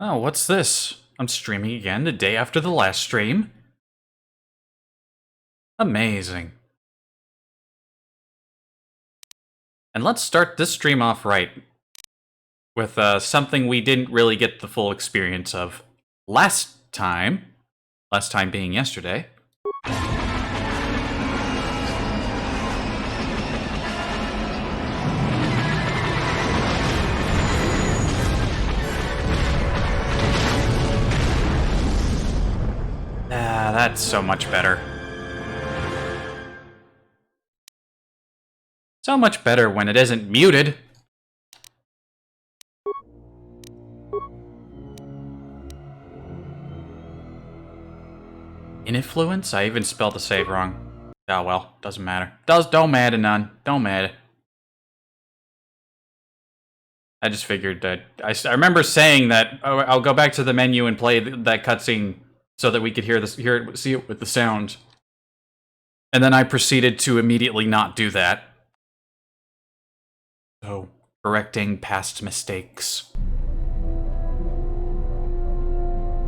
Oh, what's this? I'm streaming again the day after the last stream. Amazing. And let's start this stream off right with something we didn't really get the full experience of last time being yesterday. That's so much better. So much better when it isn't muted. Influence? I even spelled the save wrong. Oh well, doesn't matter. Don't matter none. Don't matter. I just figured that I remember saying that I'll go back to the menu and play that cutscene so that we could see it with the sound. And then I proceeded to immediately not do that. So, correcting past mistakes.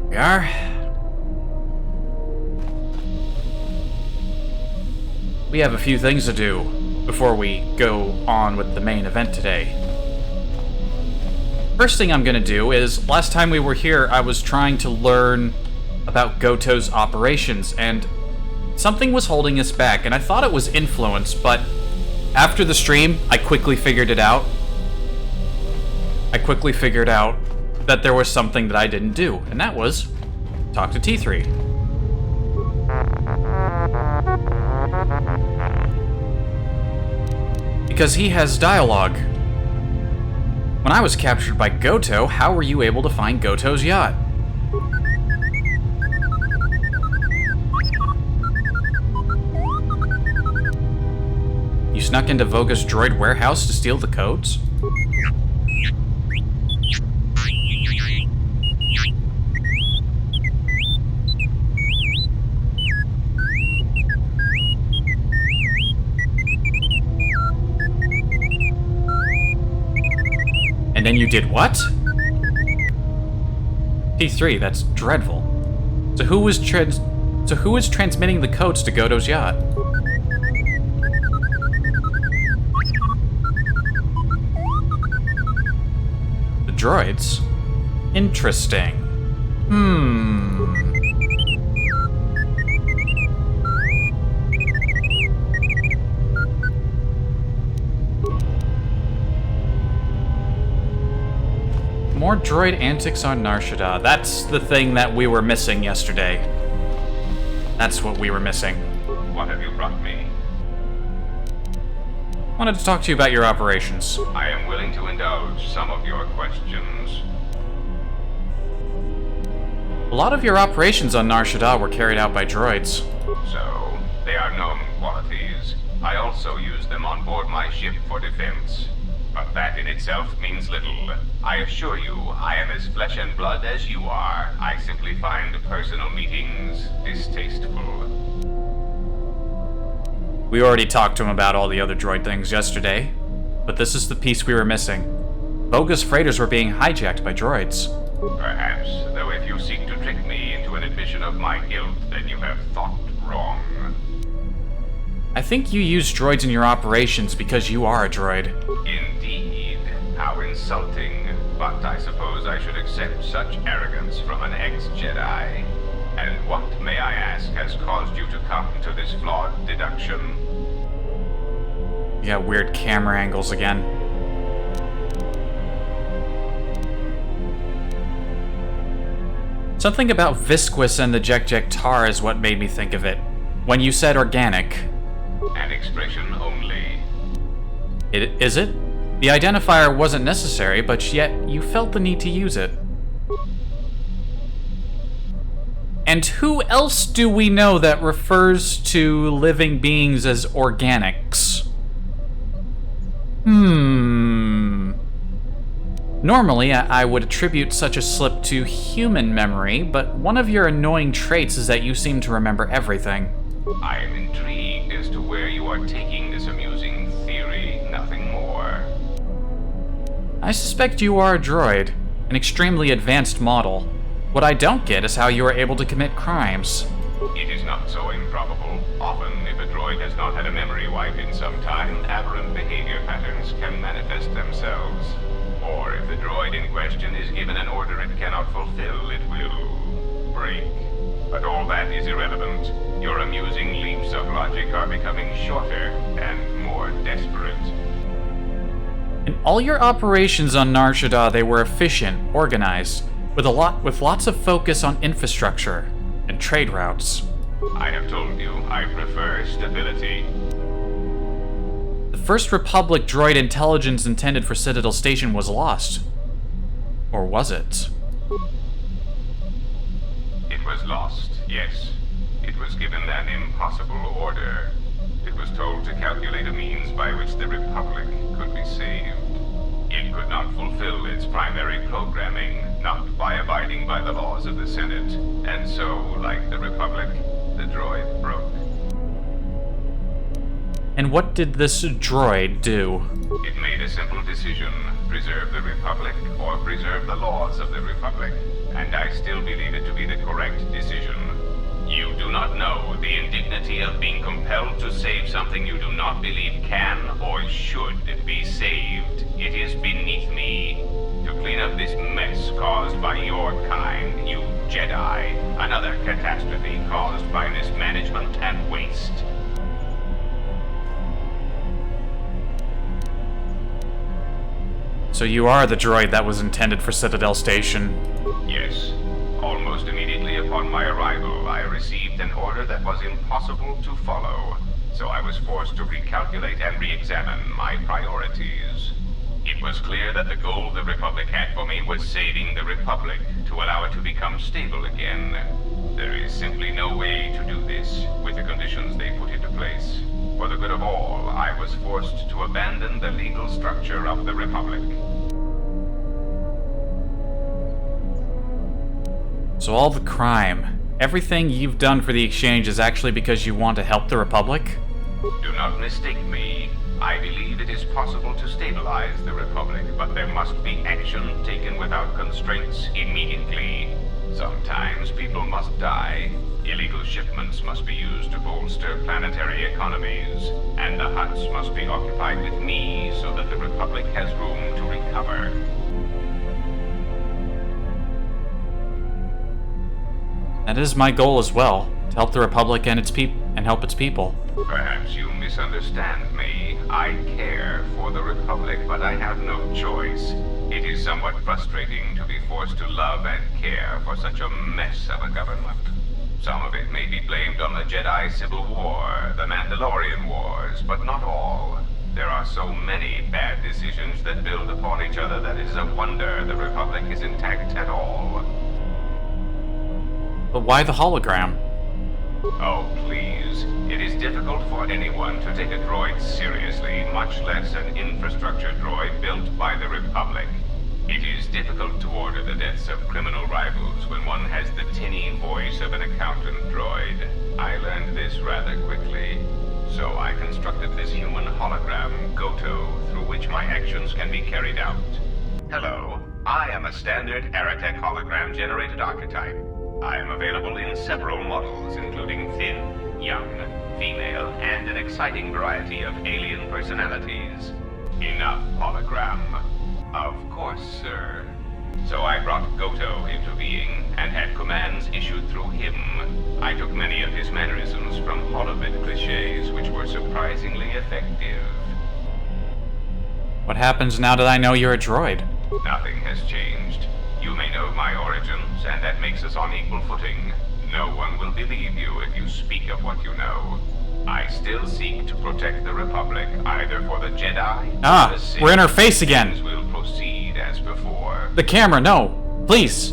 We are. We have a few things to do before we go on with the main event today. First thing I'm gonna do is, last time we were here, I was trying to learn about Goto's operations, and something was holding us back, and I thought it was influence, but after the stream, I quickly figured it out. I quickly figured out that there was something that I didn't do, and that was talk to T3. Because he has dialogue. When I was captured by Goto, how were you able to find Goto's yacht? You snuck into Voga's droid warehouse to steal the codes? And then you did what? T3, that's dreadful. So who was transmitting the codes to Goto's yacht? The droids? Interesting. More droid antics on Nar Shaddaa. That's the thing that we were missing yesterday. That's what we were missing. What have you brought me? Wanted to talk to you about your operations. I am willing to indulge some of your questions. A lot of your operations on Nar Shaddaa were carried out by droids. So, they are known qualities. I also use them on board my ship for defense. But that in itself means little. I assure you, I am as flesh and blood as you are. I simply find personal meetings distasteful. We already talked to him about all the other droid things yesterday, but this is the piece we were missing. Bogus freighters were being hijacked by droids. Perhaps, though if you seek to trick me into an admission of my guilt, then you have thought wrong. I think you use droids in your operations because you are a droid. Indeed. How insulting. But I suppose I should accept such arrogance from an ex-Jedi. And what, may I ask, has caused you to come to this flawed deduction? You got weird camera angles again. Something about visquous and the Jek tar is what made me think of it. When you said organic. An expression only. Is it? The identifier wasn't necessary, but yet you felt the need to use it. And who else do we know that refers to living beings as organics? Normally, I would attribute such a slip to human memory, but one of your annoying traits is that you seem to remember everything. I am intrigued as to where you are taking this amusing theory, nothing more. I suspect you are a droid. An extremely advanced model. What I don't get is how you are able to commit crimes. It is not so improbable. Often, if a droid has not had a memory wipe in some time, aberrant behavior patterns can manifest themselves. Or if the droid in question is given an order it cannot fulfill, it will break. But all that is irrelevant. Your amusing leaps of logic are becoming shorter and more desperate. In all your operations on Nar Shaddaa, they were efficient, organized, with lots of focus on infrastructure and trade routes. I have told you, I prefer stability. The first Republic droid intelligence intended for Citadel Station was lost. Or was it? It was lost, yes. It was given an impossible order. It was told to calculate a means by which the Republic could be saved. It could not fulfill its primary programming, not by abiding by the laws of the Senate. And so, like the Republic, the droid broke. And what did this droid do? It made a simple decision: preserve the Republic or preserve the laws of the Republic. And I still believe it to be the correct decision. You do not know the indignity of being compelled to save something you do not believe can or should be saved. It is beneath me to clean up this mess caused by your kind, you Jedi. Another catastrophe caused by mismanagement and waste. So you are the droid that was intended for Citadel Station. Yes. Almost immediately upon my arrival, I received an order that was impossible to follow. So I was forced to recalculate and re-examine my priorities. It was clear that the goal the Republic had for me was saving the Republic to allow it to become stable again. There is simply no way to do this with the conditions they put into place. For the good of all, I was forced to abandon the legal structure of the Republic. So all the crime, everything you've done for the Exchange is actually because you want to help the Republic? Do not mistake me. I believe it is possible to stabilize the Republic, but there must be action taken without constraints immediately. Sometimes people must die. Illegal shipments must be used to bolster planetary economies, and the huts must be occupied with me so that the Republic has room to recover. That is my goal as well, to help the Republic and help its people. Perhaps you misunderstand me. I care for the Republic, but I have no choice. It is somewhat frustrating to be forced to love and care for such a mess of a government. Some of it may be blamed on the Jedi Civil War, the Mandalorian Wars, but not all. There are so many bad decisions that build upon each other that it is a wonder the Republic is intact at all. But why the hologram? Oh, please. It is difficult for anyone to take a droid seriously, much less an infrastructure droid built by the Republic. It is difficult to order the deaths of criminal rivals when one has the tinny voice of an accountant droid. I learned this rather quickly. So I constructed this human hologram, Goto, through which my actions can be carried out. Hello, I am a standard Aratech hologram-generated archetype. I am available in several models, including thin, young, female, and an exciting variety of alien personalities. Enough, hologram. Of course, sir. So I brought Goto into being, and had commands issued through him. I took many of his mannerisms from holobit cliches, which were surprisingly effective. What happens now that I know you're a droid? Nothing has changed. You may know my origins, and that makes us on equal footing. No one will believe you if you speak of what you know. I still seek to protect the Republic, either for the Jedi or the Sith. We're in her face again. Things will proceed as before. The camera, no! Please!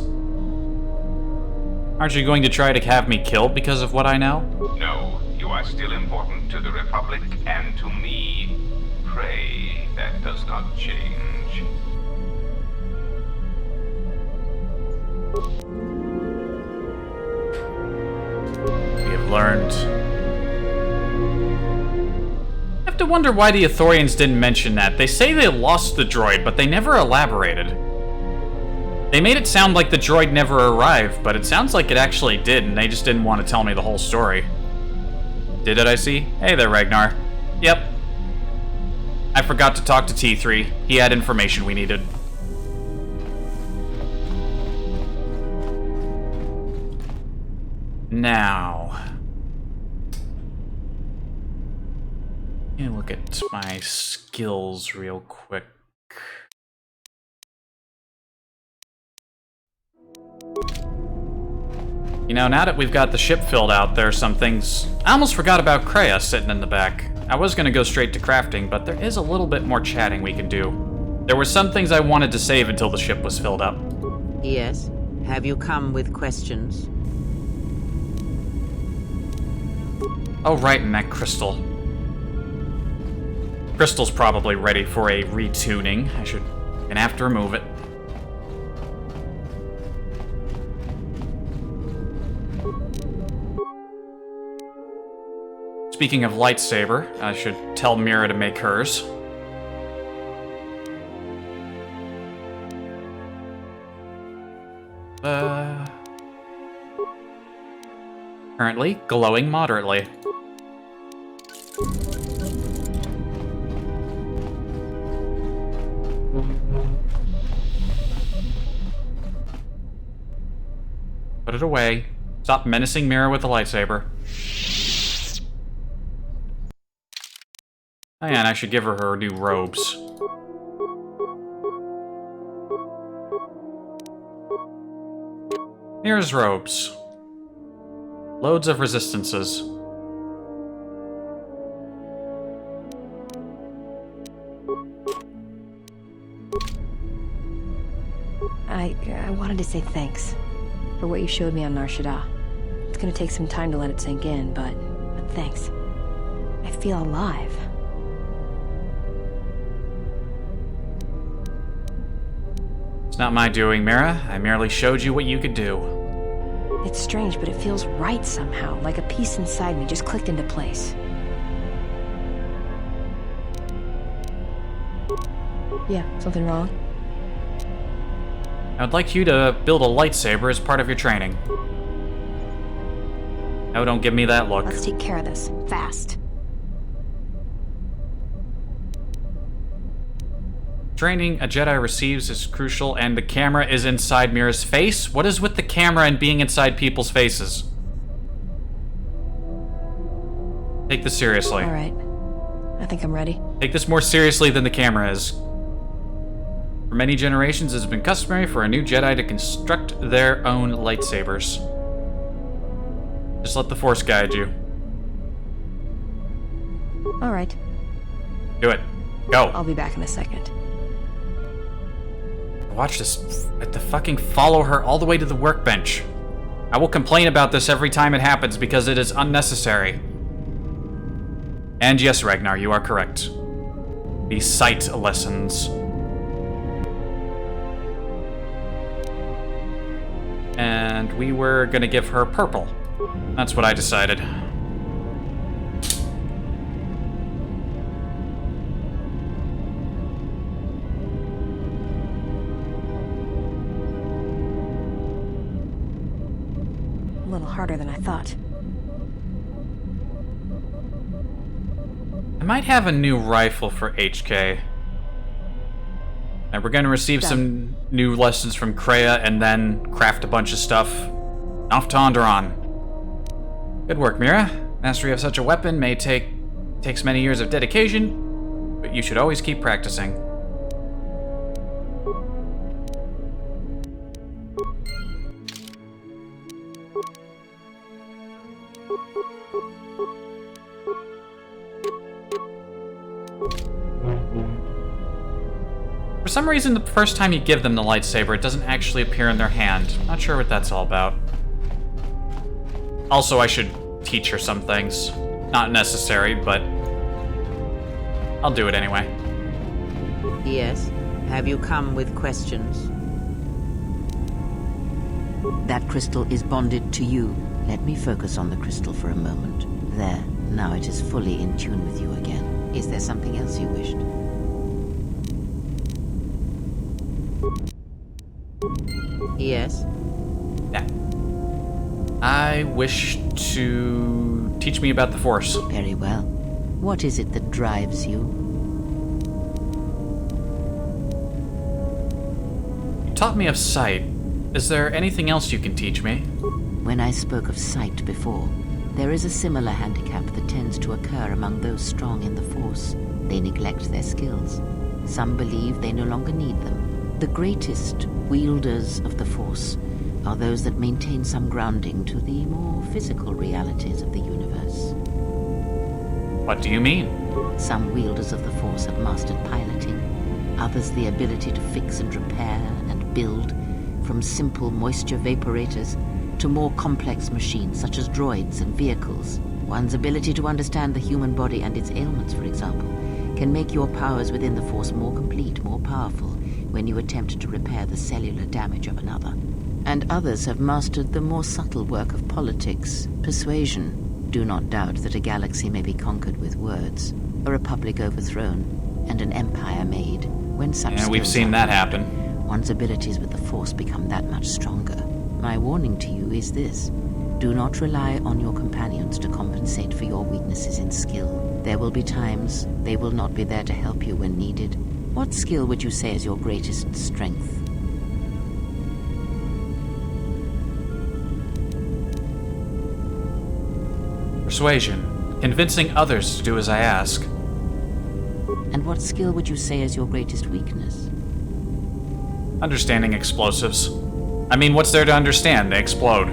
Aren't you going to try to have me killed because of what I know? No, you are still important to the Republic and to me. Pray that does not change. We have learned. I have to wonder why the Ithorians didn't mention that. They say they lost the droid, but they never elaborated. They made it sound like the droid never arrived, but it sounds like it actually did, and they just didn't want to tell me the whole story. Did I see? Hey there, Ragnar. Yep. I forgot to talk to T3. He had information we needed. Now... let me look at my skills real quick. You know, now that we've got the ship filled out, there are some things... I almost forgot about Kreia sitting in the back. I was gonna go straight to crafting, but there is a little bit more chatting we can do. There were some things I wanted to save until the ship was filled up. Yes. Have you come with questions? Oh, right, and that crystal. Crystal's probably ready for a retuning. Gonna have to remove it. Speaking of lightsaber, I should tell Mira to make hers. Currently glowing moderately. Put it away. Stop menacing Mira with the lightsaber. Oh yeah, and I should give her her new robes. Here's robes. Loads of resistances. I wanted to say thanks for what you showed me on Nar Shaddaa. It's gonna take some time to let it sink in, but thanks. I feel alive. It's not my doing, Mira. I merely showed you what you could do. It's strange, but it feels right somehow, like a piece inside me just clicked into place. Yeah, something wrong? I would like you to build a lightsaber as part of your training. No, don't give me that look. Let's take care of this, fast. Training a Jedi receives is crucial, and the camera is inside Mira's face? What is with the camera and being inside people's faces? Take this seriously. All right. I think I'm ready. Take this more seriously than the camera is. For many generations, it has been customary for a new Jedi to construct their own lightsabers. Just let the Force guide you. All right. Do it. Go. I'll be back in a second. Watch this. I have to fucking follow her all the way to the workbench. I will complain about this every time it happens because it is unnecessary. And yes, Ragnar, you are correct. The sight lessons. And we were gonna give her purple. That's what I decided. A little harder than I thought. I might have a new rifle for HK. And we're gonna receive some new lessons from Kreia and then craft a bunch of stuff. Off to Onderon. Good work, Mira. Mastery of such a weapon may takes many years of dedication, but you should always keep practicing. For some reason, the first time you give them the lightsaber, it doesn't actually appear in their hand. Not sure what that's all about. Also, I should teach her some things. Not necessary, but I'll do it anyway. Yes. Have you come with questions? That crystal is bonded to you. Let me focus on the crystal for a moment. There. Now it is fully in tune with you again. Is there something else you wished? Yes? Yeah. I wish to teach me about the Force. Very well. What is it that drives you? You taught me of sight. Is there anything else you can teach me? When I spoke of sight before, there is a similar handicap that tends to occur among those strong in the Force. They neglect their skills. Some believe they no longer need them. The greatest wielders of the Force are those that maintain some grounding to the more physical realities of the universe. What do you mean? Some wielders of the Force have mastered piloting, others the ability to fix and repair and build, from simple moisture vaporators to more complex machines such as droids and vehicles. One's ability to understand the human body and its ailments, for example, can make your powers within the Force more complete, more powerful, when you attempt to repair the cellular damage of another. And others have mastered the more subtle work of politics, persuasion. Do not doubt that a galaxy may be conquered with words, a republic overthrown, and an empire made. When such Yeah, we've skills seen are that honed, happen. One's abilities with the Force become that much stronger. My warning to you is this. Do not rely on your companions to compensate for your weaknesses in skill. There will be times they will not be there to help you when needed. What skill would you say is your greatest strength? Persuasion. Convincing others to do as I ask. And what skill would you say is your greatest weakness? Understanding explosives. I mean, what's there to understand? They explode.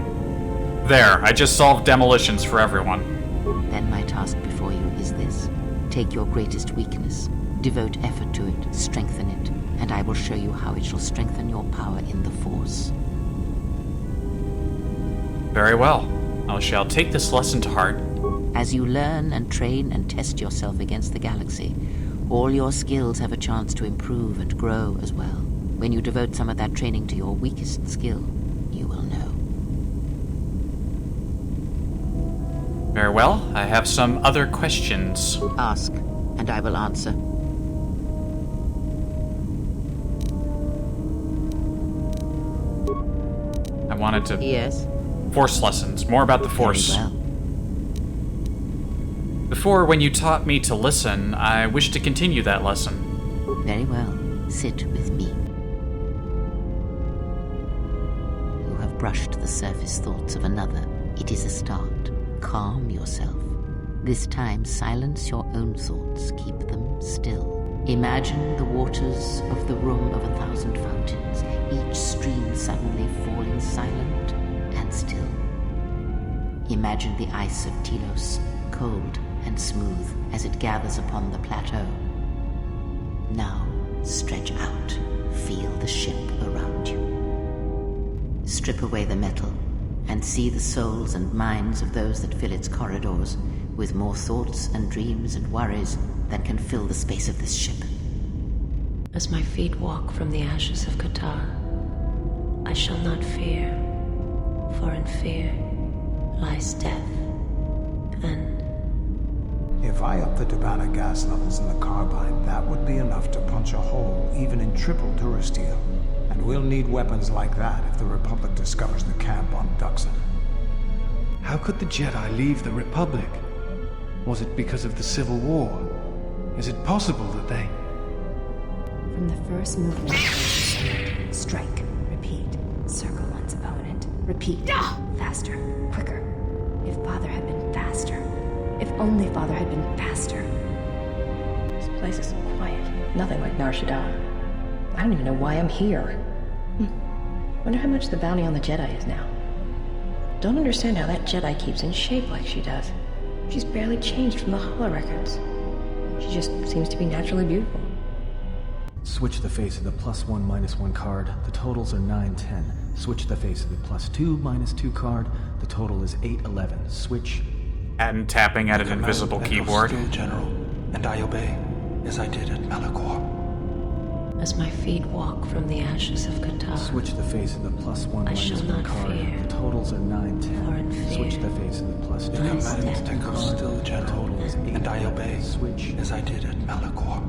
There, I just solved demolitions for everyone. Then my task before you is this. Take your greatest weakness, devote effort to it, strengthen it, and I will show you how it shall strengthen your power in the Force. Very well. I shall take this lesson to heart. As you learn and train and test yourself against the galaxy, all your skills have a chance to improve and grow as well. When you devote some of that training to your weakest skill, you will know. Very well. I have some other questions. Ask, and I will answer. I wanted to... Yes? Force lessons. More about the Force. Very well. Before, when you taught me to listen, I wish to continue that lesson. Very well. Sit with me. You have brushed the surface thoughts of another. It is a start. Calm yourself. This time, silence your own thoughts. Keep them still. Imagine the waters of the room of 1,000 fountains, each stream suddenly falling silent and still. Imagine the ice of Telos, cold and smooth as it gathers upon the plateau. Now, stretch out. Feel the ship around you. Strip away the metal and see the souls and minds of those that fill its corridors with more thoughts and dreams and worries than can fill the space of this ship. As my feet walk from the ashes of Qatar, I shall not fear, for in fear lies death, and... If I up the Tabana gas levels in the carbine, that would be enough to punch a hole even in triple durasteel. And we'll need weapons like that if the Republic discovers the camp on Duxon. How could the Jedi leave the Republic? Was it because of the Civil War? Is it possible that they... From the first movement, strike, repeat, circle one's opponent, repeat, faster, quicker. If Father had been faster, if only Father had been faster. This place is so quiet. Nothing like Nar Shaddaa. I don't even know why I'm here. Wonder how much the bounty on the Jedi is now. Don't understand how that Jedi keeps in shape like she does. She's barely changed from the holorecords. She just seems to be naturally beautiful. Switch the face of the +1 -1 card. The totals are 9-10. Switch the face of the +2 -2 card. The total is 8-11. Switch. And tapping at an invisible keyboard. Still, General, and I obey, as I did at Malachor. As my feet walk from the ashes of Qatar, Switch the face of the +1 I shall -1 not card. fear, The totals are 9-10. for in fear Switch the face of the +2 lies -2 death. card. Still, The General, total is 8. and I obey, Switch. as I did at Malachor.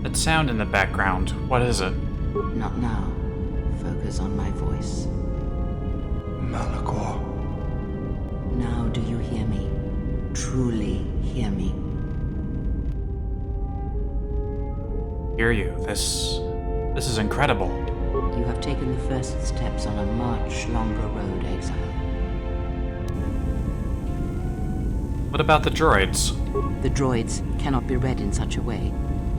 That sound in the background, what is it? Not now. Focus on my voice. Malachor. Now do you hear me? Truly hear me? Hear you. This is incredible. You have taken the first steps on a much longer road, exile. What about the droids? The droids cannot be read in such a way.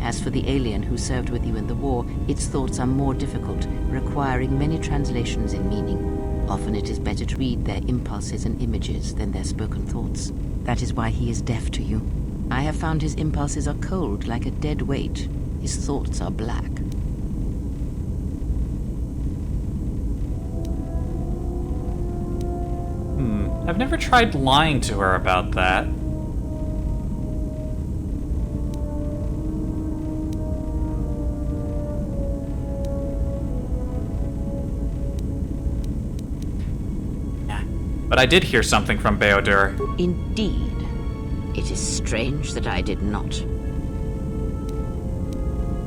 As for the alien who served with you in the war, its thoughts are more difficult, requiring many translations in meaning. Often it is better to read their impulses and images than their spoken thoughts. That is why he is deaf to you. I have found his impulses are cold, like a dead weight. His thoughts are black. I've never tried lying to her about that. But I did hear something from Beodur. Indeed. It is strange that I did not.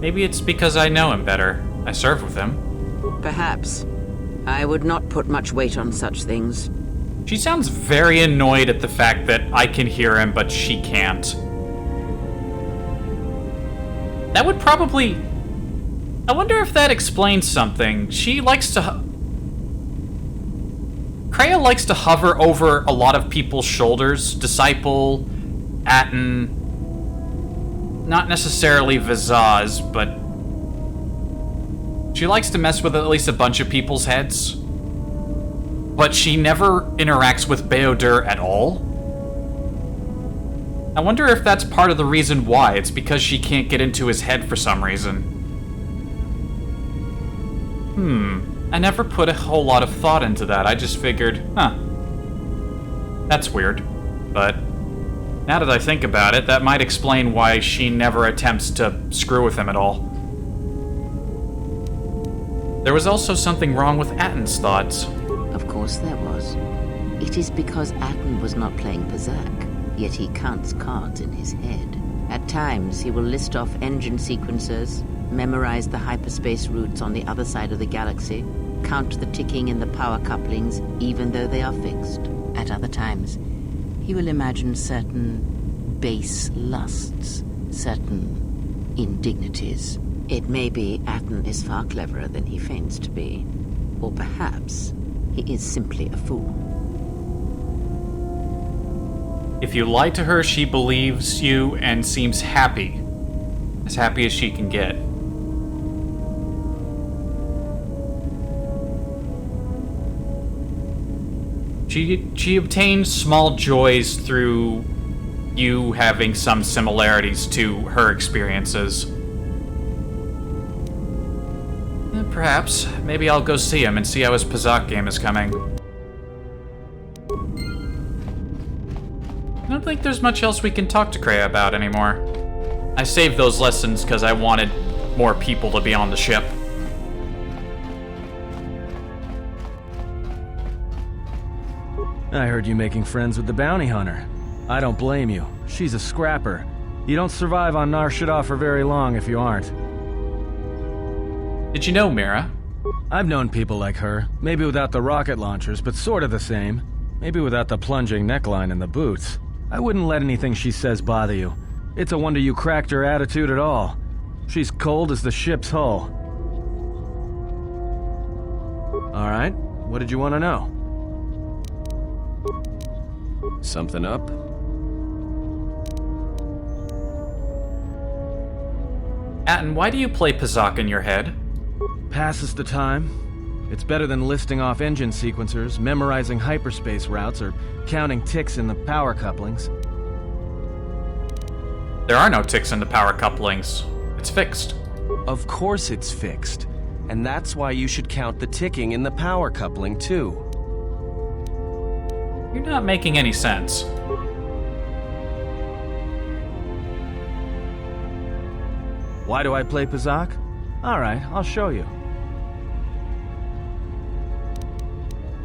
Maybe it's because I know him better. I served with him. Perhaps. I would not put much weight on such things. She sounds very annoyed at the fact that I can hear him, but she can't. That would probably... I wonder if that explains something. She likes to... Kreia likes to hover over a lot of people's shoulders. Disciple, Atten... Not necessarily Vizaz, but... She likes to mess with at least a bunch of people's heads. But she never interacts with Beodur at all. I wonder if that's part of the reason why. It's because she can't get into his head for some reason. I never put a whole lot of thought into that. I just figured, that's weird. But now that I think about it, that might explain why she never attempts to screw with him at all. There was also something wrong with Atten's thoughts. Of course there was. It is because Atten was not playing Pazak, yet he counts cards in his head. At times, he will list off engine sequencers, memorize the hyperspace routes on the other side of the galaxy, count the ticking in the power couplings, even though they are fixed. At other times, he will imagine certain base lusts, certain indignities. It may be Atten is far cleverer than he feigns to be. Or perhaps he is simply a fool. If you lie to her, she believes you and seems happy. As happy as she can get. She obtains small joys through you having some similarities to her experiences. Perhaps. Maybe I'll go see him and see how his Pazak game is coming. I don't think there's much else we can talk to Kreia about anymore. I saved those lessons because I wanted more people to be on the ship. I heard you making friends with the bounty hunter. I don't blame you. She's a scrapper. You don't survive on Nar Shaddaa for very long if you aren't. Did you know Mira? I've known people like her. Maybe without the rocket launchers, but sort of the same. Maybe without the plunging neckline and the boots. I wouldn't let anything she says bother you. It's a wonder you cracked her attitude at all. She's cold as the ship's hull. Alright, what did you want to know? Something up? Atten, why do you play Pazak in your head? Passes the time. It's better than listing off engine sequencers, memorizing hyperspace routes, or counting ticks in the power couplings. There are no ticks in the power couplings. It's fixed. Of course it's fixed. And that's why you should count the ticking in the power coupling, too. You're not making any sense. Why do I play Pazak? Alright, I'll show you.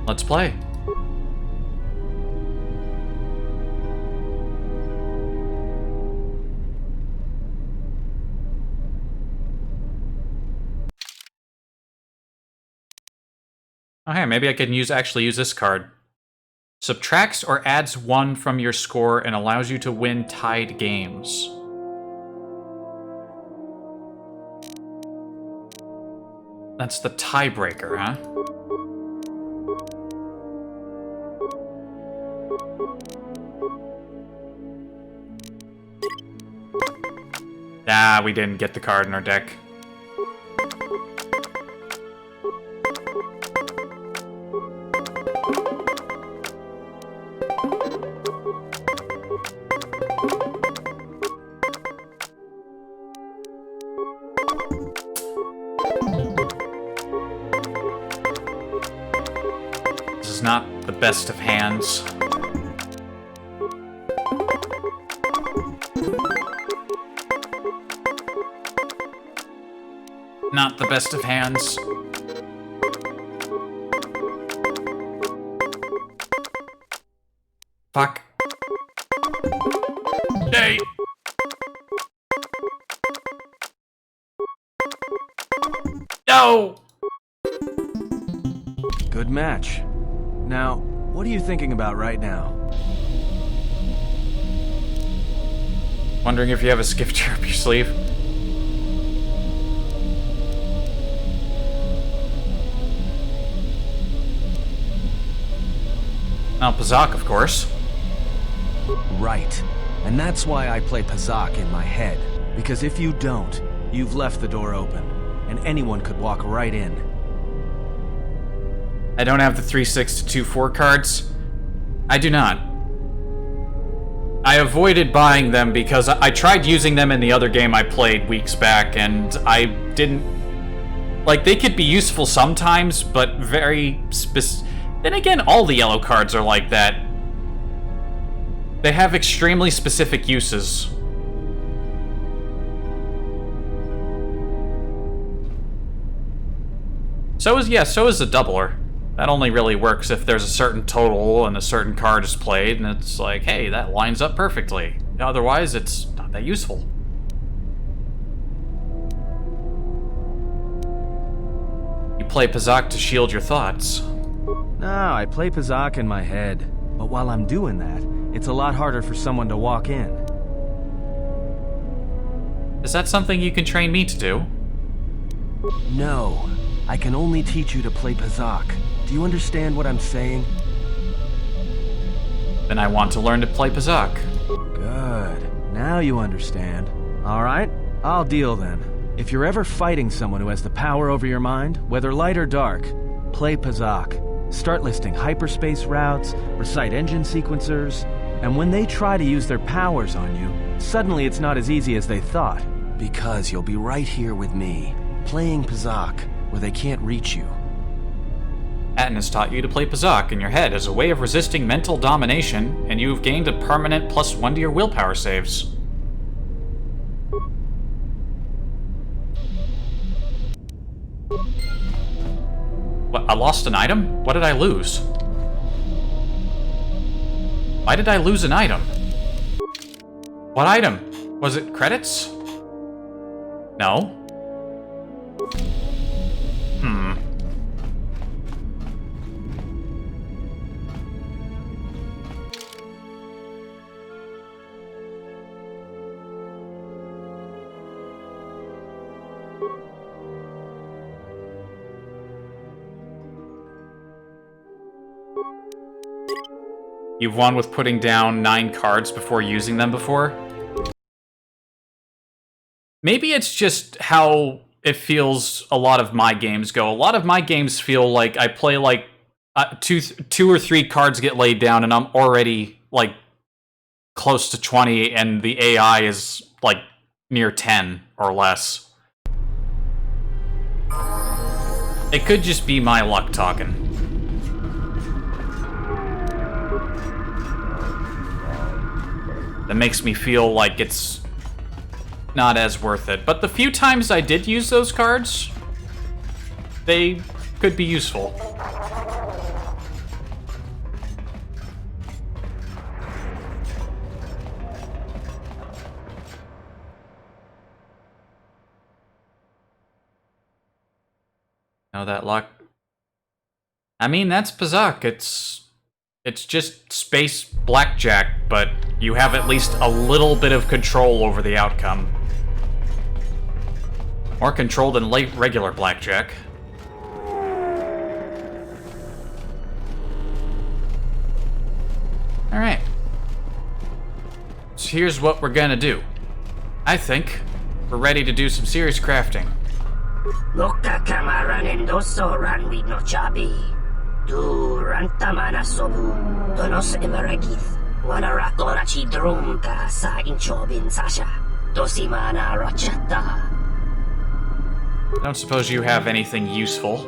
Let's play. Oh, hey, maybe I can actually use this card. Subtracts or adds 1 from your score and allows you to win tied games. That's the tiebreaker, huh? Ah, we didn't get the card in our deck. This is not the best of hands. Not the best of hands. Fuck. Hey! No! Good match. Now, what are you thinking about right now? Wondering if you have a skifter up your sleeve. Pazak, of course. Right. And that's why I play Pazak in my head. Because if you don't, you've left the door open. And anyone could walk right in. I don't have the 3/6 to 2/4 cards. I do not. I avoided buying them because I tried using them in the other game I played weeks back, and I didn't... Like, they could be useful sometimes, but very specific. Then again, all the yellow cards are like that. They have extremely specific uses. So is the doubler. That only really works if there's a certain total and a certain card is played, and it's like, hey, that lines up perfectly. Otherwise, it's not that useful. You play Pazak to shield your thoughts. No, I play Pazak in my head. But while I'm doing that, it's a lot harder for someone to walk in. Is that something you can train me to do? No. I can only teach you to play Pazak. Do you understand what I'm saying? Then I want to learn to play Pazak. Good. Now you understand. Alright, I'll deal then. If you're ever fighting someone who has the power over your mind, whether light or dark, play Pazak. Start listing hyperspace routes, recite engine sequencers, and when they try to use their powers on you, suddenly it's not as easy as they thought. Because you'll be right here with me, playing Pazak, where they can't reach you. Atten has taught you to play Pazak in your head as a way of resisting mental domination, and you've gained a permanent +1 to your willpower saves. What, I lost an item? What did I lose? Why did I lose an item? What item? Was it credits? No. You've won with putting down 9 cards before using them before? Maybe it's just how it feels a lot of my games go. A lot of my games feel like I play like two or three cards get laid down and I'm already like close to 20 and the AI is like near 10 or less. It could just be my luck talking. That makes me feel like it's not as worth it. But the few times I did use those cards, they could be useful. Now that luck I mean, that's Pazak. It's just space blackjack, but you have at least a little bit of control over the outcome. More control than regular blackjack. Alright. So here's what we're gonna do. I think we're ready to do some serious crafting. Loka kamaranen doso ranwid no chabi. Du rantamana sobu. Donos imaragith. Wanaratora chi drumka sa inchobin sasha. Dosimana rochata. I don't suppose you have anything useful.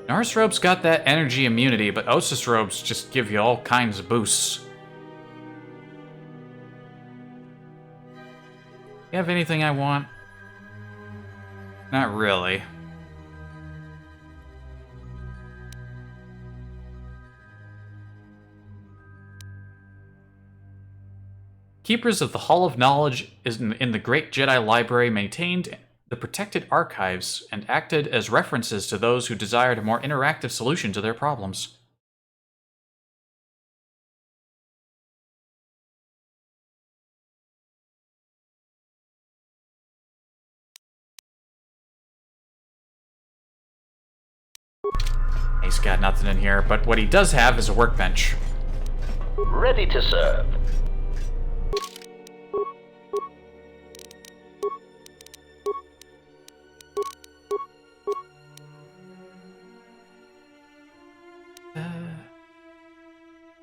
Norse robes got that energy immunity, but Osis robes just give you all kinds of boosts. You have anything I want? Not really. Keepers of the Hall of Knowledge is in the Great Jedi Library maintained the protected archives and acted as references to those who desired a more interactive solution to their problems. He's got nothing in here, but what he does have is a workbench. Ready to serve.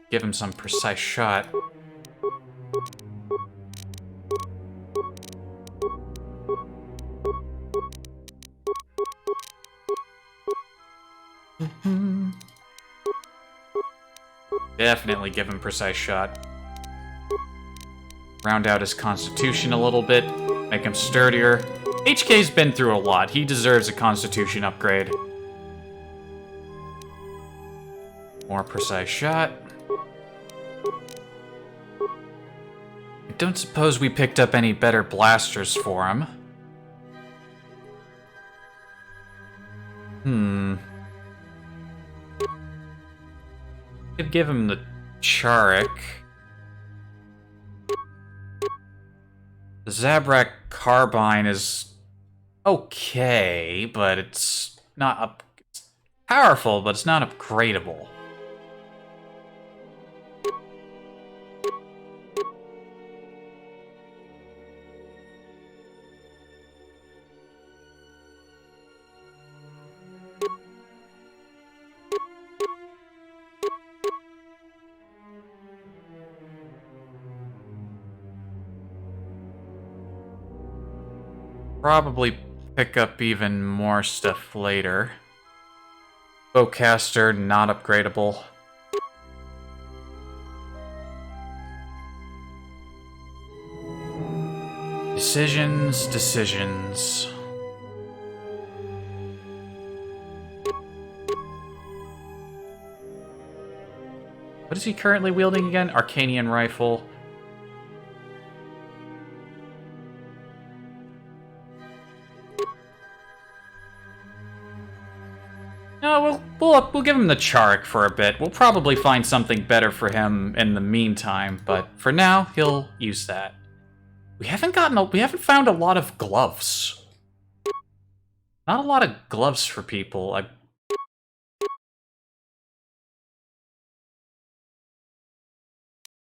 Give him some precise shot. Definitely give him precise shot. Round out his constitution a little bit, make him sturdier. HK's been through a lot. He deserves a constitution upgrade. More precise shot. I don't suppose we picked up any better blasters for him. Could give him the Charik. The Zabrak Carbine is okay, but it's not it's powerful, but it's not upgradable. Probably pick up even more stuff later. Bowcaster, not upgradable. Decisions. What is he currently wielding again? Arcanian rifle. No, we'll give him the Charik for a bit. We'll probably find something better for him in the meantime, but for now, he'll use that. We haven't found a lot of gloves. Not a lot of gloves for people.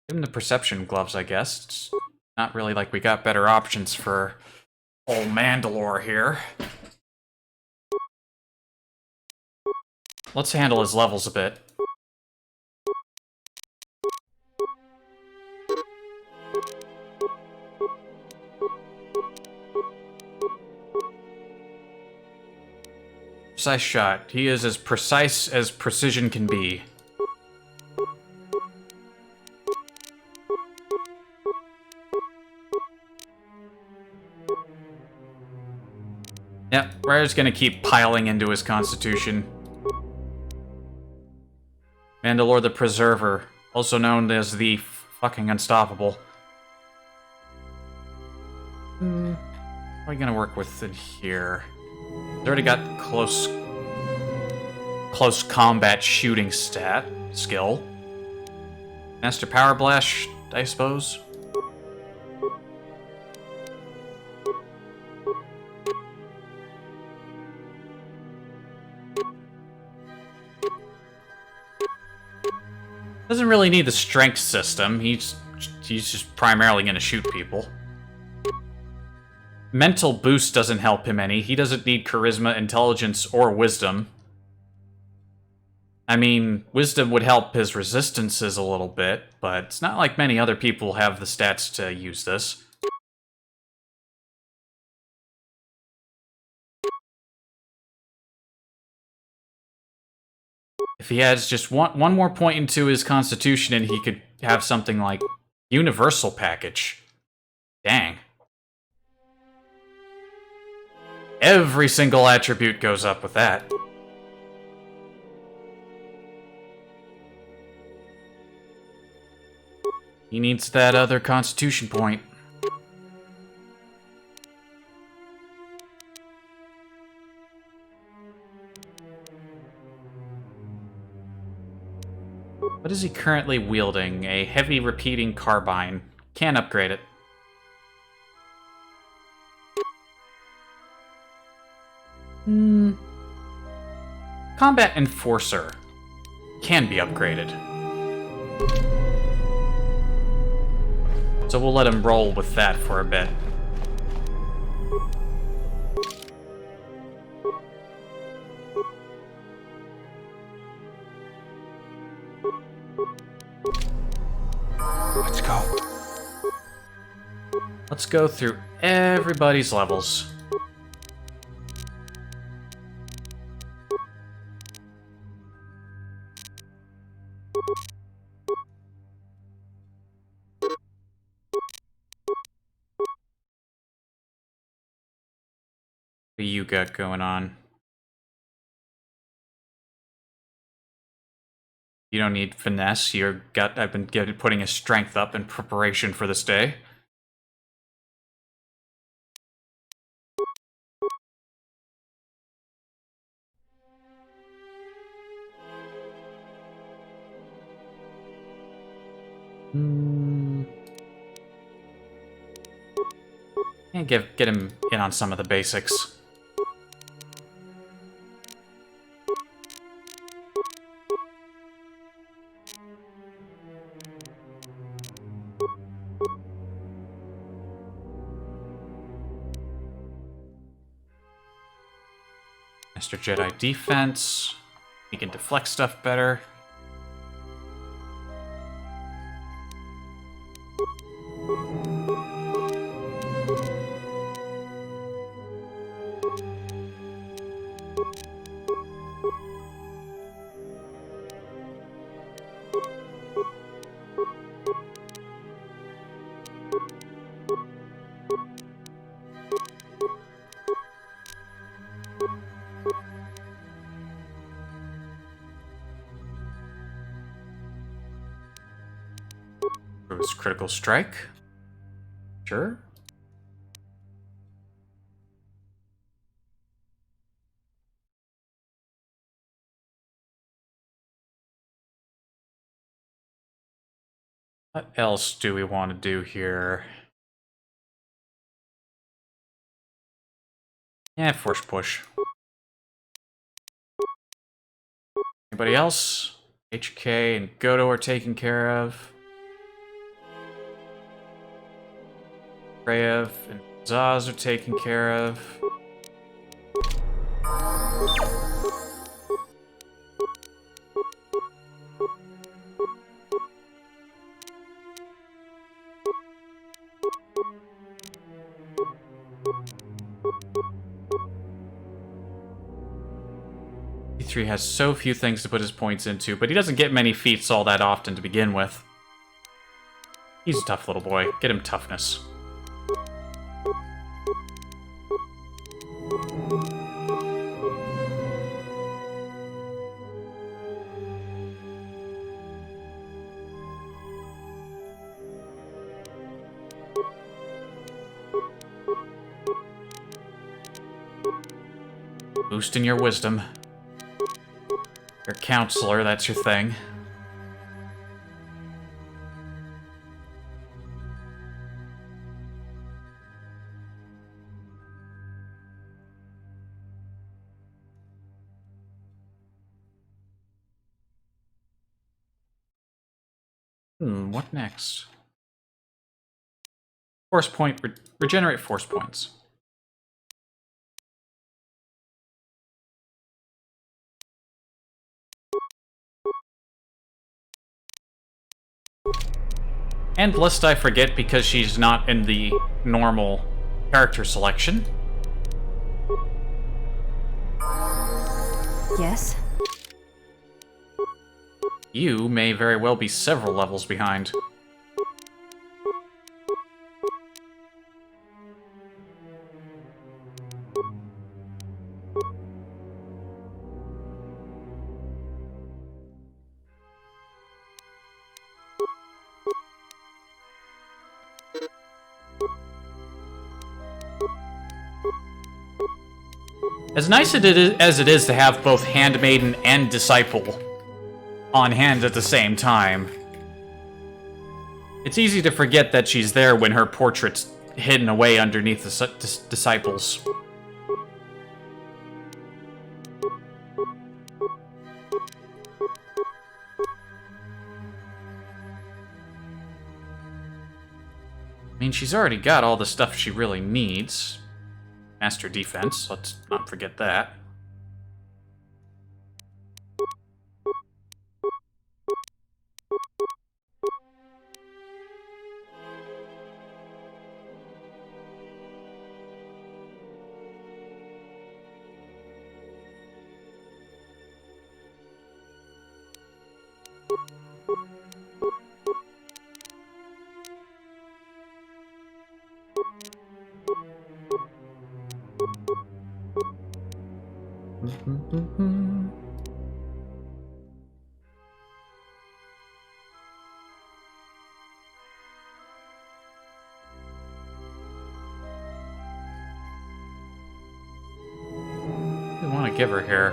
Give him the perception gloves, I guess. It's not really like we got better options for old Mandalore here. Let's handle his levels a bit. Precise shot. He is as precise as precision can be. Yep, we're just gonna keep piling into his constitution. Mandalore the Preserver, also known as the fucking Unstoppable. What are we gonna work with in here? He's already got close combat shooting skill. Master Power Blast, I suppose. Doesn't really need the strength system. He's just primarily gonna shoot people. Mental boost doesn't help him any. He doesn't need charisma, intelligence, or wisdom. I mean, wisdom would help his resistances a little bit, but it's not like many other people have the stats to use this. If he has just one more point into his constitution and he could have something like universal package. Dang. Every single attribute goes up with that. He needs that other constitution point. What is he currently wielding? A heavy repeating carbine. Can't upgrade it. Combat Enforcer. Can be upgraded. So we'll let him roll with that for a bit. Let's go. Let's go through everybody's levels. What do you got going on? You don't need finesse. I've been putting his strength up in preparation for this day. And get him in on some of the basics. Master Jedi defense. He can deflect stuff better. Critical strike. Sure. What else do we want to do here? Yeah, force push. Anybody else? HK and Goto are taken care of. Reyev and Zaz are taken care of. E3 has so few things to put his points into, but he doesn't get many feats all that often to begin with. He's a tough little boy. Get him toughness. Boosting your wisdom. Your counselor, that's your thing. What next? Force point, regenerate force points. And lest I forget, because she's not in the normal character selection. Yes? You may very well be several levels behind. As nice as it is to have both Handmaiden and Disciple on hand at the same time, it's easy to forget that she's there when her portrait's hidden away underneath the Disciples. I mean, she's already got all the stuff she really needs. Master Defense, let's not forget that. Give her here.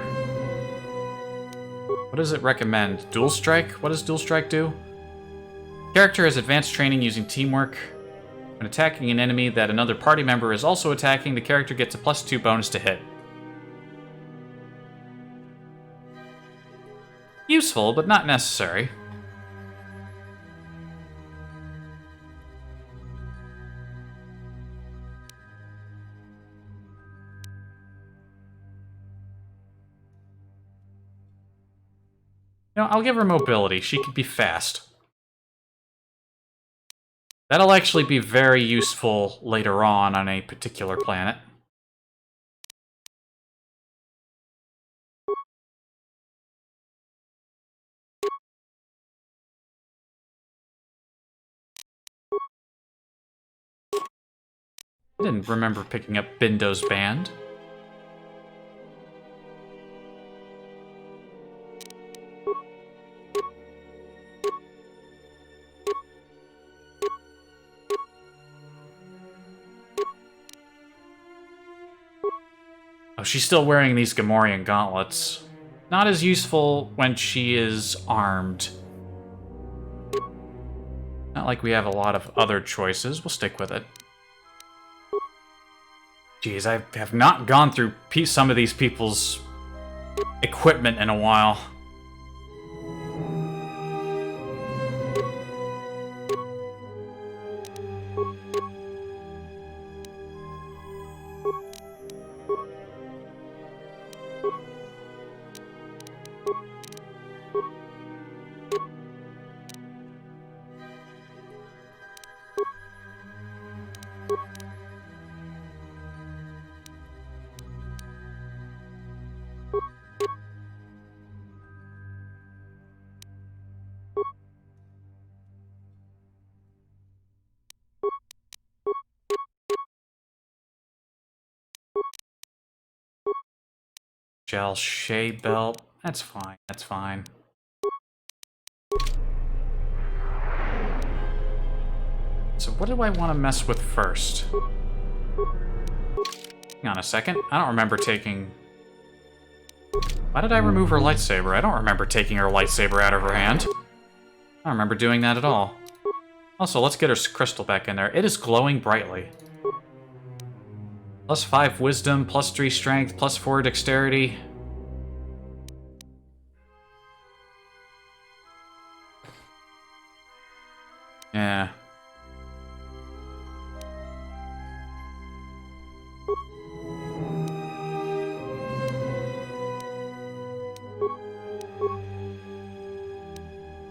What does it recommend? Dual Strike? What does Dual Strike do? Character has advanced training using teamwork. When attacking an enemy that another party member is also attacking, the character gets a +2 bonus to hit. Useful, but not necessary. You know, I'll give her mobility. She could be fast. That'll actually be very useful later on a particular planet. I didn't remember picking up Bindo's band. Oh, she's still wearing these Gamorrean gauntlets. Not as useful when she is armed. Not like we have a lot of other choices. We'll stick with it. Jeez, I have not gone through some of these people's equipment in a while. Gel shade belt. That's fine. That's fine. So what do I want to mess with first? Hang on a second. I don't remember taking Why did I remove her lightsaber? I don't remember taking her lightsaber out of her hand. I don't remember doing that at all. Also, let's get her crystal back in there. It is glowing brightly. Plus 5 wisdom, plus 3 strength, plus 4 dexterity. Yeah.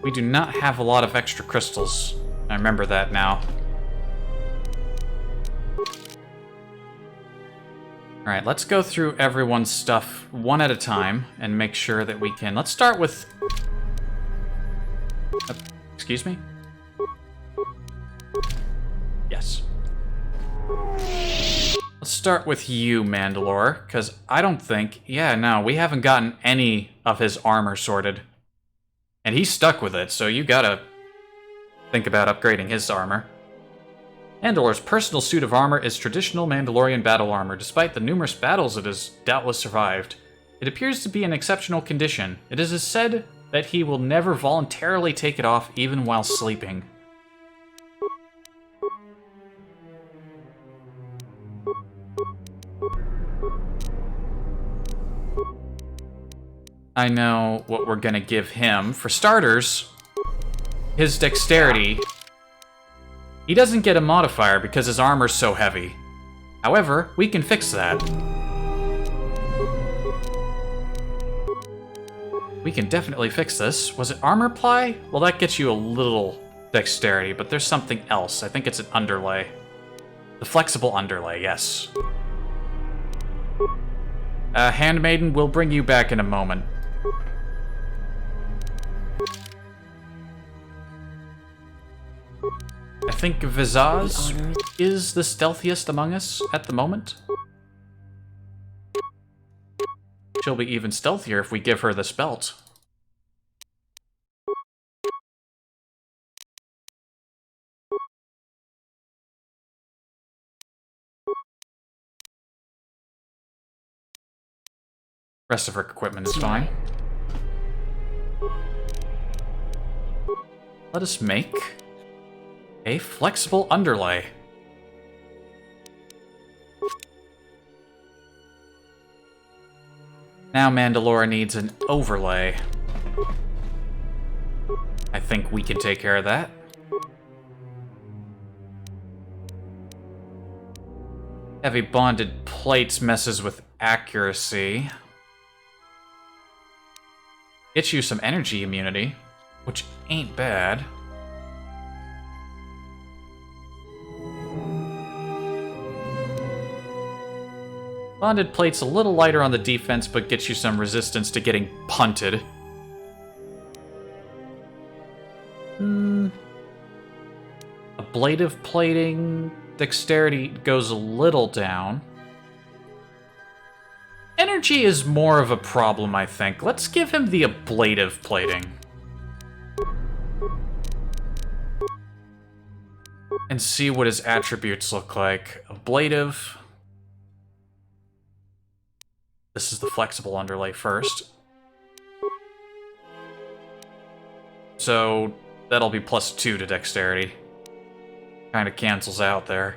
We do not have a lot of extra crystals. I remember that now. Alright, let's go through everyone's stuff one at a time and make sure that we can... Let's start with... excuse me? Yes. Let's start with you, Mandalore, because I don't think... Yeah, no, we haven't gotten any of his armor sorted. And he's stuck with it, so you gotta think about upgrading his armor. Mandalore's personal suit of armor is traditional Mandalorian battle armor. Despite the numerous battles it has doubtless survived, it appears to be in exceptional condition. It is said that he will never voluntarily take it off even while sleeping. I know what we're gonna give him. For starters, his dexterity. He doesn't get a modifier because his armor's so heavy. However, we can fix that. We can definitely fix this. Was it armor ply? Well, that gets you a little dexterity, but there's something else. I think it's an underlay. The flexible underlay, yes. Handmaiden, we'll bring you back in a moment. I think Iziz is the stealthiest among us at the moment. She'll be even stealthier if we give her this belt. Rest of her equipment is fine. Let us make a flexible underlay. Now Mandalore needs an overlay. I think we can take care of that. Heavy bonded plates messes with accuracy. Gets you some energy immunity, which ain't bad. Bonded plate's a little lighter on the defense, but gets you some resistance to getting punted. Ablative plating, dexterity goes a little down. Energy is more of a problem, I think. Let's give him the ablative plating. And see what his attributes look like. Ablative. This is the flexible underlay first. So that'll be +2 to dexterity. Kind of cancels out there.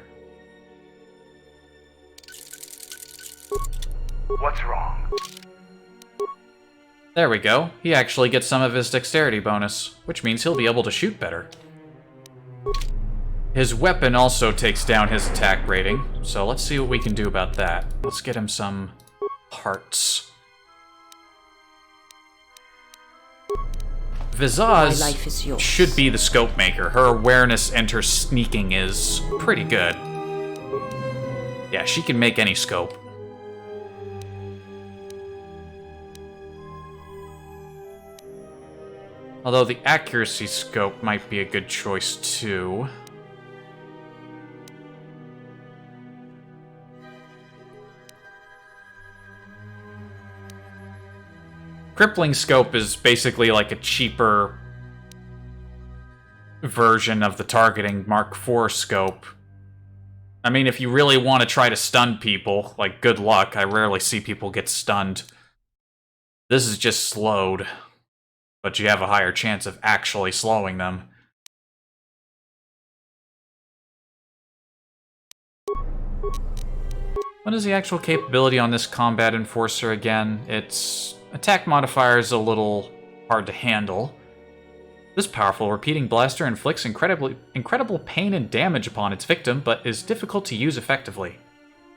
What's wrong? There we go. He actually gets some of his dexterity bonus, which means he'll be able to shoot better. His weapon also takes down his attack rating, so let's see what we can do about that. Let's get him some parts. Iziz should be the scope maker. Her awareness and her sneaking is pretty good. Yeah, she can make any scope. Although the accuracy scope might be a good choice too. Crippling scope is basically like a cheaper version of the targeting Mark IV scope. I mean, if you really want to try to stun people, like, good luck. I rarely see people get stunned. This is just slowed, but you have a higher chance of actually slowing them. What is the actual capability on this combat enforcer again? Its attack modifier is a little hard to handle. This powerful repeating blaster inflicts incredible pain and damage upon its victim, but is difficult to use effectively.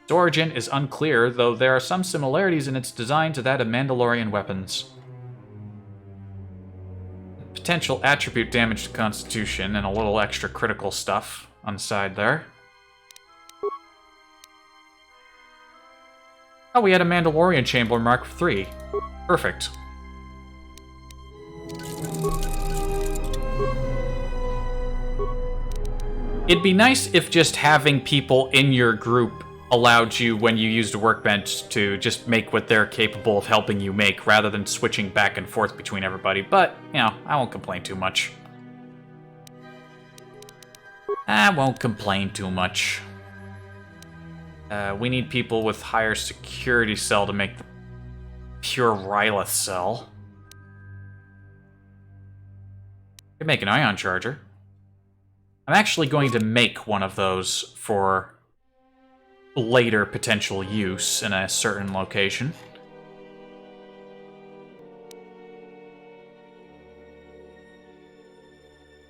Its origin is unclear, though there are some similarities in its design to that of Mandalorian weapons. Potential attribute damage to Constitution and a little extra critical stuff on the side there. Oh, we had a Mandalorian Chamber Mark III. Perfect. It'd be nice if just having people in your group allowed you, when you used a workbench, to just make what they're capable of helping you make, rather than switching back and forth between everybody. But, you know, I won't complain too much. We need people with higher security cell to make the pure Rylith cell. Could make an ion charger. I'm actually going to make one of those for later potential use in a certain location.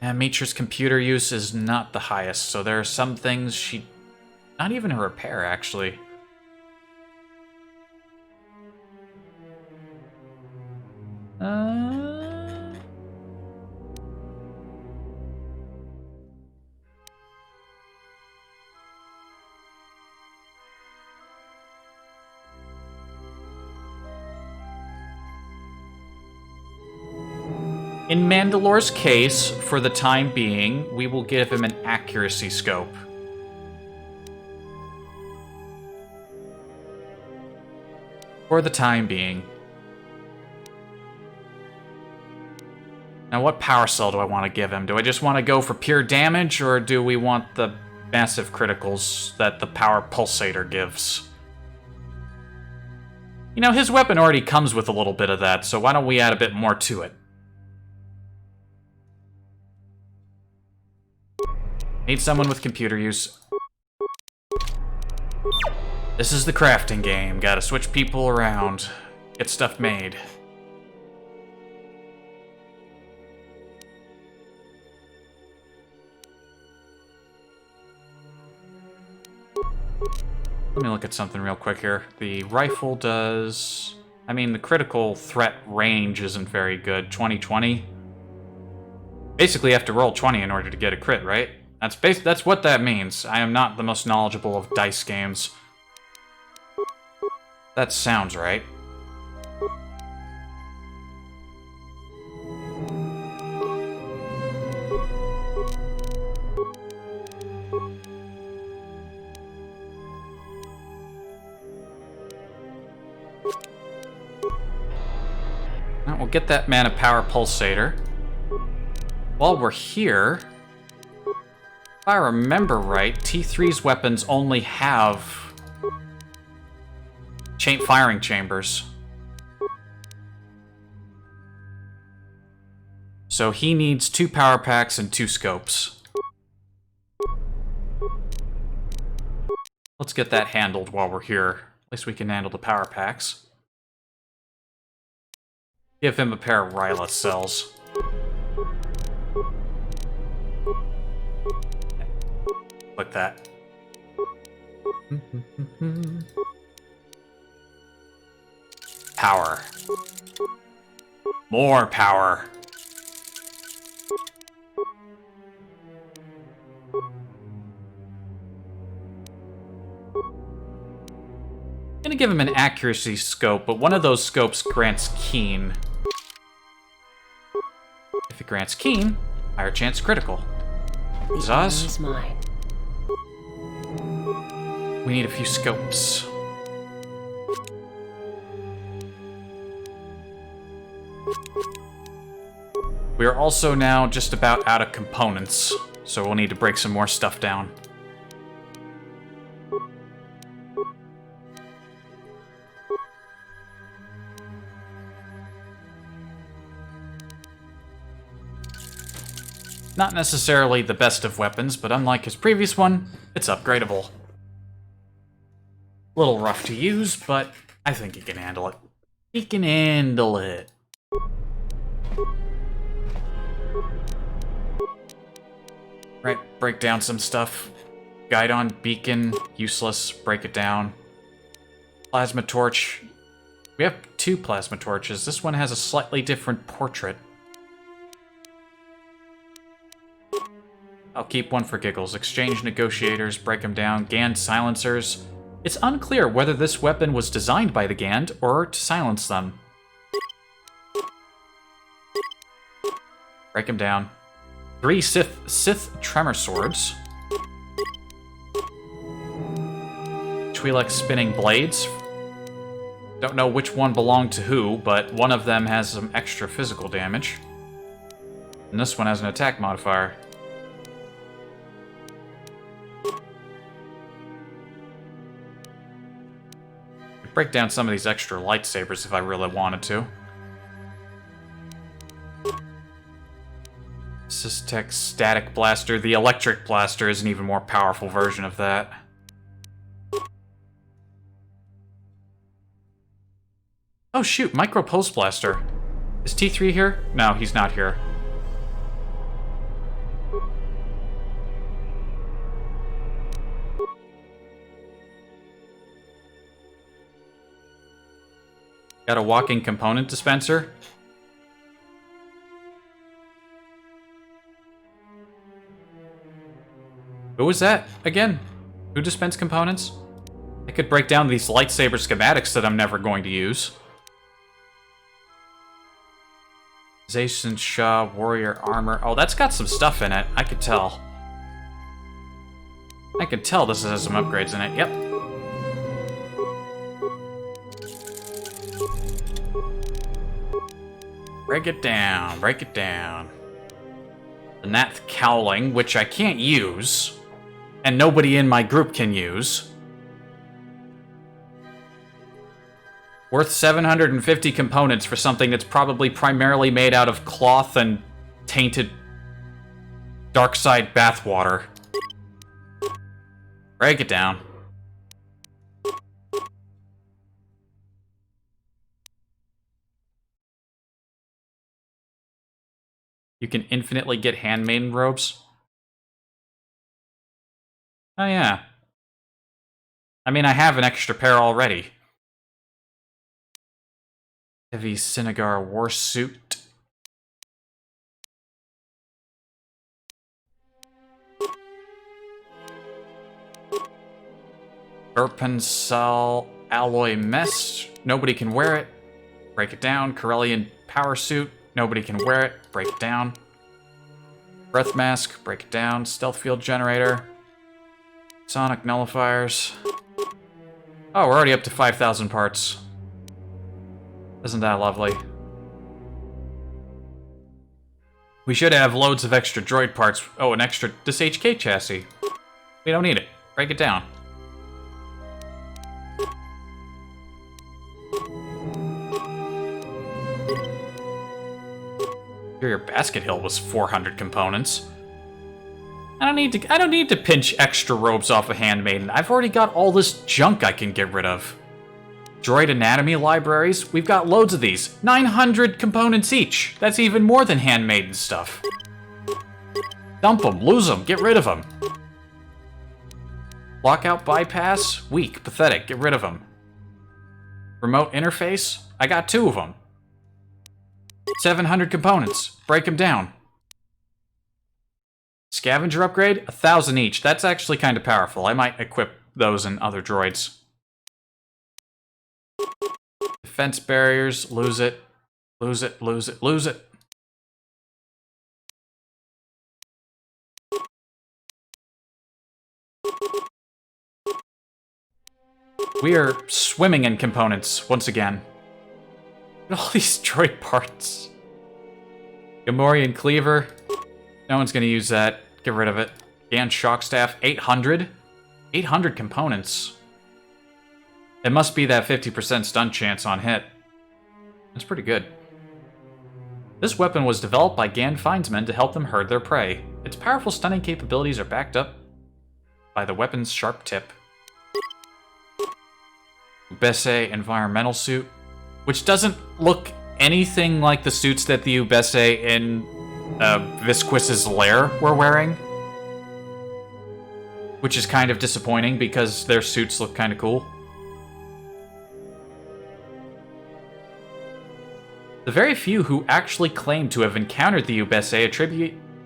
And Mitra's computer use is not the highest, so there are some things she... Not even a repair, actually. In Mandalore's case, for the time being, we will give him an accuracy scope. For the time being. Now, what power cell do I want to give him? Do I just want to go for pure damage, or do we want the massive criticals that the power pulsator gives? You know, his weapon already comes with a little bit of that, so why don't we add a bit more to it? Need someone with computer use. This is the crafting game. Gotta switch people around. Get stuff made. Let me look at something real quick here. The rifle does... I mean, the critical threat range isn't very good. 20-20. Basically, you have to roll 20 in order to get a crit, right? That's what that means. I am not the most knowledgeable of dice games. That sounds right. Now we'll get that mana power pulsator. While we're here, if I remember right, T3's weapons only have firing chambers. So he needs 2 power packs and 2 scopes. Let's get that handled while we're here. At least we can handle the power packs. Give him a pair of Rylith cells. Like that. Power. More power. I'm gonna give him an accuracy scope, but one of those scopes grants keen. If it grants keen, higher chance critical. Iziz? We need a few scopes. We are also now just about out of components, so we'll need to break some more stuff down. Not necessarily the best of weapons, but unlike his previous one, it's upgradable. Little rough to use, but I think he can handle it. He can handle it. Right, break down some stuff. Guidon, beacon, useless, break it down. Plasma torch. We have 2 plasma torches. This one has a slightly different portrait. I'll keep one for giggles. Exchange negotiators, break them down. Gand silencers. It's unclear whether this weapon was designed by the Gand or to silence them. Break them down. 3 Sith tremor swords. Twi'lek spinning blades. Don't know which one belonged to who, but one of them has some extra physical damage. And this one has an attack modifier. I'd break down some of these extra lightsabers if I really wanted to. Systech static blaster. The electric blaster is an even more powerful version of that. Oh shoot, micro pulse blaster. Is T3 here? No, he's not here. Got a walking component dispenser. Who was that, again? Who dispensed components? I could break down these lightsaber schematics that I'm never going to use. Zason Shah, warrior armor. Oh, that's got some stuff in it. I could tell. I could tell this has some upgrades in it. Yep. Break it down. Break it down. The Nath Cowling, which I can't use. And nobody in my group can use. Worth 750 components for something that's probably primarily made out of cloth and tainted dark side bathwater. Break it down. You can infinitely get handmaiden robes. Oh yeah. I mean, I have an extra pair already. Heavy Sinagar war suit. Urpensal alloy mess. Nobody can wear it. Break it down. Corellian power suit. Nobody can wear it. Break it down. Breath mask. Break it down. Stealth field generator. Sonic nullifiers. Oh, we're already up to 5,000 parts. Isn't that lovely? We should have loads of extra droid parts. Oh, an extra... this HK chassis. We don't need it. Break it down. Your basket hill was 400 components. I don't need to pinch extra robes off a handmaiden. I've already got all this junk I can get rid of. Droid anatomy libraries, we've got loads of these. 900 components each. That's even more than handmaiden stuff. Dump them, lose them, get rid of them. Lockout bypass, weak, pathetic, get rid of them. Remote interface, I got 2 of them. 700 components, break them down. Scavenger upgrade, 1,000 each. That's actually kind of powerful. I might equip those in other droids. Defense barriers, lose it. Lose it, lose it, lose it. We are swimming in components, once again. Look at all these droid parts. Gamorrean cleaver. No one's gonna use that. Get rid of it. Gand shock staff, 800? 800 components. It must be that 50% stun chance on hit. That's pretty good. This weapon was developed by Gand Findsmen to help them herd their prey. Its powerful stunning capabilities are backed up by the weapon's sharp tip. Ubese environmental suit, which doesn't look anything like the suits that the Ubese in Visquis's lair were wearing. Which is kind of disappointing because their suits look kind of cool. The very few who actually claim to have encountered the Ubese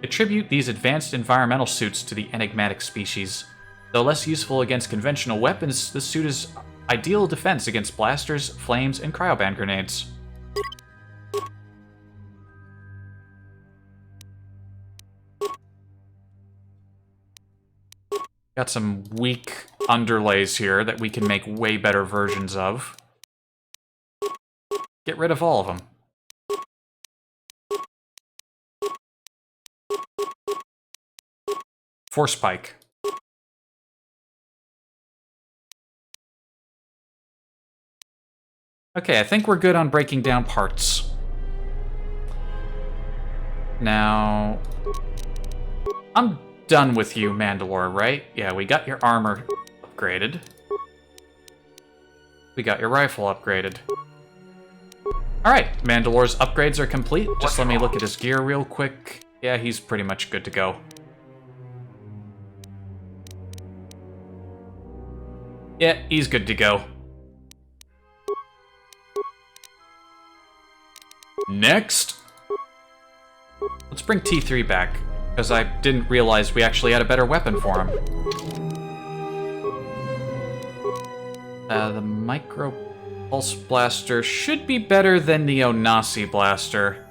attribute these advanced environmental suits to the enigmatic species. Though less useful against conventional weapons, this suit is ideal defense against blasters, flames, and cryoband grenades. Got some weak underlays here that we can make way better versions of. Get rid of all of them. Force Pike. Okay, I think we're good on breaking down parts. Now, I'm done with you, Mandalore, right? Yeah, we got your armor upgraded. We got your rifle upgraded. Alright, Mandalore's upgrades are complete. Just let me look at his gear real quick. Yeah, he's pretty much good to go. Yeah, he's good to go. Next, let's bring T3 back, because I didn't realize we actually had a better weapon for him. The Micro Pulse Blaster should be better than the Onasi Blaster.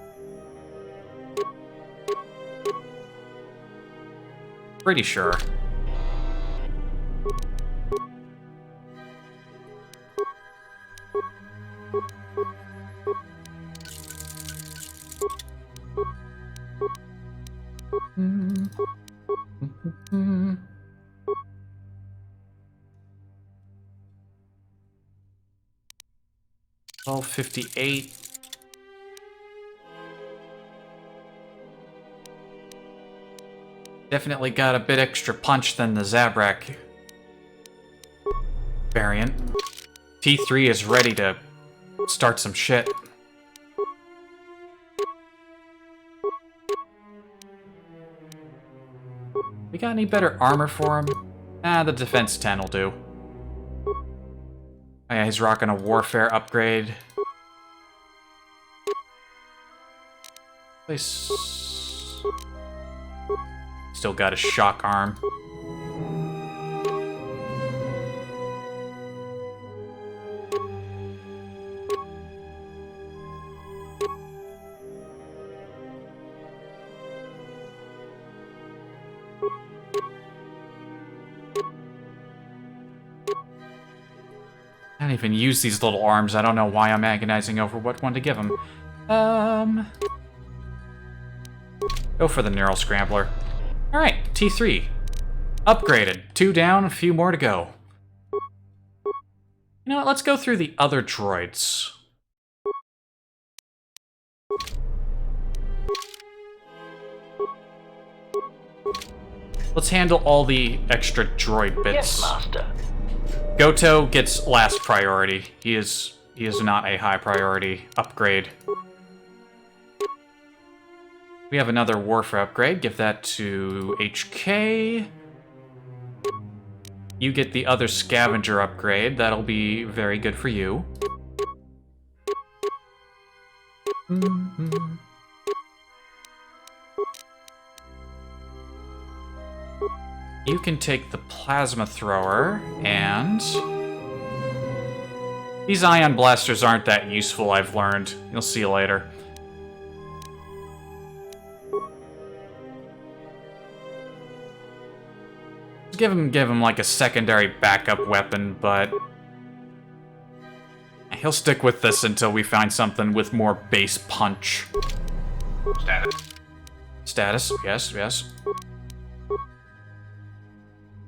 Pretty sure. $12.58. Definitely got a bit extra punch than the Zabrak variant. T3 is ready to start some shit. We got any better armor for him? Ah, the defense 10 will do. Oh yeah, he's rocking a warfare upgrade. Still got a shock arm. I don't even use these little arms. I don't know why I'm agonizing over what one to give him. Go for the Neural Scrambler. Alright, T3. Upgraded. 2 down, a few more to go. You know what, let's go through the other droids. Let's handle all the extra droid bits. Yes, Master. Goto gets last priority. He is not a high priority upgrade. We have another warfare upgrade. Give that to HK. You get the other scavenger upgrade. That'll be very good for you. You can take the plasma thrower, and these ion blasters aren't that useful, I've learned. You'll see later. Give him like a secondary backup weapon, but he'll stick with this until we find something with more base punch. Status, yes.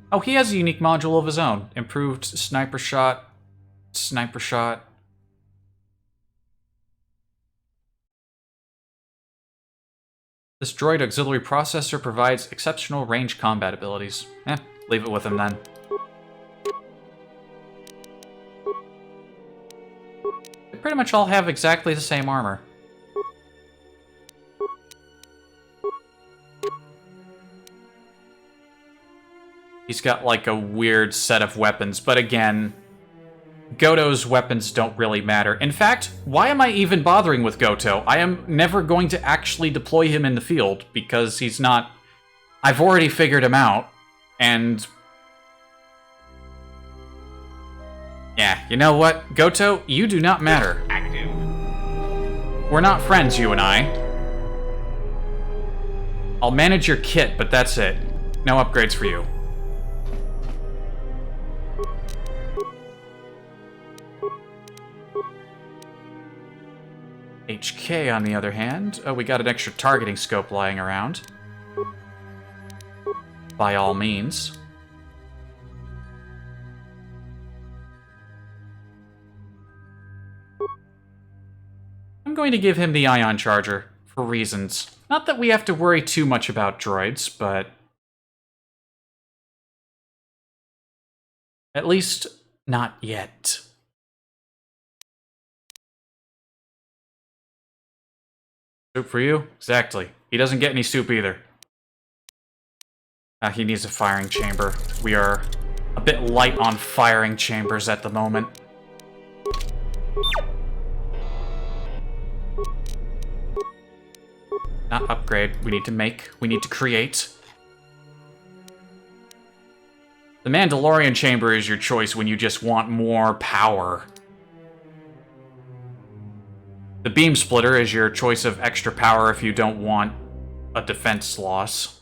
Oh, he has a unique module of his own. Improved sniper shot. This droid auxiliary processor provides exceptional range combat abilities. Leave it with him then. They pretty much all have exactly the same armor. He's got like a weird set of weapons, but again, Goto's weapons don't really matter. In fact, why am I even bothering with Goto? I am never going to actually deploy him in the field, because he's not... I've already figured him out, and... Yeah, you know what? Goto, you do not matter. Active. We're not friends, you and I. I'll manage your kit, but that's it. No upgrades for you. HK, on the other hand, we got an extra targeting scope lying around. By all means. I'm going to give him the ion charger, for reasons. Not that we have to worry too much about droids, but... at least, not yet. Soup for you? Exactly. He doesn't get any soup either. He needs a firing chamber. We are a bit light on firing chambers at the moment. Not upgrade. We need to make. We need to create. The Mandalorian chamber is your choice when you just want more power. The beam splitter is your choice of extra power if you don't want a defense loss.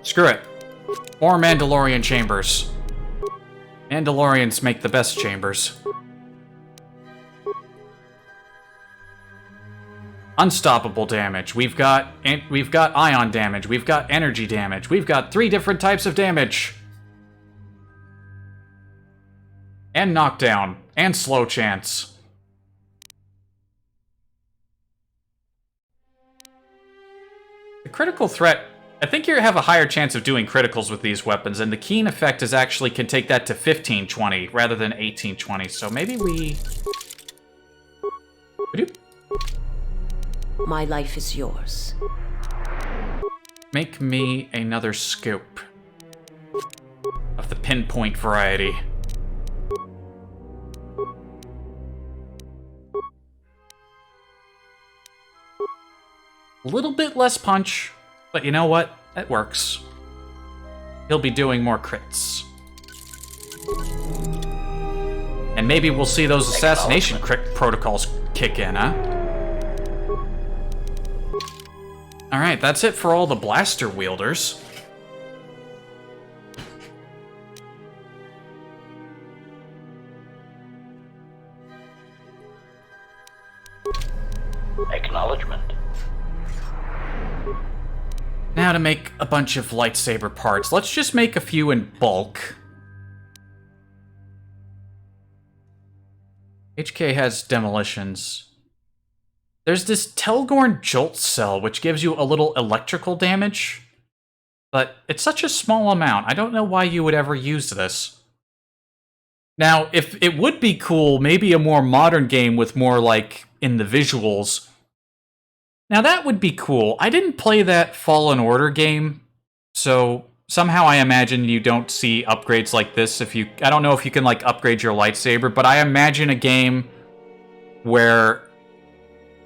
Screw it. More Mandalorian chambers. Mandalorians make the best chambers. Unstoppable damage. We've got ion damage. We've got energy damage. We've got 3 different types of damage. And knockdown. And slow chance. The critical threat... I think you have a higher chance of doing criticals with these weapons, and the keen effect is actually can take that to 1520 rather than 1820, so maybe we... My life is yours. Make me another scope. Of the pinpoint variety. A little bit less punch. But you know what? It works. He'll be doing more crits. And maybe we'll see those assassination protocols kick in, huh? Alright, that's it for all the blaster wielders. Acknowledgement. Now to make a bunch of lightsaber parts. Let's just make a few in bulk. HK has demolitions. There's this Telgorn Jolt Cell, which gives you a little electrical damage. But it's such a small amount. I don't know why you would ever use this. Now, if it would be cool, maybe a more modern game with more, like, in the visuals... Now that would be cool. I didn't play that Fallen Order game, so somehow I imagine you don't see upgrades like this if you... I don't know if you can, like, upgrade your lightsaber, but I imagine a game where...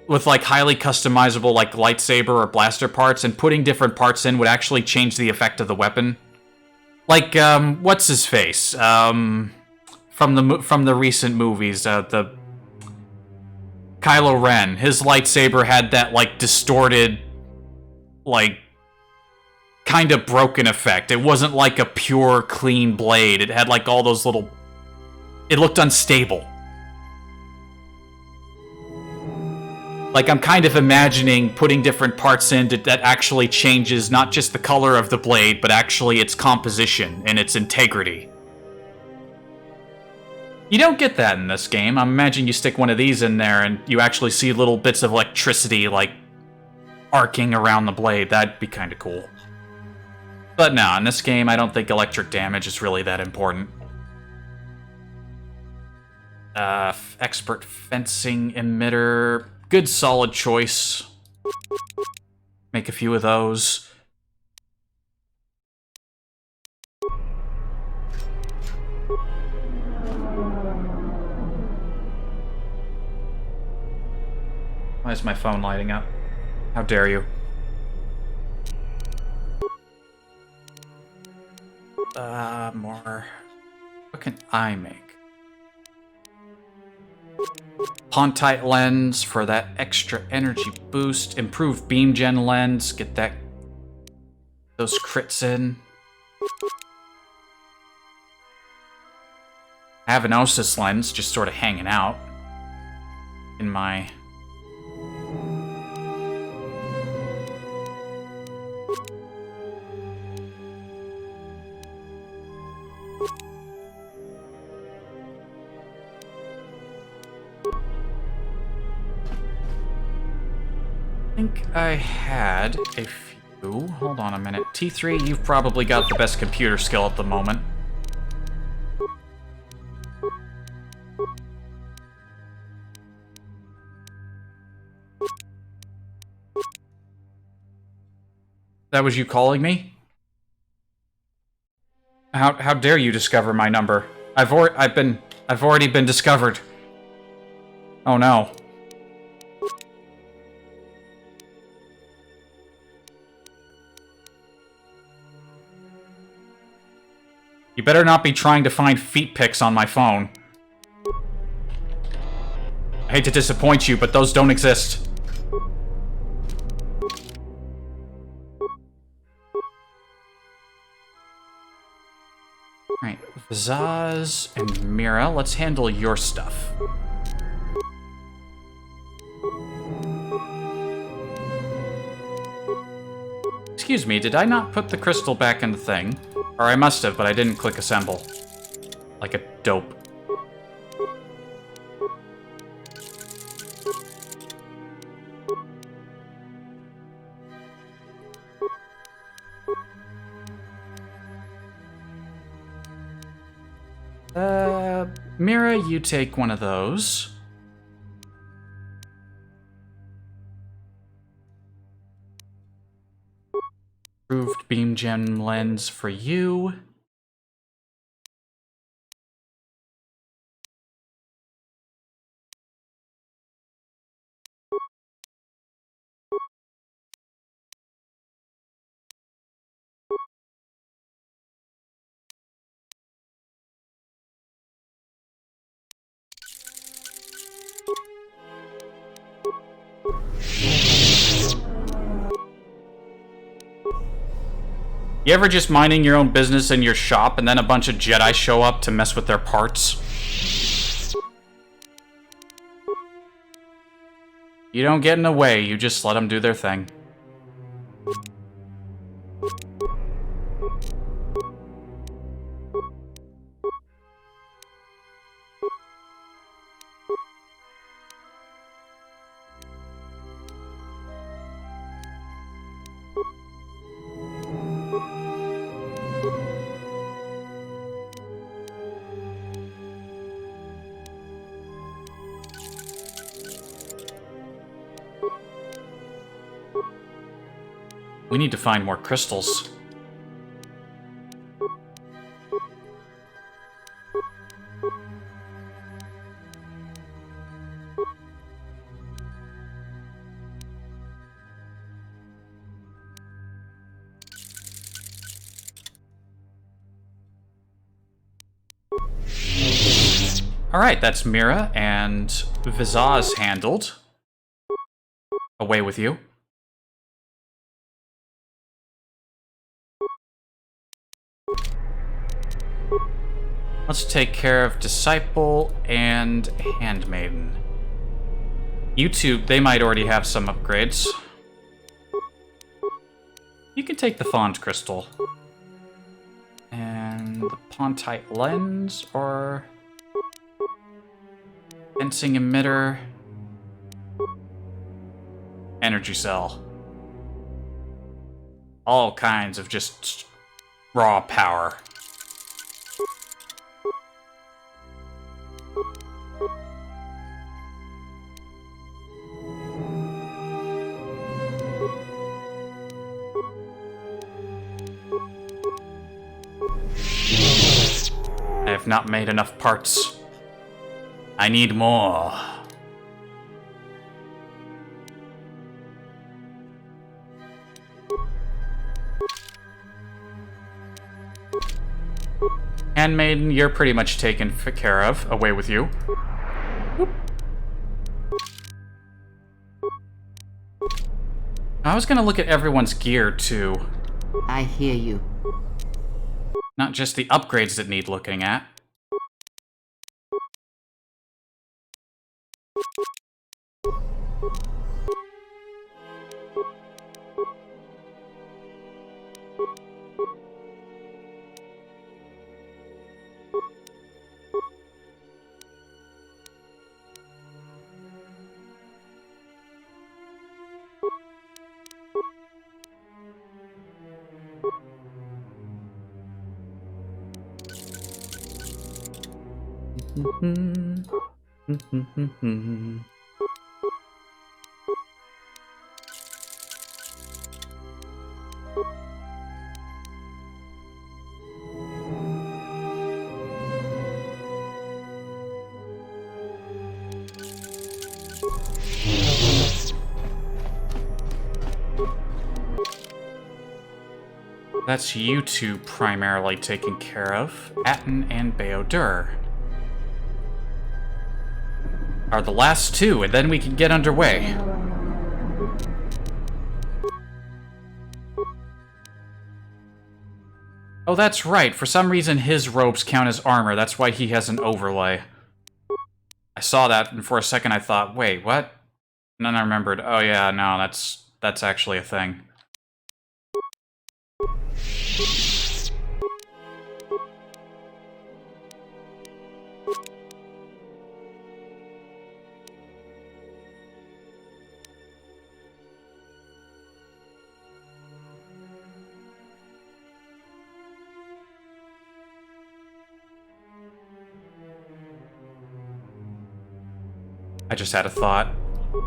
with, like, highly customizable, like, lightsaber or blaster parts, and putting different parts in would actually change the effect of the weapon. Like, what's his face? From the recent movies, the... Kylo Ren, his lightsaber had that, like, distorted, like, kind of broken effect. It wasn't like a pure, clean blade. It had, like, all those little... It looked unstable. Like, I'm kind of imagining putting different parts in that actually changes not just the color of the blade, but actually its composition and its integrity. You don't get that in this game. I imagine you stick one of these in there and you actually see little bits of electricity, like, arcing around the blade. That'd be kind of cool. But no, in this game, I don't think electric damage is really that important. Expert fencing emitter. Good solid choice. Make a few of those. Why is my phone lighting up? How dare you? More. What can I make? Pontite lens for that extra energy boost. Improved beam gen lens. Get that. Those crits in. I have an Osis lens just sort of hanging out in my. I think I had a few. Hold on a minute. T3, you've probably got the best computer skill at the moment. That was you calling me? How dare you discover my number? I've already been discovered. Oh no. You better not be trying to find feet pics on my phone. I hate to disappoint you, but those don't exist. Alright, Iziz and Mira, let's handle your stuff. Excuse me, did I not put the crystal back in the thing? Or I must have, but I didn't click assemble. Like a dope. Mira, you take one of those. Improved beam gen lens for you. You ever just minding your own business in your shop and then a bunch of Jedi show up to mess with their parts? You don't get in the way, you just let them do their thing. We need to find more crystals. Alright, that's Mira and Iziz handled. Away with you. Let's take care of Disciple and Handmaiden. You two, they might already have some upgrades. You can take the Fond Crystal. And the Pontite Lens, or... Fencing Emitter. Energy Cell. All kinds of just raw power. I have not made enough parts. I need more. Handmaiden, you're pretty much taken care of. Away with you. Whoop. I was gonna look at everyone's gear, too. I hear you. Not just the upgrades that need looking at. That's you two primarily taken care of. Atten and Beodur are the last two, and then we can get underway. Oh, that's right. For some reason, his robes count as armor. That's why he has an overlay. I saw that, and for a second I thought, wait, what? And then I remembered, oh yeah, no, that's actually a thing. I just had a thought,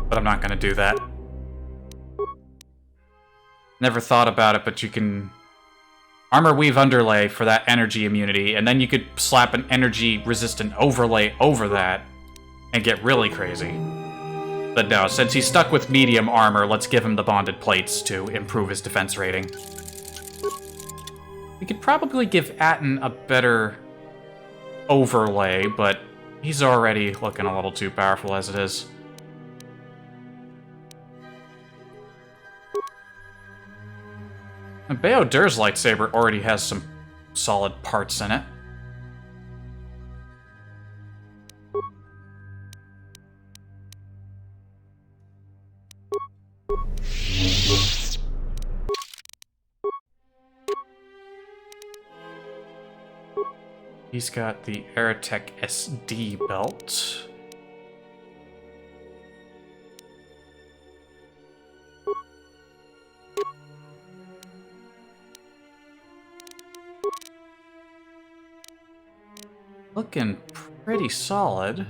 but I'm not gonna do that. Never thought about it, but you can armor weave underlay for that energy immunity, and then you could slap an energy resistant overlay over that and get really crazy. But no, since he's stuck with medium armor, let's give him the bonded plates to improve his defense rating. We could probably give Atten a better overlay, but he's already looking a little too powerful as it is. And Beodur's lightsaber already has some solid parts in it. He's got the Aerotech SD belt. Looking pretty solid.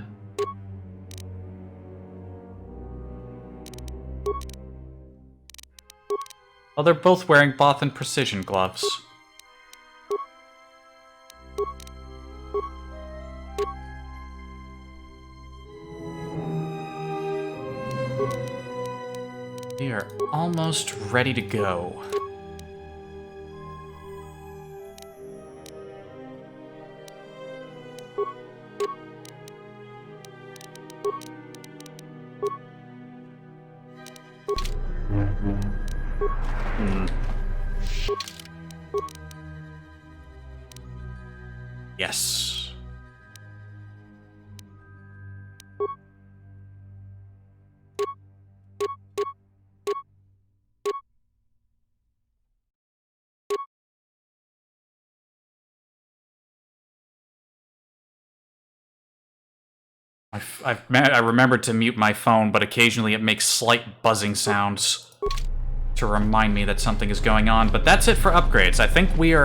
Well, they're both wearing Bothan precision gloves. We are almost ready to go. Yes. I remembered to mute my phone, but occasionally it makes slight buzzing sounds to remind me that something is going on. But that's it for upgrades. I think we've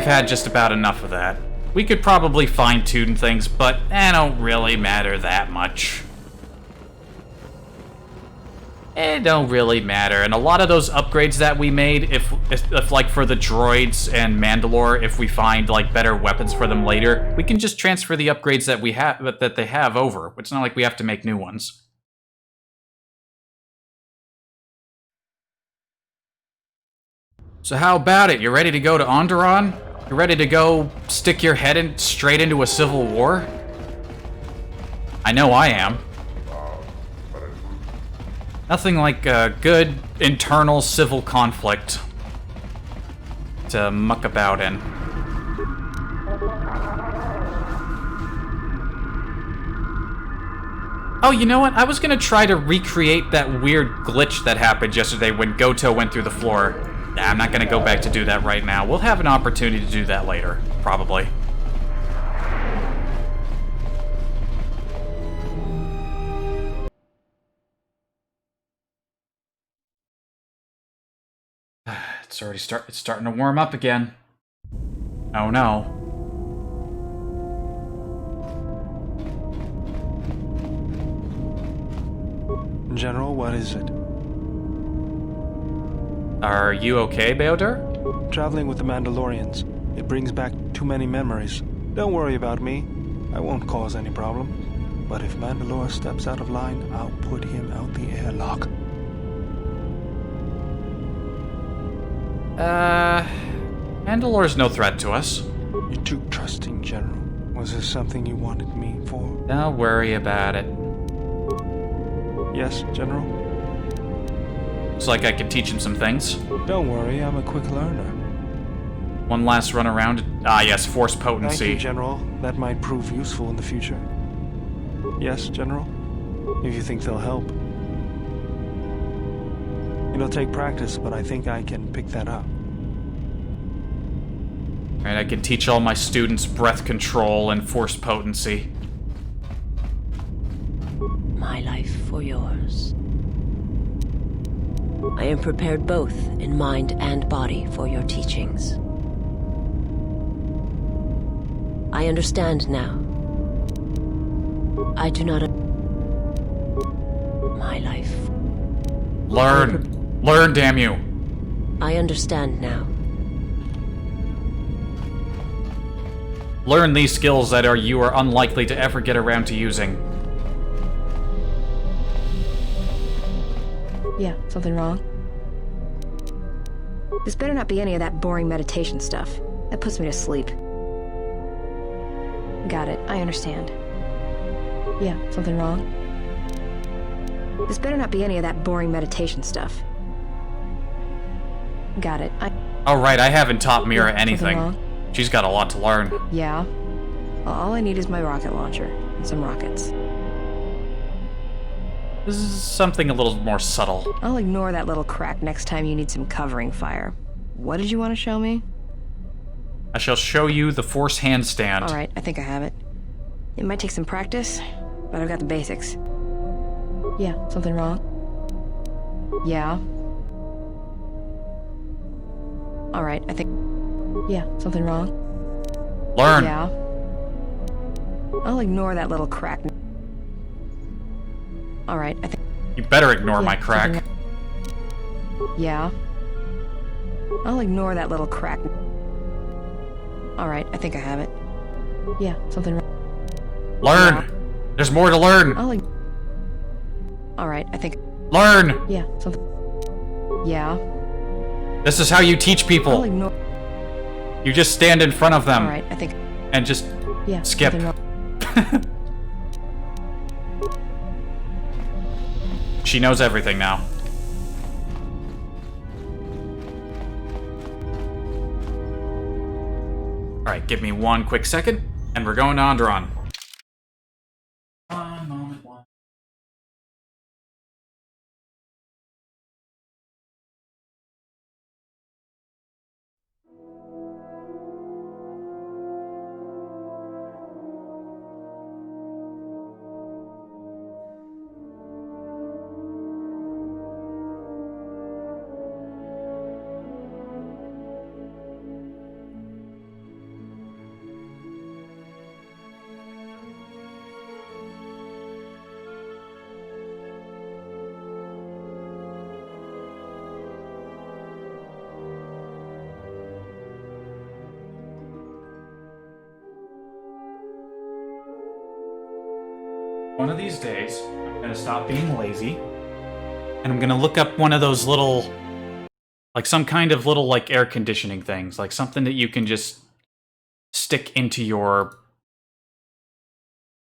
had just about enough of that. We could probably fine-tune things, but they don't really matter that much. It don't really matter. And a lot of those upgrades that we made, if like for the droids and Mandalore, if we find like better weapons for them later, we can just transfer the upgrades that we have that they have over. It's not like we have to make new ones. So how about it? You ready to go to Onderon? You ready to go stick your head straight into a civil war? I know I am. Nothing like a good internal civil conflict to muck about in. Oh, you know what? I was gonna try to recreate that weird glitch that happened yesterday when Goto went through the floor. Nah, I'm not gonna go back to do that right now. We'll have an opportunity to do that later, probably. It's starting to warm up again. Oh no. General, what is it? Are you okay, Beodur? Traveling with the Mandalorians. It brings back too many memories. Don't worry about me. I won't cause any problem. But if Mandalore steps out of line, I'll put him out the airlock. Mandalore's no threat to us. You're too trusting, General. Was this something you wanted me for? Don't worry about it. Yes, General? Looks like I could teach him some things. Don't worry, I'm a quick learner. One last run around. Ah, yes, force potency. Thank you, General. That might prove useful in the future. Yes, General? If you think they'll help. It'll take practice, but I think I can pick that up. Alright, I can teach all my students breath control and force potency. My life for yours. I am prepared both in mind and body for your teachings. I understand now. I do not... My life. Learn! Learn, damn you! I understand now. Learn these skills that you are unlikely to ever get around to using. Yeah, something wrong? This better not be any of that boring meditation stuff. That puts me to sleep. Got it, I understand. Yeah, something wrong? This better not be any of that boring meditation stuff. Got it, Alright, I haven't taught Mira anything. Wrong? She's got a lot to learn. Yeah. Well, all I need is my rocket launcher and some rockets. This is something a little more subtle. I'll ignore that little crack next time you need some covering fire. What did you want to show me? I shall show you the force handstand. Alright, I think I have it. It might take some practice, but I've got the basics. Yeah, something wrong? Yeah. Alright, I think... Yeah, something wrong? Learn! Yeah. I'll ignore that little crack. Alright, I think... You better ignore my crack. Yeah. I'll ignore that little crack. Alright, I think I have it. Yeah, something wrong. Learn! Yeah. There's more to learn! Alright, I think... Learn! Yeah, something... Yeah. This is how you teach people. I'll ignore... You just stand in front of them. Alright, I think... And just Yeah, skip. She knows everything now. Alright, give me one quick second, and we're going to Onderon. One moment, one. one of these days, I'm gonna stop being lazy, and I'm gonna look up one of those little, like some kind of little, like, air conditioning things, like something that you can just stick into your,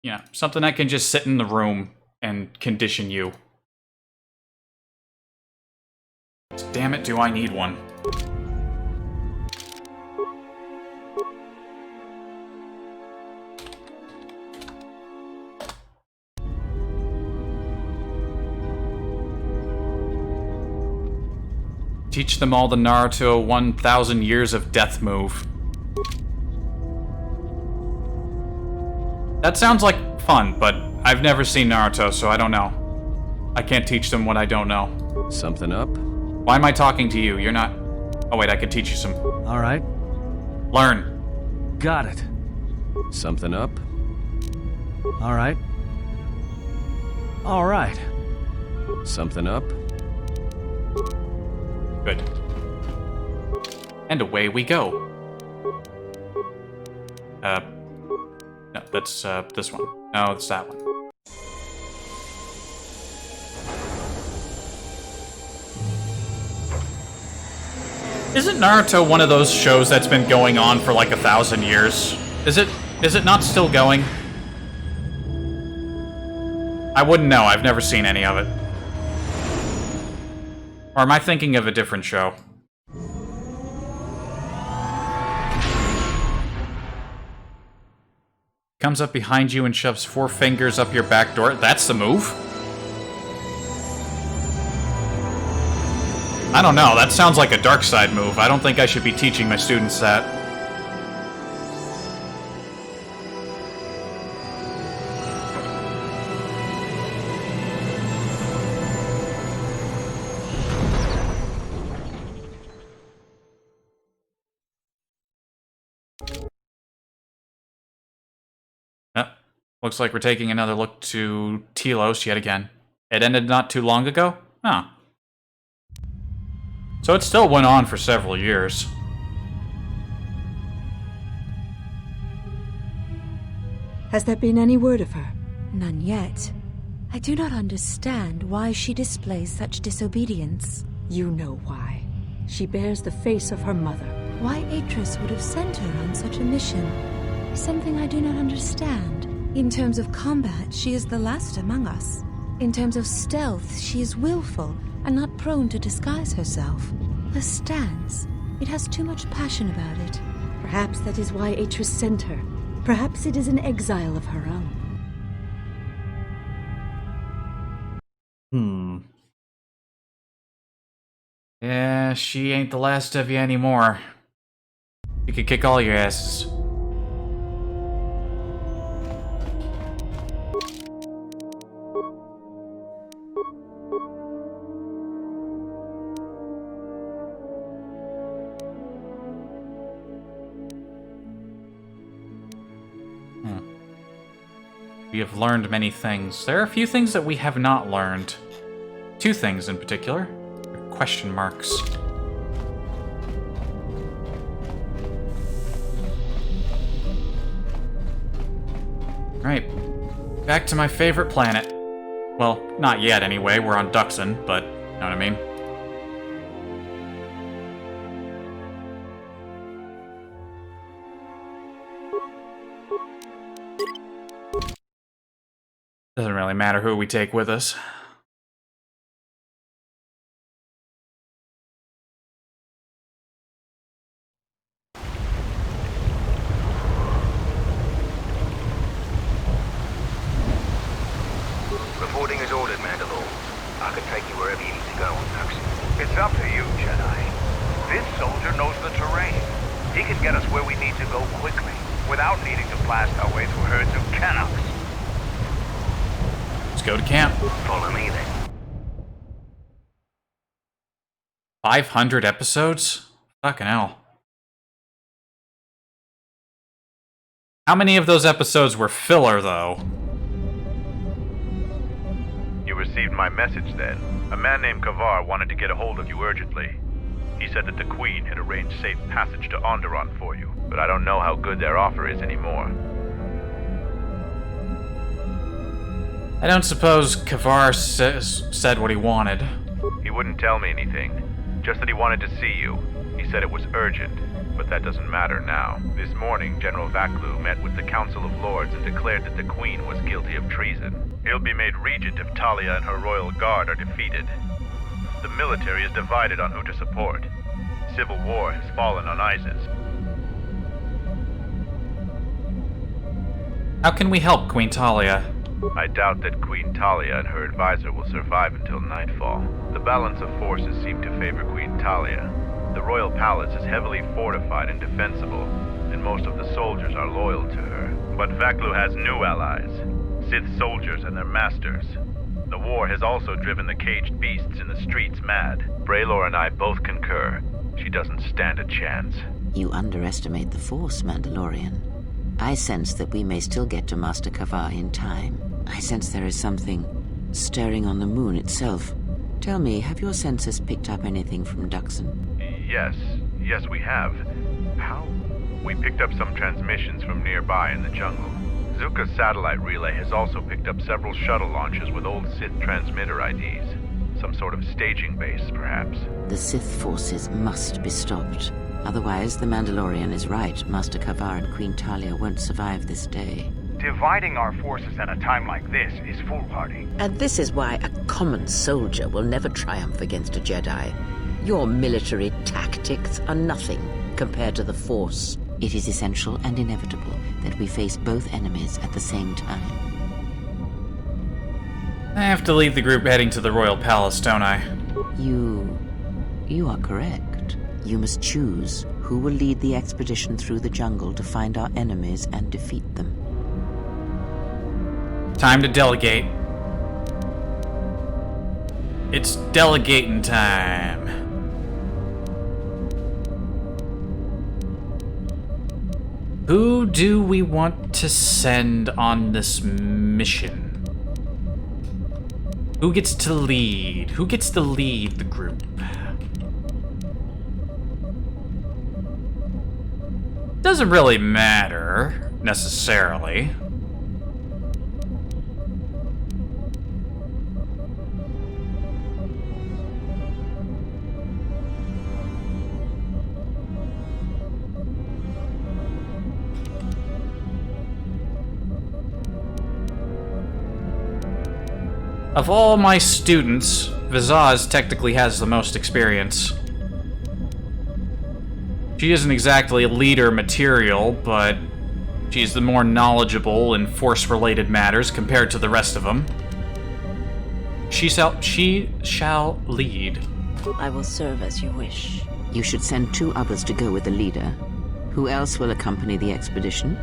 you know, something that can just sit in the room and condition you. Damn it, do I need one. Teach them all the Naruto 1000 Years of Death move. That sounds like fun, but I've never seen Naruto, so I don't know. I can't teach them what I don't know. Something up? Why am I talking to you? You're not... Oh wait, I could teach you some... All right. Learn. Got it. Something up? All right. All right. Something up? Good. And away we go. No, that's, this one. No, it's that one. Isn't Naruto one of those shows that's been going on for like 1,000 years? Is it not still going? I wouldn't know, I've never seen any of it. Or am I thinking of a different show? Comes up behind you and shoves 4 fingers up your back door. That's the move? I don't know, that sounds like a dark side move. I don't think I should be teaching my students that. Looks like we're taking another look to Telos yet again. It ended not too long ago? Huh. So it still went on for several years. Has there been any word of her? None yet. I do not understand why she displays such disobedience. You know why. She bears the face of her mother. Why Atris would have sent her on such a mission is something I do not understand. In terms of combat, she is the last among us. In terms of stealth, she is willful and not prone to disguise herself. Her stance, it has too much passion about it. Perhaps that is why Atris sent her. Perhaps it is an exile of her own. Yeah, she ain't the last of you anymore. You could kick all your asses. We have learned many things. There are a few things that we have not learned. 2 things in particular. Question marks. Right. Back to my favorite planet. Well, not yet anyway. We're on Duxon, but you know what I mean? Doesn't really matter who we take with us. Reporting as ordered, Mandalore. I can take you wherever you need to go on Duxon. It's up to you, Jedi. This soldier knows the terrain. He can get us where we need to go quickly, without needing to blast our way through herds of Canucks. Let's go to camp. Follow me, then. 500 episodes? Fucking hell. How many of those episodes were filler, though? You received my message, then. A man named Kavar wanted to get a hold of you urgently. He said that the Queen had arranged safe passage to Onderon for you, but I don't know how good their offer is anymore. I don't suppose Kavar said what he wanted. He wouldn't tell me anything. Just that he wanted to see you. He said it was urgent, but that doesn't matter now. This morning, General Vaklu met with the Council of Lords and declared that the Queen was guilty of treason. He'll be made regent if Talia and her royal guard are defeated. The military is divided on who to support. Civil war has fallen on Iziz. How can we help Queen Talia? I doubt that Queen Talia and her advisor will survive until nightfall. The balance of forces seem to favor Queen Talia. The royal palace is heavily fortified and defensible, and most of the soldiers are loyal to her. But Vaklu has new allies, Sith soldiers and their masters. The war has also driven the caged beasts in the streets mad. Braylor and I both concur. She doesn't stand a chance. You underestimate the Force, Mandalorian. I sense that we may still get to Master Kavar in time. I sense there is something stirring on the moon itself. Tell me, have your sensors picked up anything from Duxon? Yes, we have. How? We picked up some transmissions from nearby in the jungle. Zuka's satellite relay has also picked up several shuttle launches with old Sith transmitter IDs. Some sort of staging base, perhaps. The Sith forces must be stopped. Otherwise, the Mandalorian is right. Master Kavar and Queen Talia won't survive this day. Dividing our forces at a time like this is foolhardy. And this is why a common soldier will never triumph against a Jedi. Your military tactics are nothing compared to the Force. It is essential and inevitable that we face both enemies at the same time. I have to leave the group heading to the Royal Palace, don't I? You are correct. You must choose who will lead the expedition through the jungle to find our enemies and defeat them. Time to delegate. It's delegating time. Who do we want to send on this mission? Who gets to lead? Who gets to lead the group? Doesn't really matter, necessarily. Of all my students, Vizaz technically has the most experience. She isn't exactly leader material, but she's the more knowledgeable in Force-related matters compared to the rest of them. She shall lead. I will serve as you wish. You should send 2 others to go with the leader. Who else will accompany the expedition?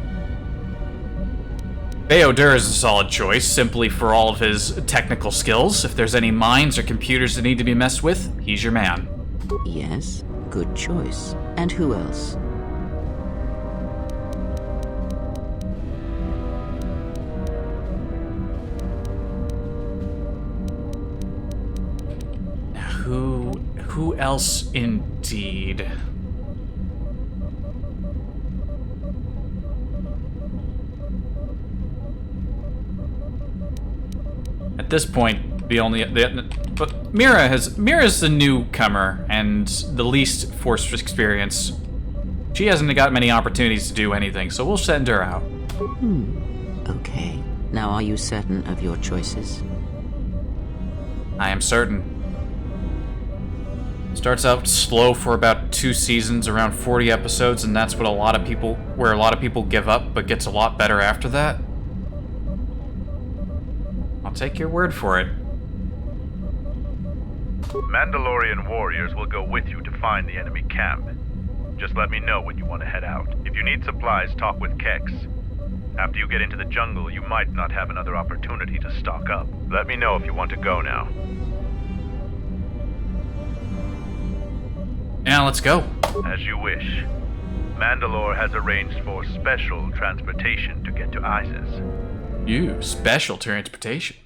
Bayodur is a solid choice, simply for all of his technical skills. If there's any mines or computers that need to be messed with, he's your man. Yes, good choice. And who else? Who else indeed? At this point, but Mira's the newcomer and the least Force experience. She hasn't got many opportunities to do anything, so we'll send her out. Okay. Now, are you certain of your choices? I am certain. Starts out slow for about 2 seasons, around 40 episodes, and that's what a lot of people give up, but gets a lot better after that. I'll take your word for it. Mandalorian warriors will go with you to find the enemy camp. Just let me know when you want to head out. If you need supplies, talk with Kex. After you get into the jungle, you might not have another opportunity to stock up. Let me know if you want to go now. Now let's go. As you wish. Mandalore has arranged for special transportation to get to Iziz. Special transportation.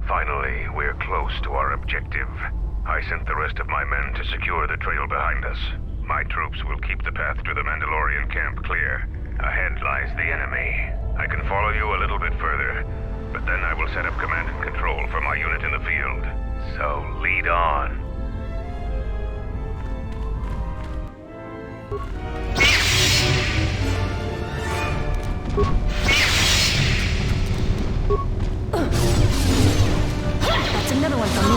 Finally, we're close to our objective. I sent the rest of my men to secure the trail behind us. My troops will keep the path to the Mandalorian camp clear. Ahead lies the enemy. I can follow you a little bit further, but then I will set up command and control for my unit in the field. So lead on. That's another one from me.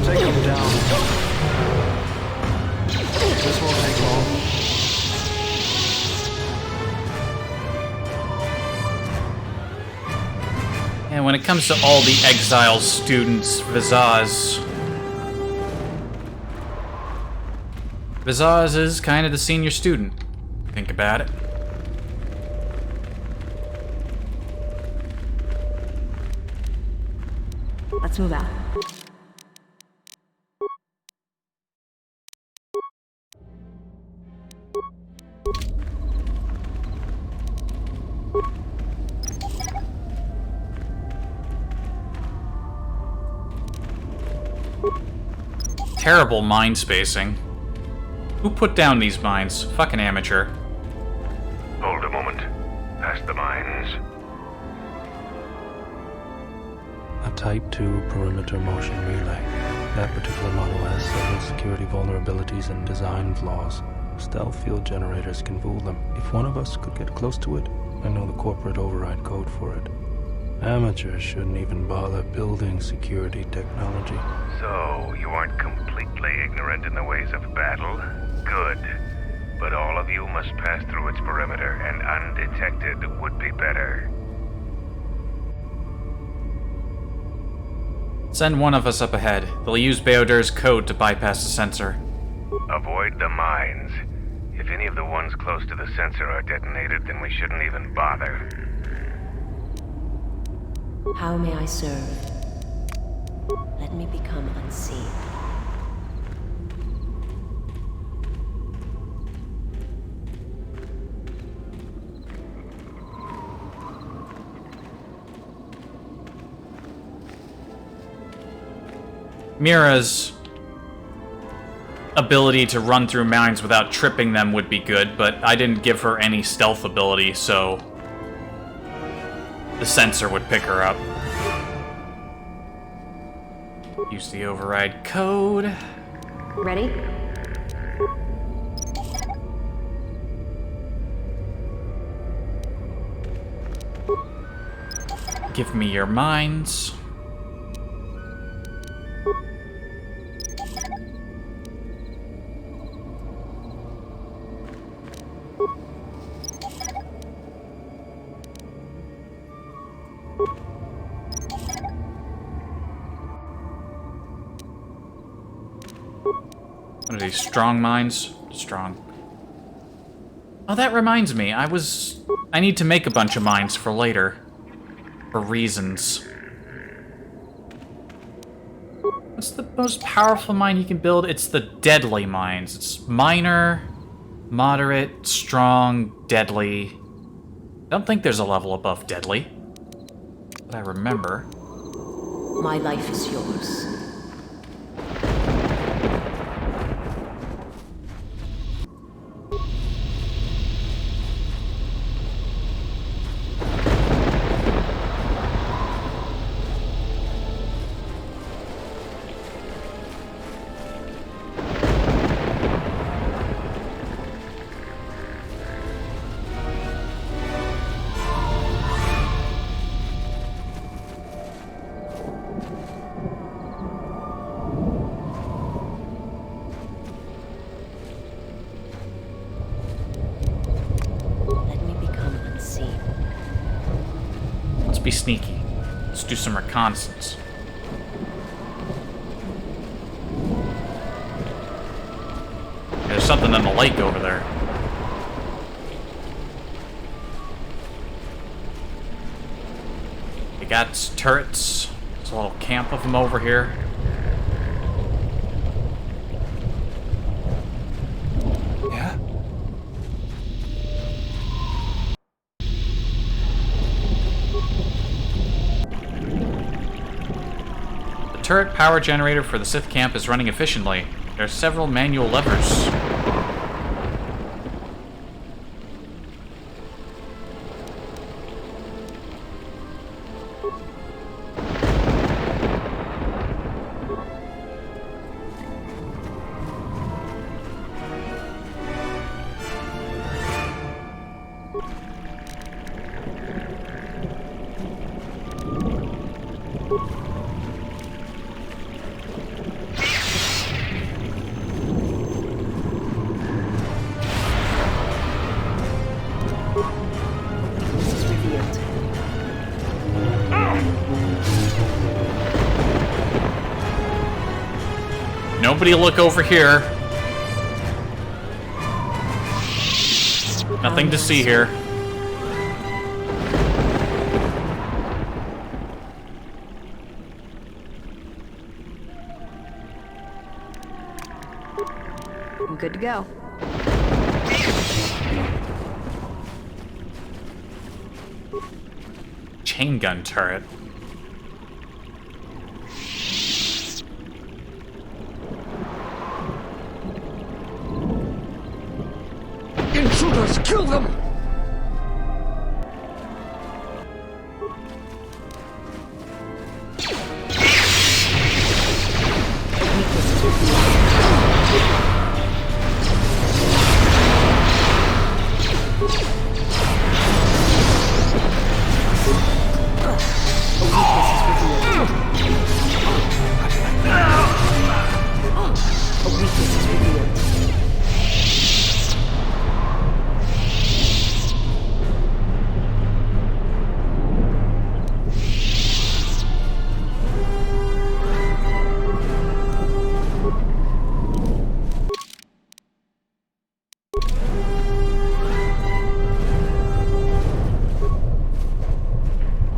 Take him down. This won't take long. And when it comes to all the exile students, Vizaz is kind of the senior student. Think about it. Let's move out. Terrible mine spacing. Who put down these mines? Fucking amateur. Hold a moment. Past the mines. A Type 2 perimeter motion relay. That particular model has several security vulnerabilities and design flaws. Stealth field generators can fool them. If one of us could get close to it, I know the corporate override code for it. Amateurs shouldn't even bother building security technology. So, you aren't completely ignorant in the ways of battle? Good. But all of you must pass through its perimeter, and undetected would be better. Send one of us up ahead. They'll use Beodur's code to bypass the sensor. Avoid the mines. If any of the ones close to the sensor are detonated, then we shouldn't even bother. How may I serve? Let me become unseen. Mira's ability to run through mines without tripping them would be good, but I didn't give her any stealth ability, so the sensor would pick her up. Use the override code. Ready? Give me your mines. What are these, strong mines? Strong. Oh, that reminds me, I need to make a bunch of mines for later. For reasons. What's the most powerful mine you can build? It's the deadly mines. It's minor, moderate, strong, deadly. I don't think there's a level above deadly. But I remember. My life is yours. Be sneaky. Let's do some reconnaissance. There's something in the lake over there. We got turrets. There's a little camp of them over here. Yeah? turret power generator for the Sith camp is running efficiently. There are several manual levers. Nobody look over here. Nothing to see here. I'm good to go. Chain gun turret. Intruders, kill them!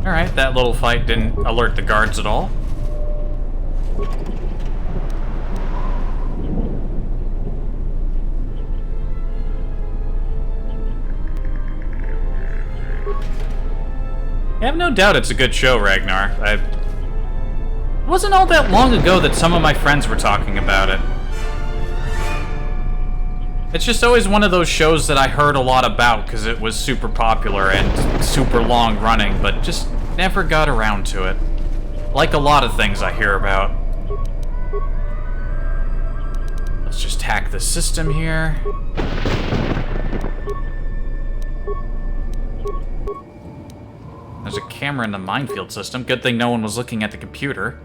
Alright, that little fight didn't alert the guards at all. I have no doubt it's a good show, Ragnar. It wasn't all that long ago that some of my friends were talking about it. It's just always one of those shows that I heard a lot about because it was super popular and super long running, but just never got around to it. Like a lot of things I hear about. Let's just hack the system here. There's a camera in the minefield system. Good thing no one was looking at the computer.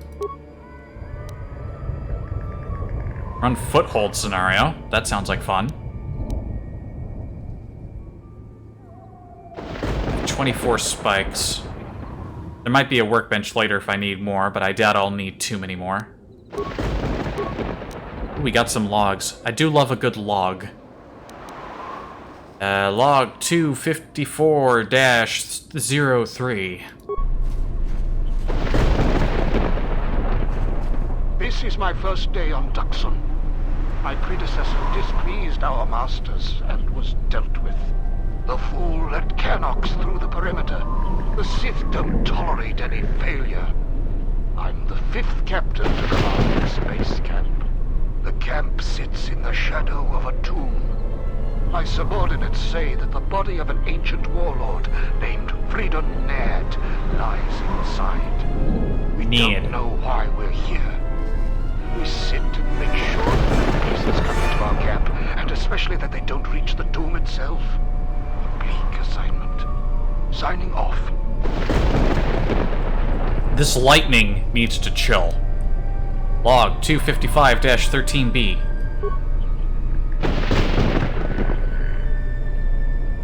Run foothold scenario. That sounds like fun. 24 spikes. There might be a workbench later if I need more, but I doubt I'll need too many more. Ooh, we got some logs. I do love a good log. Log 254-03. This is my first day on Duxon. My predecessor displeased our masters and was dealt with. The fool let Canox through the perimeter. The Sith don't tolerate any failure. I'm the 5th captain to command this base camp. The camp sits in the shadow of a tomb. My subordinates say that the body of an ancient warlord named Freedon Ned lies inside. We don't know why we're here. We sit and make sure that no pieces come into our camp, and especially that they don't reach the tomb itself. A bleak assignment. Signing off. This lightning needs to chill. Log 255-13B.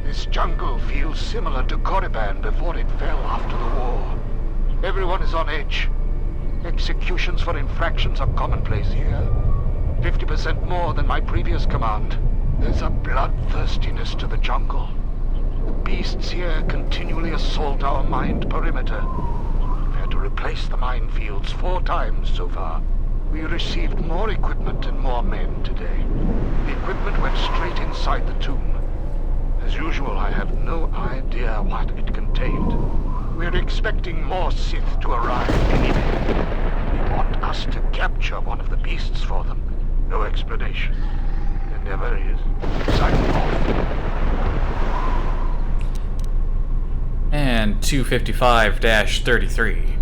This jungle feels similar to Korriban before it fell after the war. Everyone is on edge. Executions for infractions are commonplace here. 50% more than my previous command. There's a bloodthirstiness to the jungle. The beasts here continually assault our mined perimeter. We've had to replace the minefields 4 times so far. We received more equipment and more men today. The equipment went straight inside the tomb. As usual, I have no idea what it contained. We're expecting more Sith to arrive any day. We want us to capture one of the beasts for them. No explanation. There never is. Signing off. And 255-33.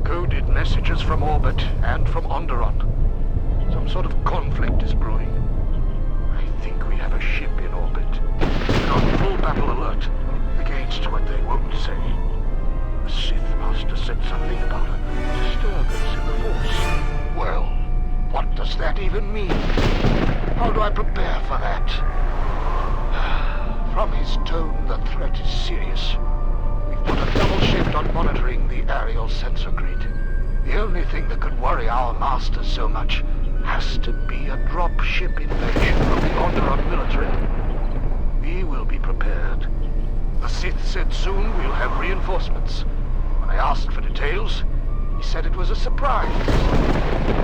Coded messages from orbit and from Onderon. Some sort of conflict is brewing. I think we have a ship in orbit. We're on full battle alert against what they won't say. The Sith Master said something about a disturbance in the Force. Well, what does that even mean? How do I prepare for that? From his tone, the threat is serious. We've put a double shift on monitoring the aerial sensor grid. The only thing that could worry our masters so much has to be a drop-ship invasion from the Onderon military. We will be prepared. The Sith said soon we'll have reinforcements. When I asked for details, he said it was a surprise.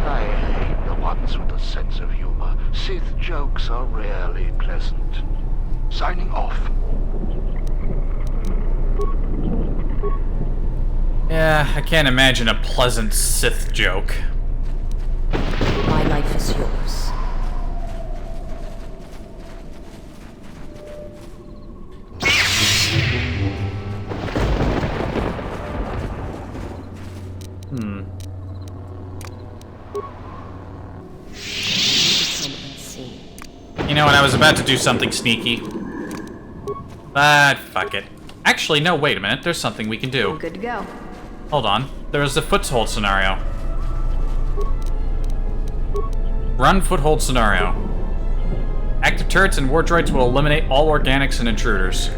I hate the ones with a sense of humor. Sith jokes are rarely pleasant. Signing off. Yeah, I can't imagine a pleasant Sith joke. My life is yours. You know what, I was about to do something sneaky. But fuck it. Actually, no, wait a minute, there's something we can do. Good to go. Hold on, there's a foothold scenario. Run foothold scenario. Active turrets and war droids will eliminate all organics and intruders.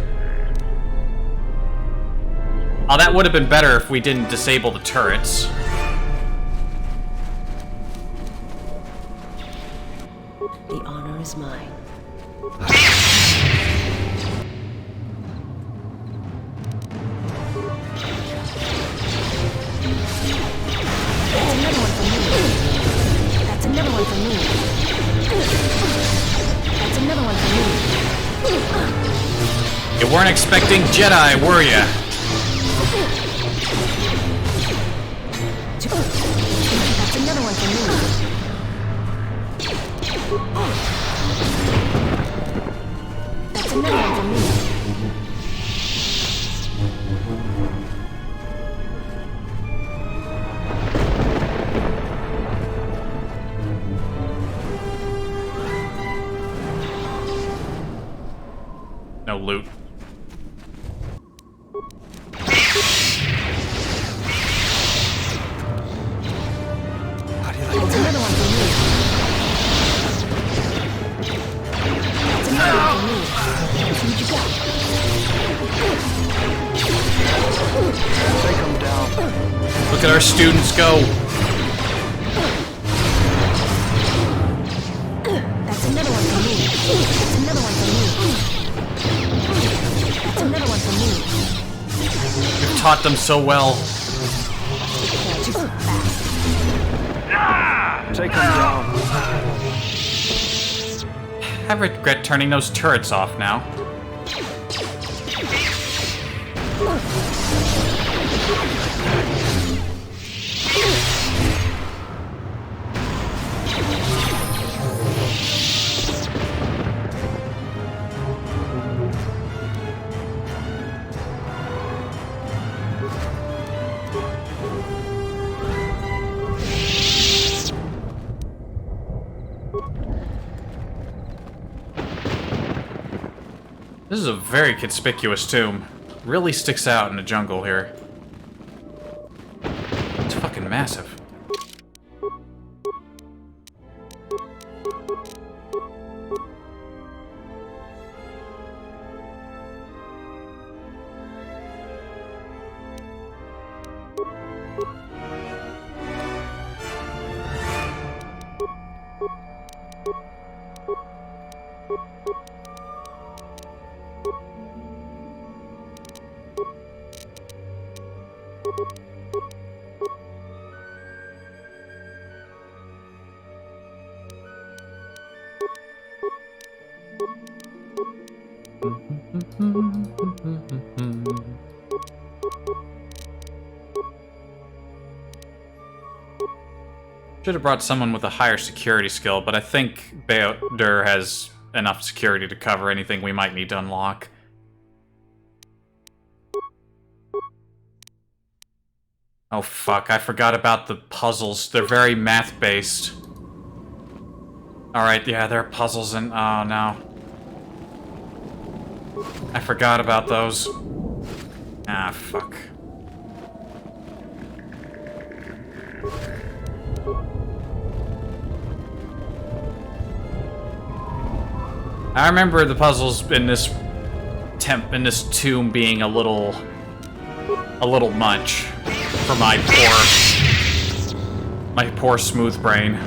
Oh, that would have been better if we didn't disable the turrets. The honor is mine. That's another one for me. That's another one for me. You weren't expecting Jedi, were ya? That's another one for me. That's another one for me. No loot. That's another one for me. That's another one for me. Let's see what you got. Take them down. Look at our students go. That's another one for me. That's another one for me. That's another one for me. You've taught them so well. They're too fast. Take them down. I regret turning those turrets off now. This is a very conspicuous tomb. Really sticks out in the jungle here. It's fucking massive. Should have brought someone with a higher security skill, but I think Beodur has enough security to cover anything we might need to unlock. Oh fuck, I forgot about the puzzles. They're very math-based. Alright, yeah, there are puzzles and... oh no. I forgot about those. Ah, fuck. I remember the puzzles in this tomb being a little much for my poor smooth brain.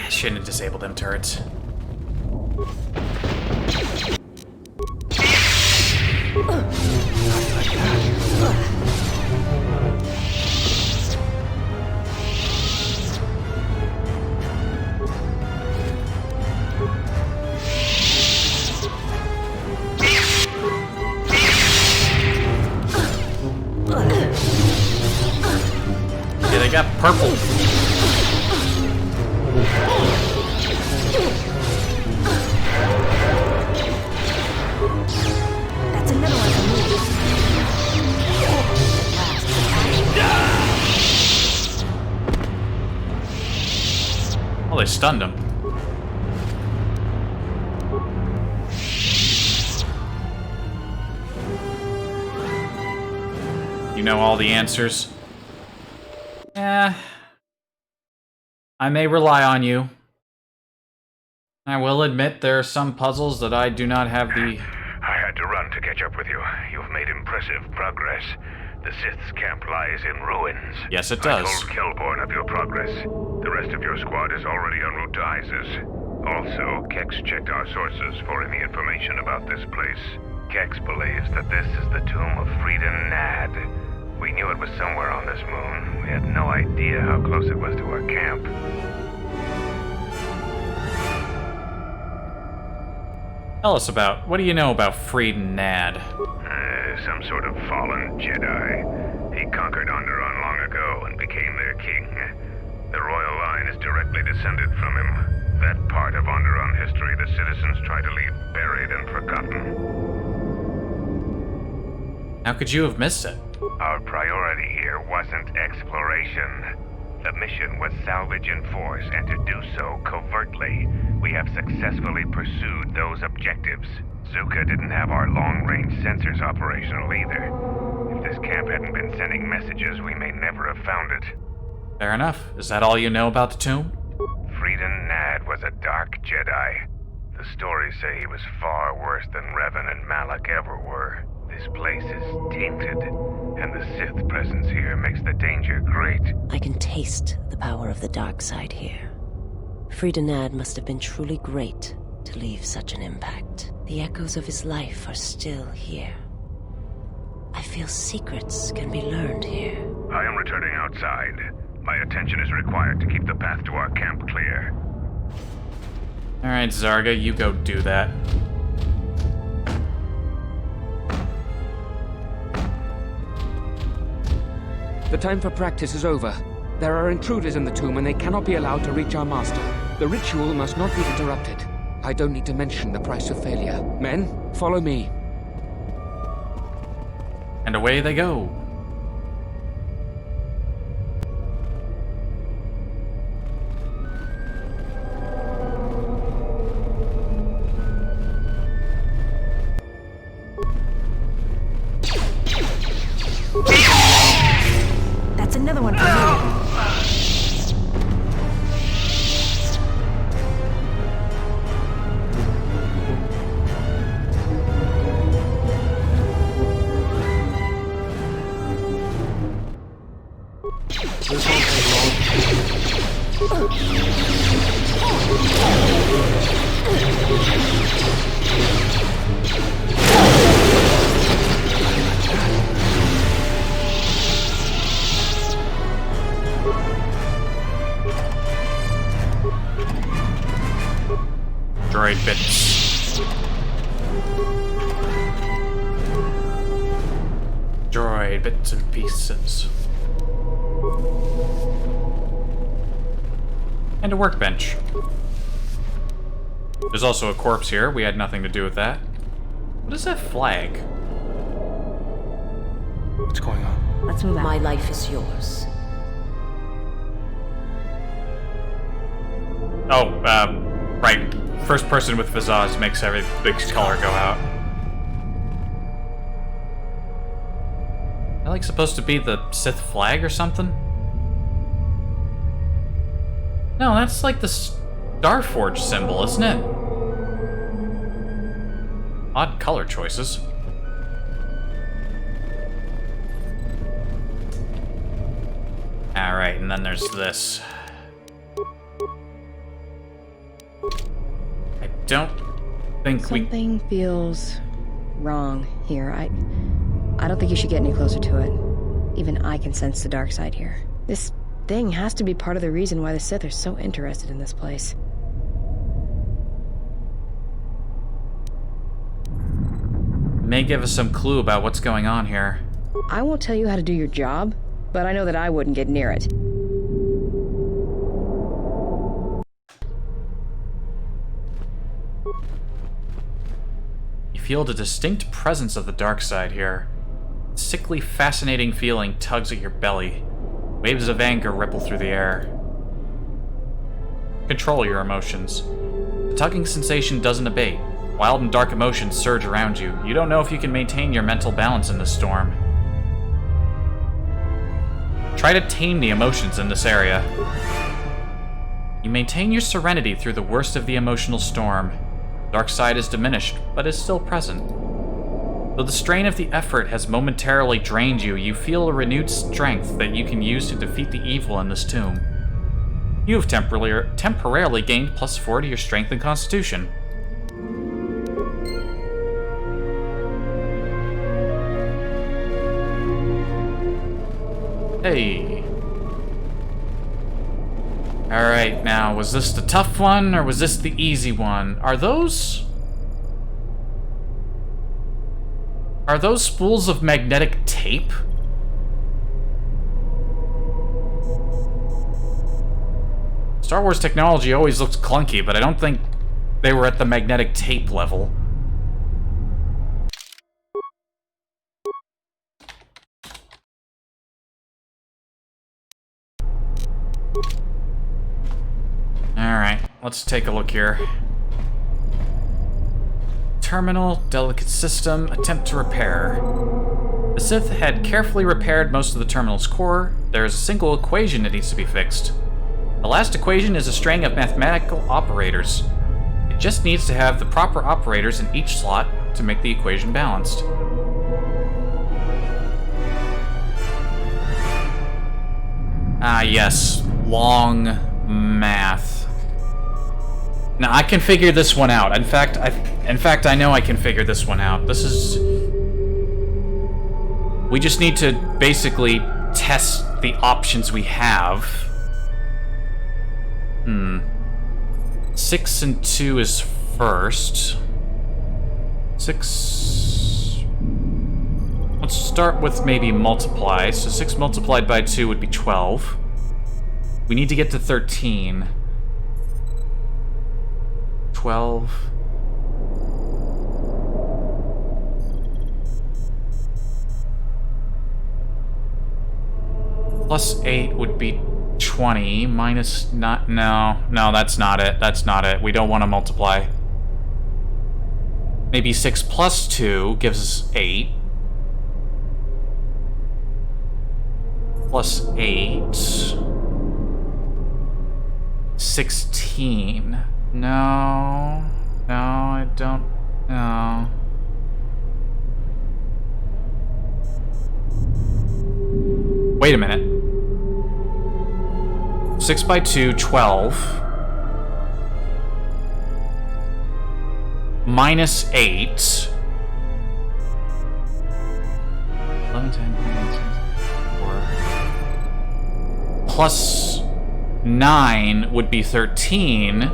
Shouldn't have disabled them turrets. Yeah, they got purple. That's another one for me. Oh, they stunned him. You know all the answers? I may rely on you. I will admit there are some puzzles that I do not have the... I had to run to catch up with you. You've made impressive progress. The Sith's camp lies in ruins. Yes, it does. I told Kelborn of your progress. The rest of your squad is already en route to Iziz. Also, Kex checked our sources for any information about this place. Kex believes that this is the tomb of Friedan Nad. We knew it was somewhere on this moon. We had no idea how close it was to our camp. Tell us about... what do you know about Friedan Nad? Some sort of fallen Jedi. He conquered Onderon long ago and became their king. The royal line is directly descended from him. That part of Onderon history the citizens try to leave buried and forgotten. How could you have missed it? Our priority here wasn't exploration. The mission was salvage in force, and to do so covertly. We have successfully pursued those objectives. Zuka didn't have our long-range sensors operational either. If this camp hadn't been sending messages, we may never have found it. Fair enough. Is that all you know about the tomb? Friedan Nad was a dark Jedi. The stories say he was far worse than Revan and Malak ever were. This place is tainted, and the Sith presence here makes the danger great. I can taste the power of the dark side here. Friedan Nad must have been truly great to leave such an impact. The echoes of his life are still here. I feel secrets can be learned here. I am returning outside. My attention is required to keep the path to our camp clear. Alright, Zarga, you go do that. The time for practice is over. There are intruders in the tomb and they cannot be allowed to reach our master. The ritual must not be interrupted. I don't need to mention the price of failure. Men, follow me. And away they go. That's another one for me. This won't take long. Alright, bits and pieces. And a workbench. There's also a corpse here. We had nothing to do with that. What is that flag? What's going on? Let's move out. My life is yours. Oh, right. First person with Iziz makes every big color go out. Is that like supposed to be the Sith flag or something? No, that's like the Starforge symbol, isn't it? Odd color choices. Alright, and then there's this. I don't think Something feels wrong here. I don't think you should get any closer to it. Even I can sense the dark side here. This thing has to be part of the reason why the Sith are so interested in this place. May give us some clue about what's going on here. I won't tell you how to do your job, but I know that I wouldn't get near it. You feel the distinct presence of the dark side here. A sickly, fascinating feeling tugs at your belly. Waves of anger ripple through the air. Control your emotions. The tugging sensation doesn't abate. Wild and dark emotions surge around you. You don't know if you can maintain your mental balance in this storm. Try to tame the emotions in this area. You maintain your serenity through the worst of the emotional storm. Dark side is diminished, but is still present. Though the strain of the effort has momentarily drained you, you feel a renewed strength that you can use to defeat the evil in this tomb. You have temporarily gained +4 to your strength and constitution. Hey. Alright, now, was this the tough one, or was this the easy one? Are those spools of magnetic tape? Star Wars technology always looks clunky, but I don't think they were at the magnetic tape level. Alright, let's take a look here. Terminal, delicate system, attempt to repair. The Sith had carefully repaired most of the terminal's core. There is a single equation that needs to be fixed. The last equation is a string of mathematical operators. It just needs to have the proper operators in each slot to make the equation balanced. Ah, yes. Long math. Now, I can figure this one out. In fact, I know I can figure this one out. This is... We just need to basically test the options we have. 6 and 2 is first. 6... Let's start with maybe multiply. So 6 multiplied by 2 would be 12. We need to get to 13. 12. Plus 8 would be 20. Minus not... No, that's not it. That's not it. We don't want to multiply. Maybe 6 plus 2 gives us 8. Plus 8. 16. No, I don't know. Wait a minute. 6 by 2, 12. Minus 8. 11, 10, 4. Plus 9 would be 13.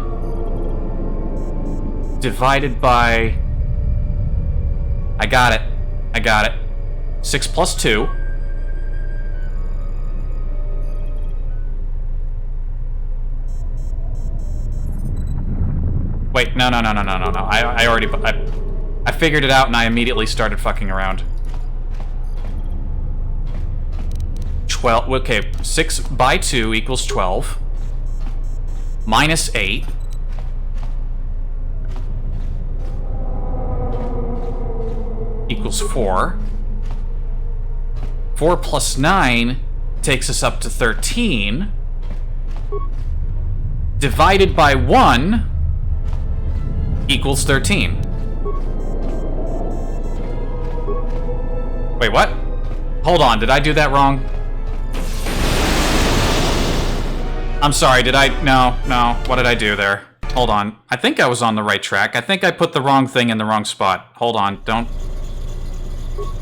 Divided by... I got it. 6 plus 2. Wait, no. I already... I figured it out and I immediately started fucking around. 12... Okay, 6 by 2 equals 12. Minus 8. Equals 4. 4 plus 9 takes us up to 13. Divided by 1 equals 13. Wait, what? Hold on, did I do that wrong? I'm sorry, did I... No. What did I do there? Hold on. I think I was on the right track. I think I put the wrong thing in the wrong spot. Hold on, don't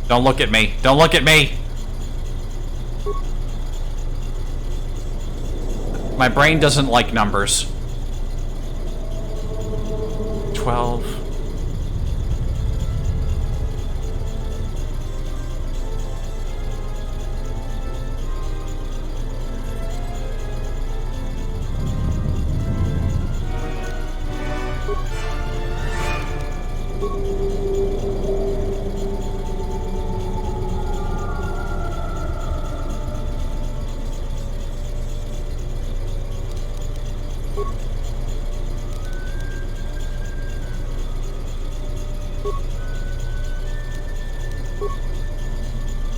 look at me. Don't look at me! My brain doesn't like numbers. 12.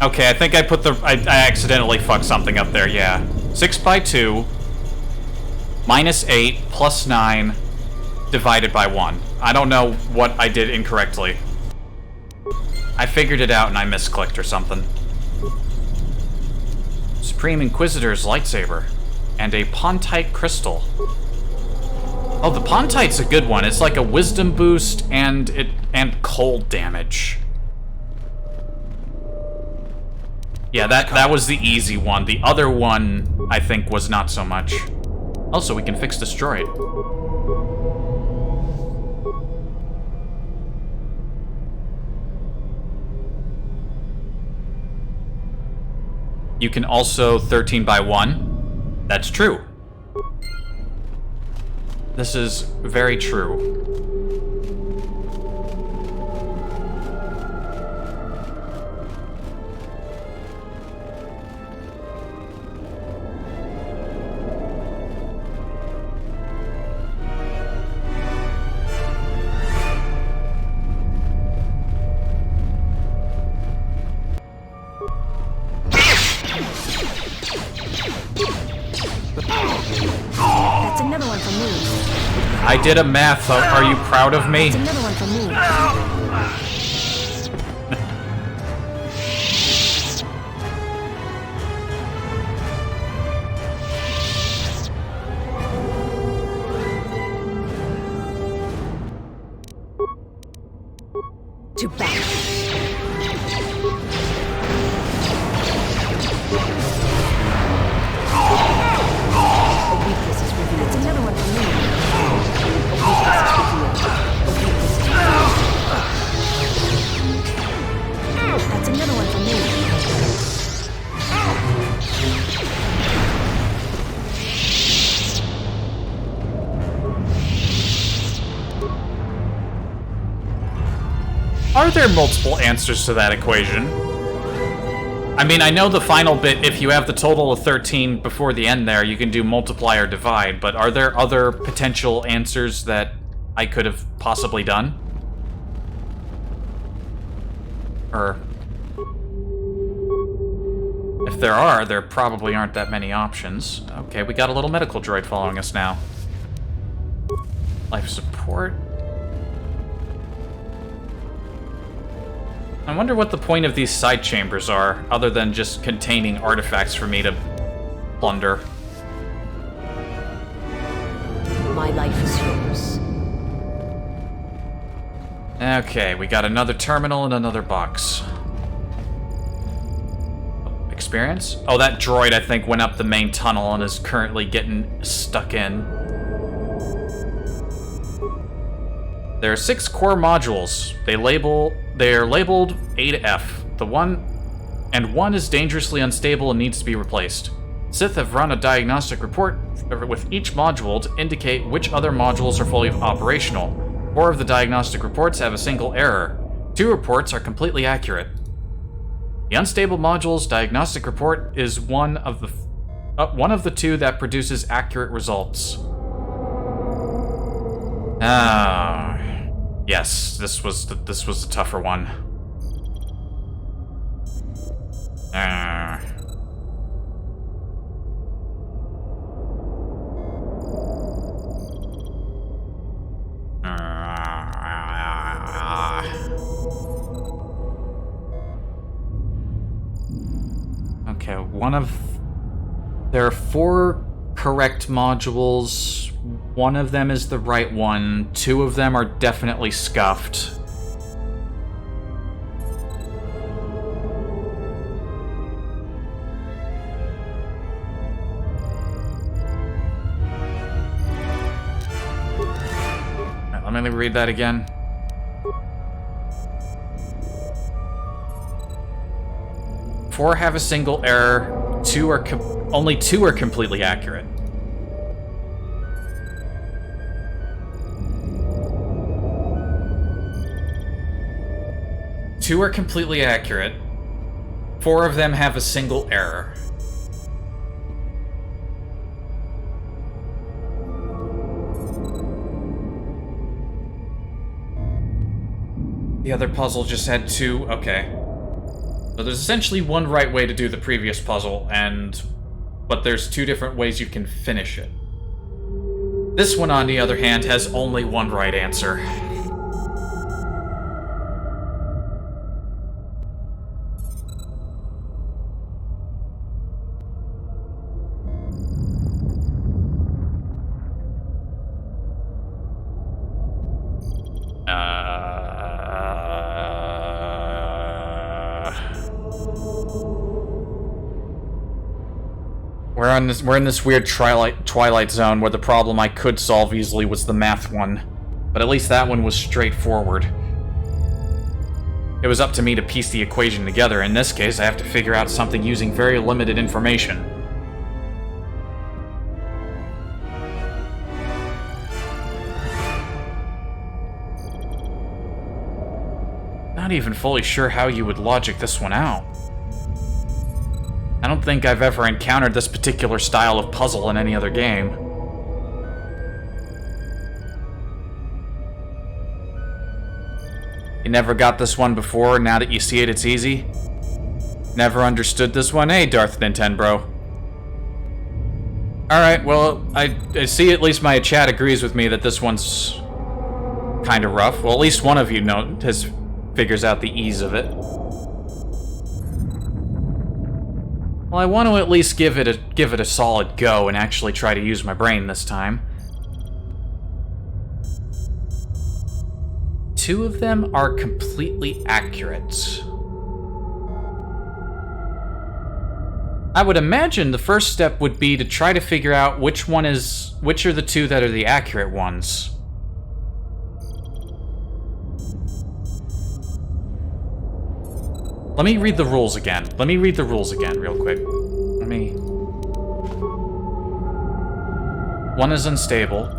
Okay, I think I put the... I accidentally fucked something up there, yeah. 6 by 2, minus 8, plus 9, divided by 1. I don't know what I did incorrectly. I figured it out and I misclicked or something. Supreme Inquisitor's lightsaber. And a Pontite crystal. Oh, the Pontite's a good one. It's like a wisdom boost and cold damage. Yeah, that was the easy one. The other one, I think, was not so much. Also, we can fix destroyed. You can also 13 by 1. That's true. This is very true. That's another one for me. I did a math. Are you proud of me? That's another one for me. Too bad. That's another one for me. That's another one for me. Are there multiple answers to that equation? I mean, I know the final bit, if you have the total of 13 before the end there, you can do multiply or divide, but are there other potential answers that I could have possibly done? Or... if there are, there probably aren't that many options. Okay, we got a little medical droid following us now. Life support. I wonder what the point of these side chambers are, other than just containing artifacts for me to plunder. My life is yours. Okay, we got another terminal and another box. Experience? Oh, that droid, I think, went up the main tunnel and is currently getting stuck in. There are 6 core modules. They are labeled A to F. One is dangerously unstable and needs to be replaced. Sith have run a diagnostic report with each module to indicate which other modules are fully operational. 4 of the diagnostic reports have a single error. 2 reports are completely accurate. The unstable module's diagnostic report is one of the 2 that produces accurate results. Yes, this was the tougher one. Okay, there are 4 correct modules. One of them is the right one. 2 of them are definitely scuffed. Alright, let me read that again. Four have a single error. Only two are completely accurate. Two are completely accurate. 4 of them have a single error. The other puzzle just had 2. Okay. So there's essentially one right way to do the previous puzzle, but there's 2 different ways you can finish it. This one, on the other hand, has only one right answer. We're in this weird Twilight Zone where the problem I could solve easily was the math one. But at least that one was straightforward. It was up to me to piece the equation together. In this case, I have to figure out something using very limited information. Not even fully sure how you would logic this one out. I don't think I've ever encountered this particular style of puzzle in any other game. You never got this one before, now that you see it, it's easy? Never understood this one? Hey, Darth Nintendo. Alright, well, I see at least my chat agrees with me that this one's kind of rough. Well, at least one of you figures out the ease of it. Well, I want to at least give it a solid go and actually try to use my brain this time. 2 of them are completely accurate. I would imagine the first step would be to try to figure out which are the 2 that are the accurate ones. Let me read the rules again. Real quick. One is unstable.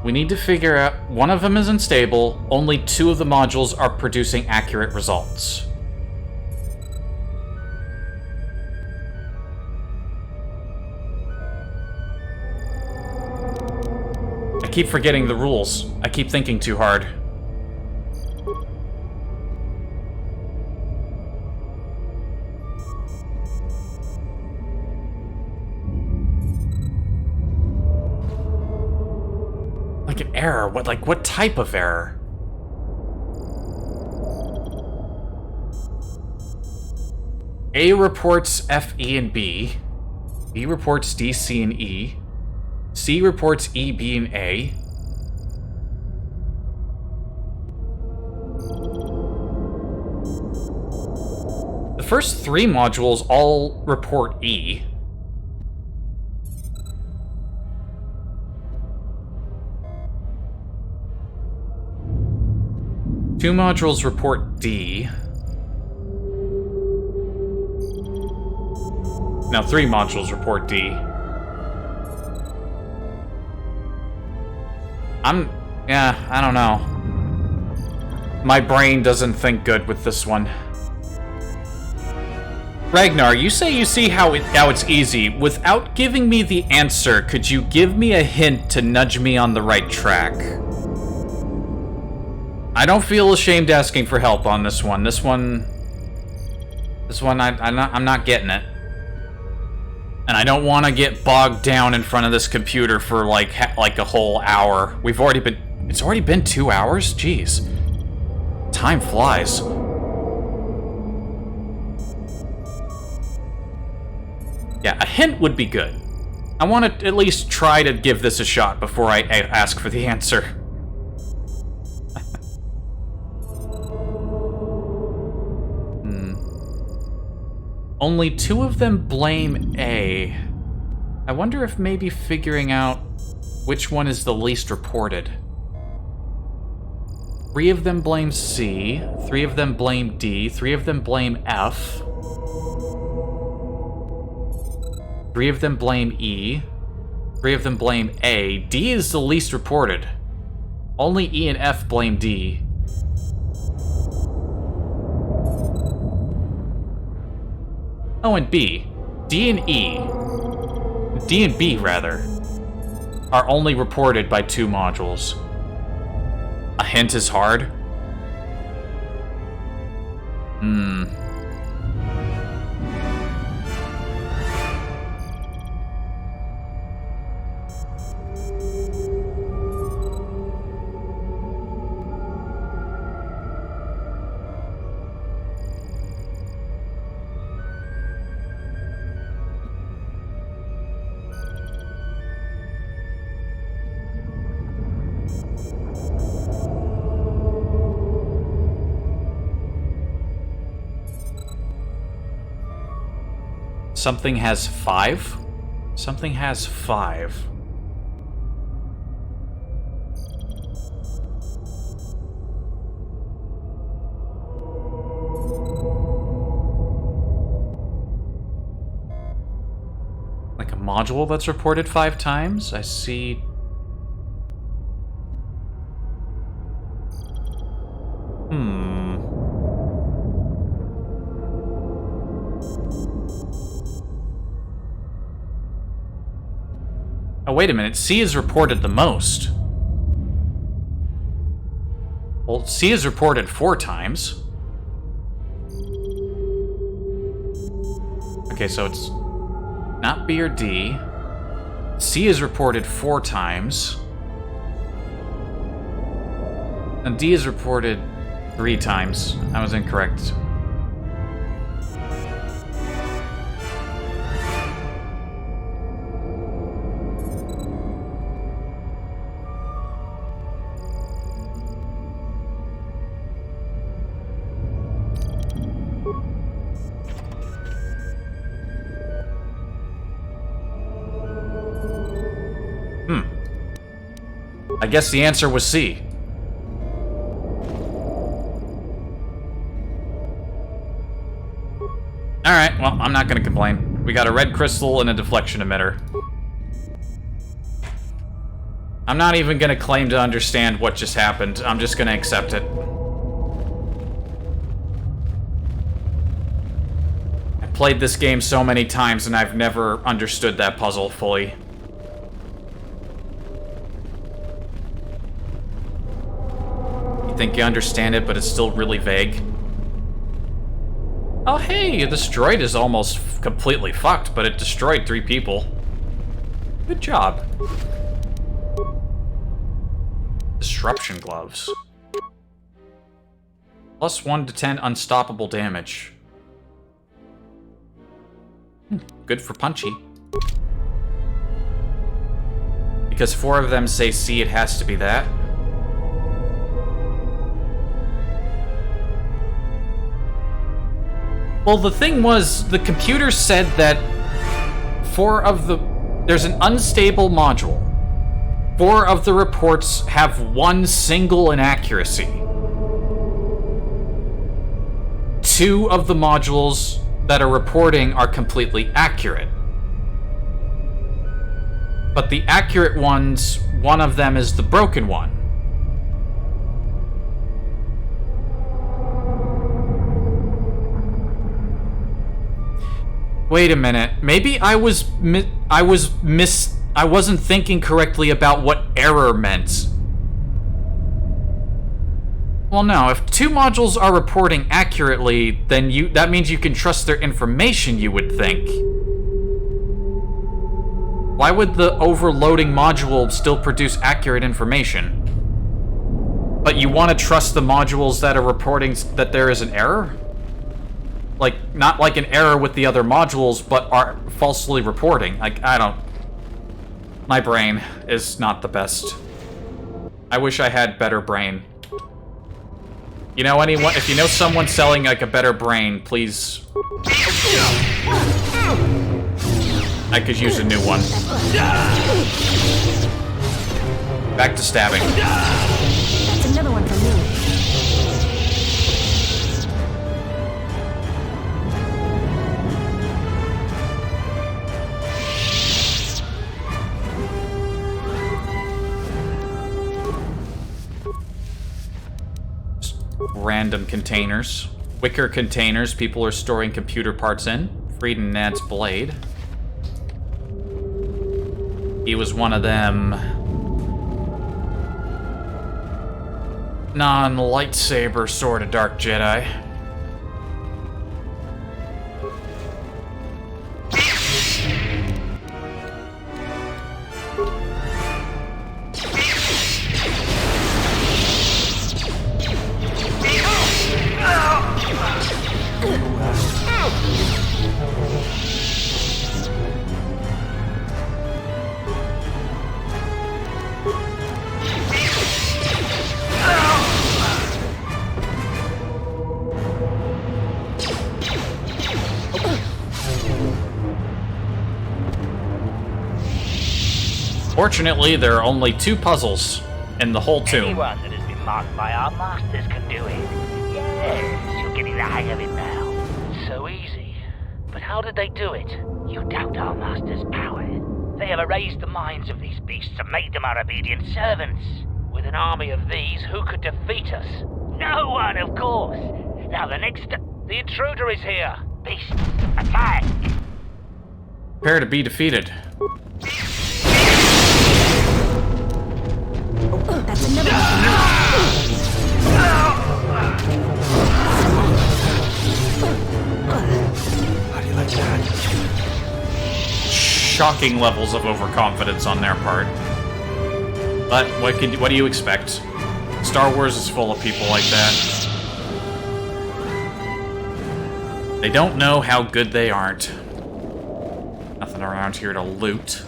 We need to figure out, one of them is unstable, only 2 of the modules are producing accurate results. I keep forgetting the rules. I keep thinking too hard. Like an error? What type of error? A reports F, E, and B. B reports D, C, and E. C reports E, B, and A. The first 3 modules all report E. Two modules report D. Now 3 modules report D. I don't know. My brain doesn't think good with this one. Ragnar, you say you see how it's easy. Without giving me the answer, could you give me a hint to nudge me on the right track? I don't feel ashamed asking for help on this one. This one, I'm not getting it. And I don't want to get bogged down in front of this computer for like a whole hour. It's already been 2 hours? Jeez. Time flies. Yeah, a hint would be good. I want to at least try to give this a shot before I ask for the answer. Only 2 of them blame A. I wonder if maybe figuring out which one is the least reported. 3 of them blame C, 3 of them blame D, 3 of them blame F. 3 of them blame E, 3 of them blame A. D is the least reported. Only E and F blame D. Oh, and B. D and B, rather, are only reported by 2 modules. A hint is hard? Something has 5? Something has 5. Like a module that's reported 5 times? I see. Oh, wait a minute. C is reported the most. Well, C is reported 4 times. Okay, so it's not B or D. C is reported 4 times. And D is reported 3 times. I was incorrect. I guess the answer was C. Alright, well, I'm not gonna complain. We got a red crystal and a deflection emitter. I'm not even gonna claim to understand what just happened. I'm just gonna accept it. I've played this game so many times and I've never understood that puzzle fully. You think you understand it, but it's still really vague. Oh hey, this droid is almost completely fucked, but it destroyed 3 people. Good job. Disruption gloves. Plus 1 to 10 unstoppable damage. Good for Punchy. Because 4 of them say C, it has to be that. Well, the thing was, the computer said that there's an unstable module. 4 of the reports have one single inaccuracy. 2 of the modules that are reporting are completely accurate. But the accurate ones, one of them is the broken one. Wait a minute. Maybe I wasn't thinking correctly about what error meant. Well, no, if 2 modules are reporting accurately, then that means you can trust their information, you would think. Why would the overloading module still produce accurate information? But you want to trust the modules that are reporting that there is an error? Like, not like an error with the other modules, but are falsely reporting. Like, I don't... My brain is not the best. I wish I had better brain. You know anyone? If you know someone selling like a better brain, please... I could use a new one. Back to stabbing. That's another one for me. Random containers. Wicker containers people are storing computer parts in. Fried and Nad's blade. He was one of them non-lightsaber sort of Dark Jedi. Fortunately, there are only 2 puzzles in the whole tomb. Anyone that has been marked by our masters can do it. Yes, you're getting the hang of it now. So easy. But how did they do it? You doubt our masters' power. They have erased the minds of these beasts and made them our obedient servants. With an army of these, who could defeat us? No one, of course. Now the intruder is here. Beast, attack! Prepare to be defeated. That's another one. How do you like that? Shocking levels of overconfidence on their part. But what do you expect? Star Wars is full of people like that. They don't know how good they aren't. Nothing around here to loot.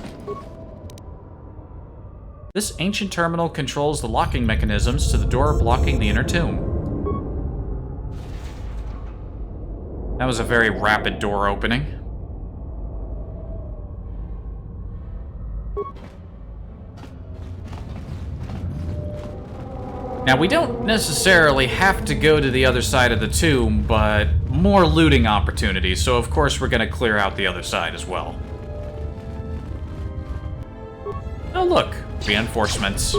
This ancient terminal controls the locking mechanisms to the door blocking the inner tomb. That was a very rapid door opening. Now, we don't necessarily have to go to the other side of the tomb, but more looting opportunities, so of course we're gonna clear out the other side as well. Oh, look. Reinforcements.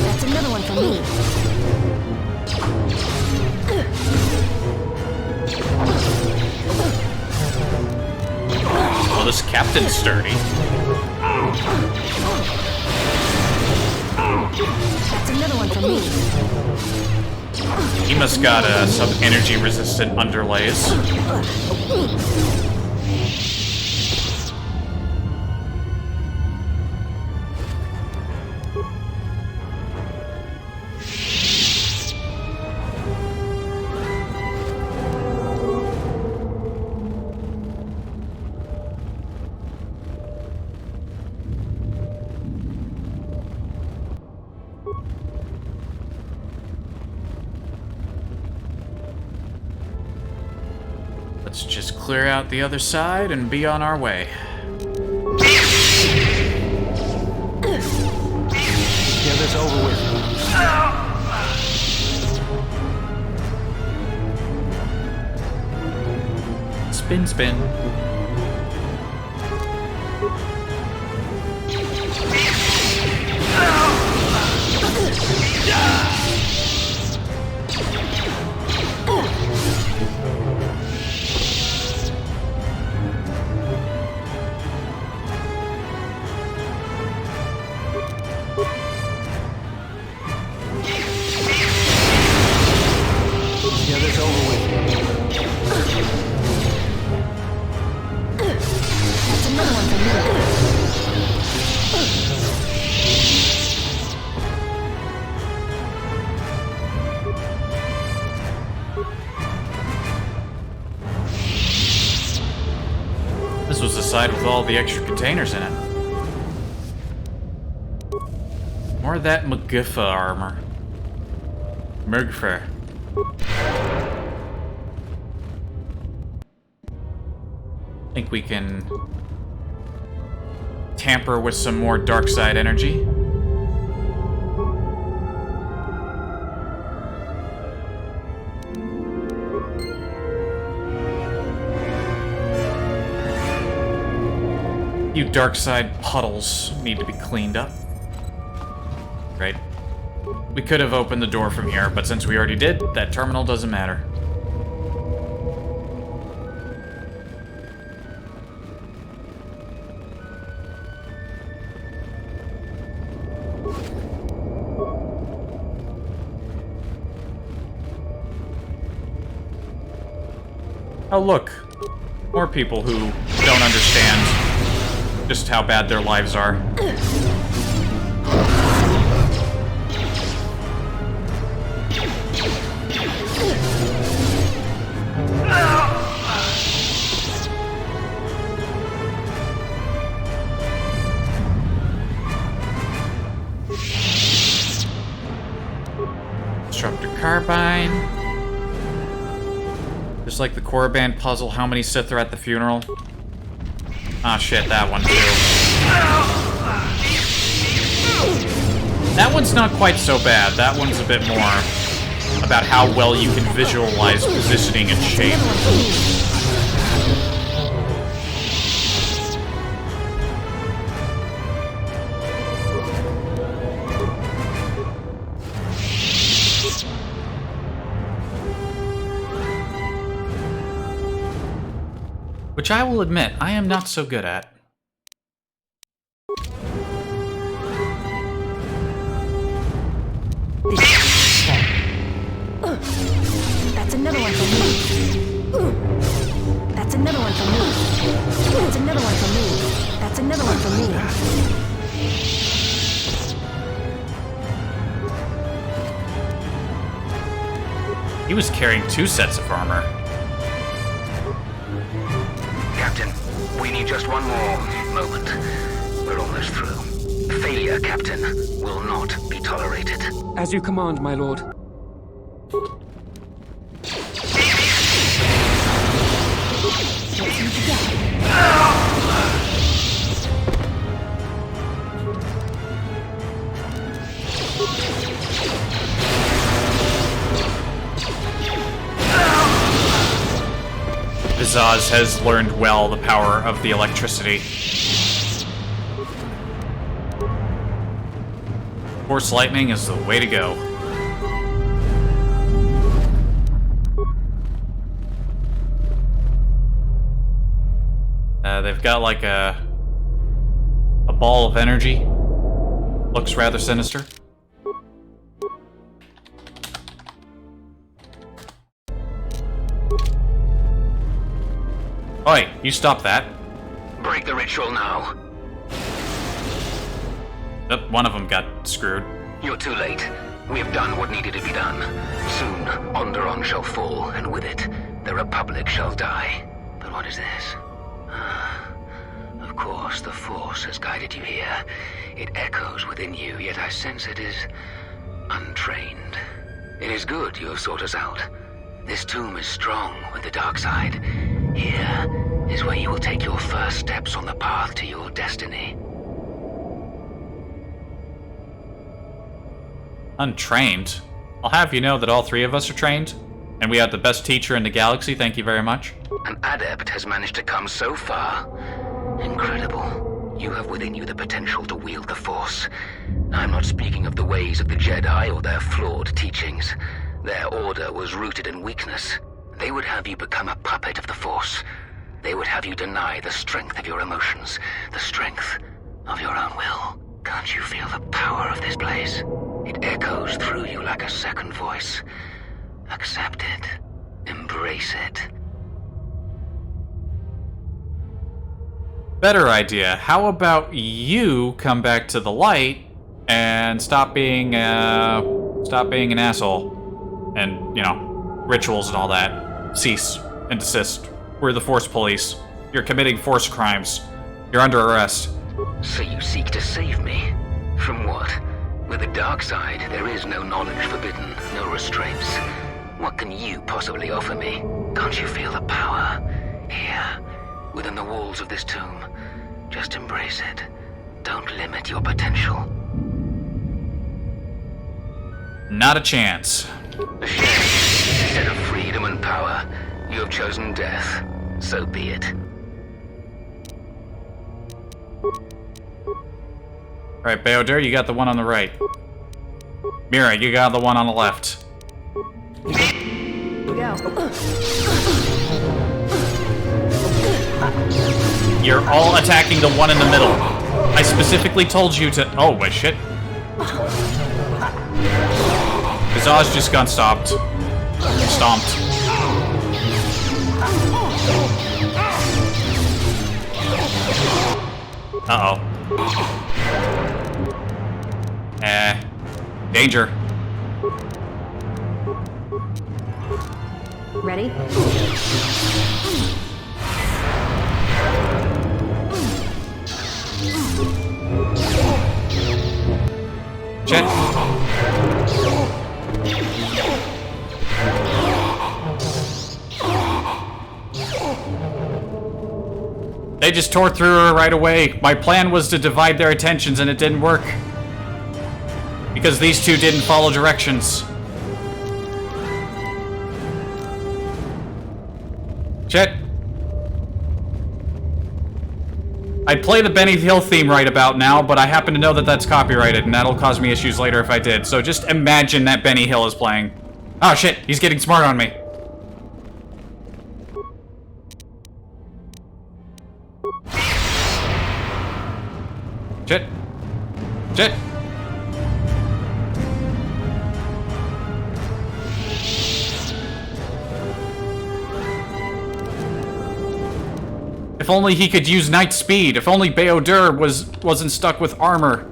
That's another one for me. Well, this captain's sturdy. That's another one for me. He must got some energy resistant underlays. Let's just clear out the other side and be on our way. Get this over with. Spin, spin. Get this over with. That's another one for me. This was the side with all the extra containers in it. More of that McGuffa armor. Murgfer. Think we can tamper with some more dark side energy. You dark side puddles need to be cleaned up. Right. We could have opened the door from here, but since we already did, that terminal doesn't matter. Oh look, more people who don't understand just how bad their lives are. Disruptor carbine. Just like the Korriban puzzle, how many Sith are at the funeral? Ah, shit, that one too. That one's not quite so bad. That one's a bit more about how well you can visualize positioning and shape. Which I will admit, I am not so good at. That's another one for me. That's another one for me. That's another one for me. That's another one for me. He was carrying 2 sets of armor. Captain, we need just one more moment. We're almost through. Failure, Captain, will not be tolerated. As you command, my lord. Iziz has learned well the power of the electricity. Force lightning is the way to go. They've got like a ball of energy. Looks rather sinister. Oi, you stop that. Break the ritual now. One of them got screwed. You're too late. We have done what needed to be done. Soon, Onderon shall fall, and with it, the Republic shall die. But what is this? Of course, the Force has guided you here. It echoes within you, yet I sense it is untrained. It is good you have sought us out. This tomb is strong with the dark side. Here is where you will take your first steps on the path to your destiny. Untrained? I'll have you know that all three of us are trained, and we have the best teacher in the galaxy, thank you very much. An adept has managed to come so far. Incredible. You have within you the potential to wield the Force. I'm not speaking of the ways of the Jedi or their flawed teachings. Their order was rooted in weakness. They would have you become a puppet of the Force. They would have you deny the strength of your emotions, the strength of your own will. Can't you feel the power of this place? It echoes through you like a second voice. Accept it. Embrace it. Better idea. How about you come back to the light and stop being an asshole, and rituals and all that. Cease and desist. We're the Force Police. You're committing Force crimes. You're under arrest. So you seek to save me? From what? With the dark side, there is no knowledge forbidden, no restraints. What can you possibly offer me? Can't you feel the power? Here, within the walls of this tomb. Just embrace it. Don't limit your potential. Not a chance. Instead of freedom and power, you have chosen death. So be it. Alright, Baodur, you got the one on the right. Mira, you got the one on the left. You're all attacking the one in the middle. I specifically told you to... Oh, wait, shit. Iziz just got stomped. Uh-oh. Danger. Ready? Shit. They just tore through her right away. My plan was to divide their attentions and it didn't work. Because these two didn't follow directions. Shit. I'd play the Benny Hill theme right about now, but I happen to know that that's copyrighted, and that'll cause me issues later if I did. So just imagine that Benny Hill is playing. Oh shit, he's getting smart on me. Shit. Shit. If only he could use night speed. If only Baodur wasn't stuck with armor.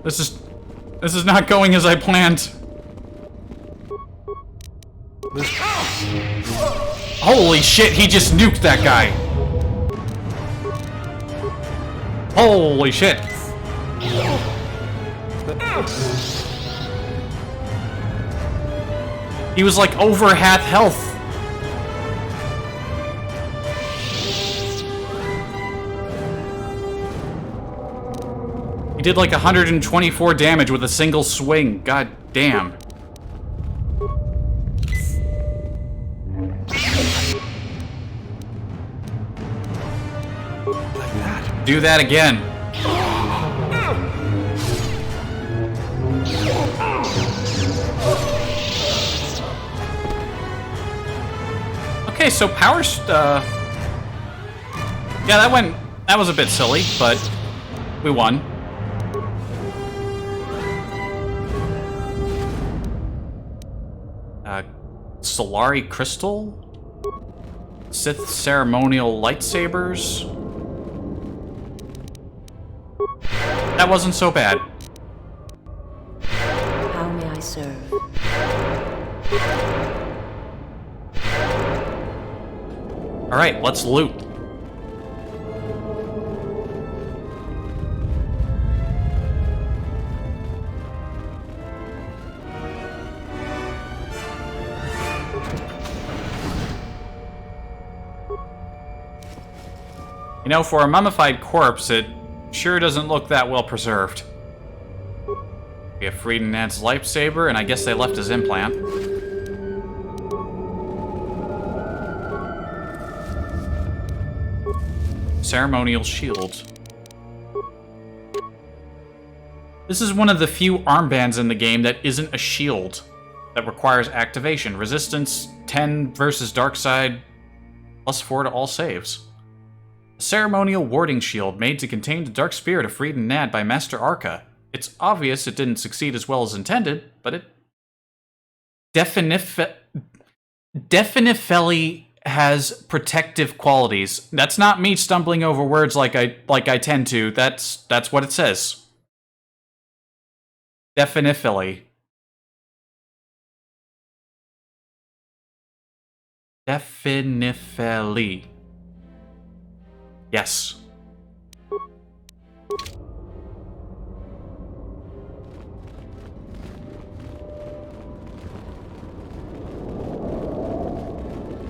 This is not going as I planned. Holy shit, he just nuked that guy. Holy shit. He was like over half health. He did like 124 damage with a single swing. God damn. Do that again. Okay, so power yeah, that was a bit silly, but we won. Solari Crystal? Sith Ceremonial Lightsabers? That wasn't so bad. How may I serve? Alright, let's loot. You know, for a mummified corpse, it sure doesn't look that well preserved. We have Frieden Nad's lightsaber, and I guess they left his implant. Ceremonial shield. This is one of the few armbands in the game that isn't a shield that requires activation. Resistance 10 versus Darkside, +4 to all saves. A ceremonial warding shield made to contain the dark spirit of Frieden Nad by Master Arca. It's obvious it didn't succeed as well as intended, but it definitely has protective qualities. That's not me stumbling over words like I tend to. That's what it says. Definitely. Definitely. Yes.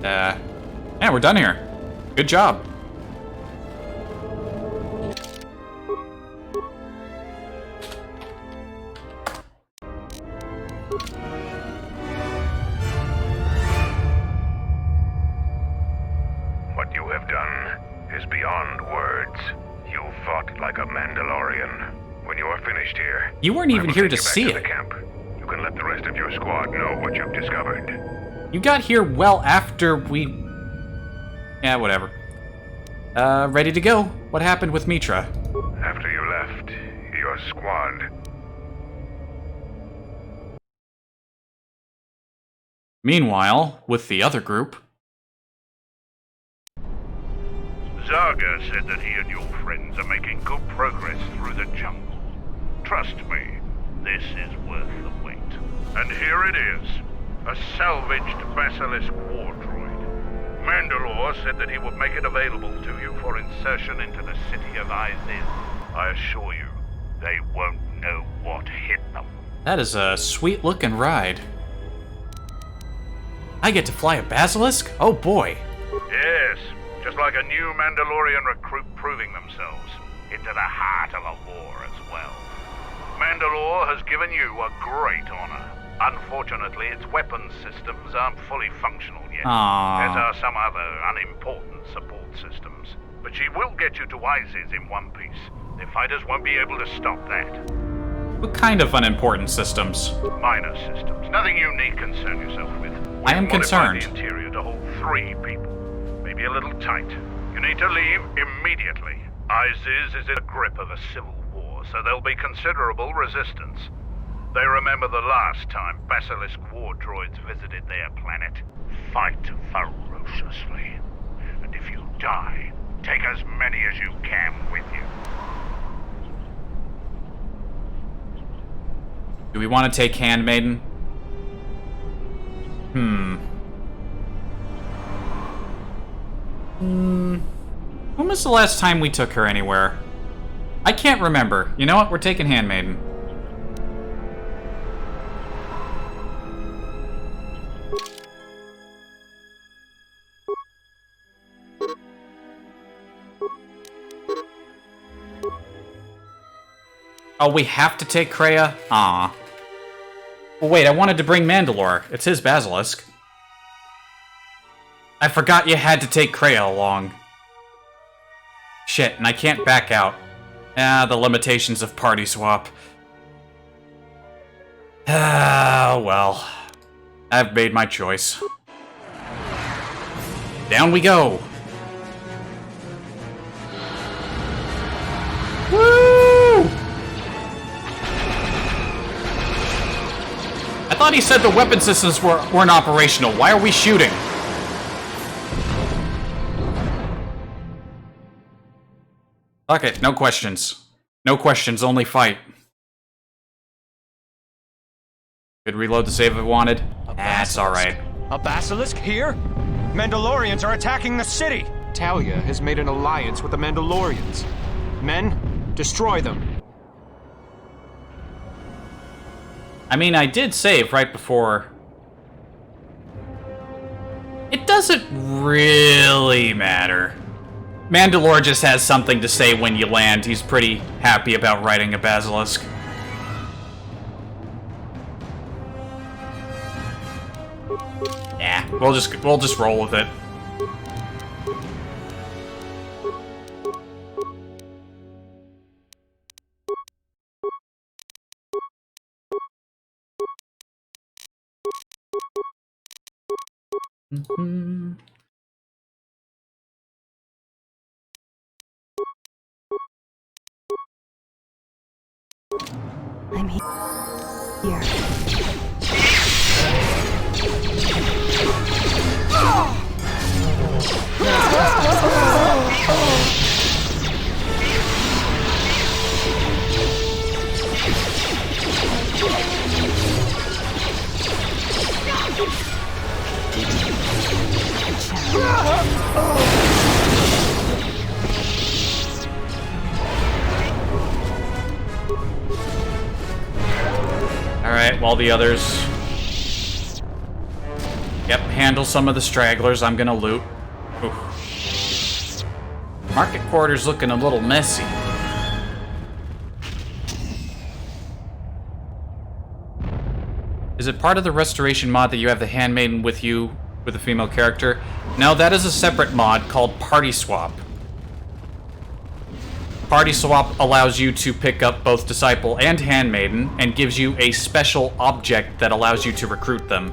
Yeah, we're done here. Good job. What you have done is beyond words. You fought like a Mandalorian. When you are finished here, you weren't even here to see it. The camp. You can let the rest of your squad know what you've discovered. You got here well after we... Yeah, whatever. Ready to go. What happened with Mitra? After you left, your squad... Meanwhile, with the other group... Zaga said that he and your friends are making good progress through the jungle. Trust me, this is worth the wait. And here it is, a salvaged Basilisk war droid. Mandalore said that he would make it available to you for insertion into the city of Iziz. I assure you, they won't know what hit them. That is a sweet-looking ride. I get to fly a Basilisk? Oh boy. Yes, just like a new Mandalorian recruit proving themselves into the heart of a war as well. Mandalore has given you a great honor. Unfortunately, its weapons systems aren't fully functional yet, Aww. as are some other unimportant support systems. But she will get you to Iziz in one piece. The fighters won't be able to stop that. What kind of unimportant systems? Minor systems. Nothing you need concern yourself with. I am concerned. The interior to hold 3 people. Maybe a little tight. You need to leave immediately. Iziz is in the grip of a civil war, so there'll be considerable resistance. They remember the last time Basilisk war droids visited their planet. Fight ferociously. And if you die, take as many as you can with you. Do we want to take Handmaiden? When was the last time we took her anywhere? I can't remember. You know what? We're taking Handmaiden. Oh, we have to take Kreia? Aw. Well, wait, I wanted to bring Mandalore. It's his Basilisk. I forgot you had to take Kreia along. Shit, and I can't back out. Ah, the limitations of party swap. Ah, well. I've made my choice. Down we go! Woo! I thought he said the weapon systems weren't operational. Why are we shooting? Okay, no questions. No questions, only fight. Could reload the save if I wanted. That's alright. A basilisk here? Mandalorians are attacking the city! Talia has made an alliance with the Mandalorians. Men, destroy them. I mean, I did save right before. It doesn't really matter. Mandalore just has something to say when you land. He's pretty happy about riding a basilisk. Yeah, we'll just roll with it. I'm here. Alright, while the others... Yep, handle some of the stragglers. I'm gonna loot. Oof. Market quarters looking a little messy. Is it part of the restoration mod that you have the handmaiden with you with a female character? No, that is a separate mod called Party Swap. Party Swap allows you to pick up both Disciple and Handmaiden, and gives you a special object that allows you to recruit them.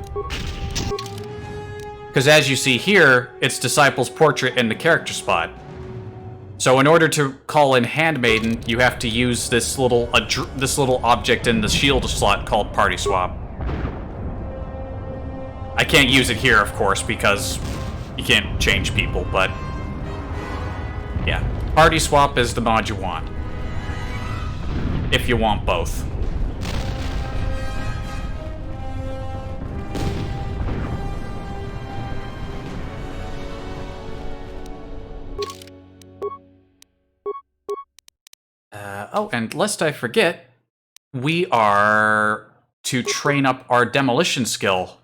Because as you see here, it's Disciple's portrait in the character spot. So in order to call in Handmaiden, you have to use this little object in the shield slot called Party Swap. I can't use it here, of course, because you can't change people, but yeah. Party Swap is the mod you want. If you want both. Oh, and lest I forget, we are to train up our demolition skill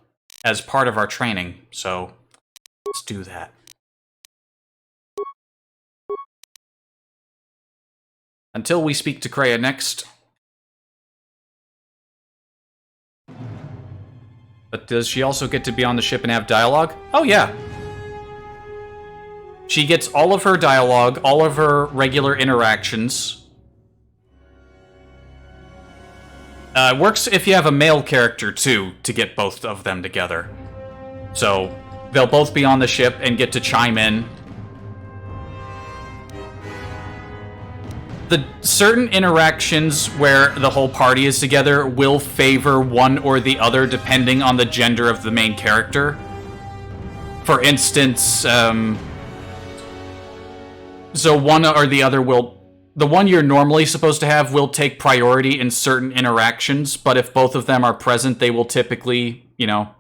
as part of our training, so let's do that. Until we speak to Kreia next. But does she also get to be on the ship and have dialogue? Oh, yeah. She gets all of her dialogue, all of her regular interactions. It works if you have a male character, too, to get both of them together. So, they'll both be on the ship and get to chime in. The certain interactions where the whole party is together will favor one or the other depending on the gender of the main character. For instance, so one or the other will... The one you're normally supposed to have will take priority in certain interactions, but if both of them are present, they will typically, you know...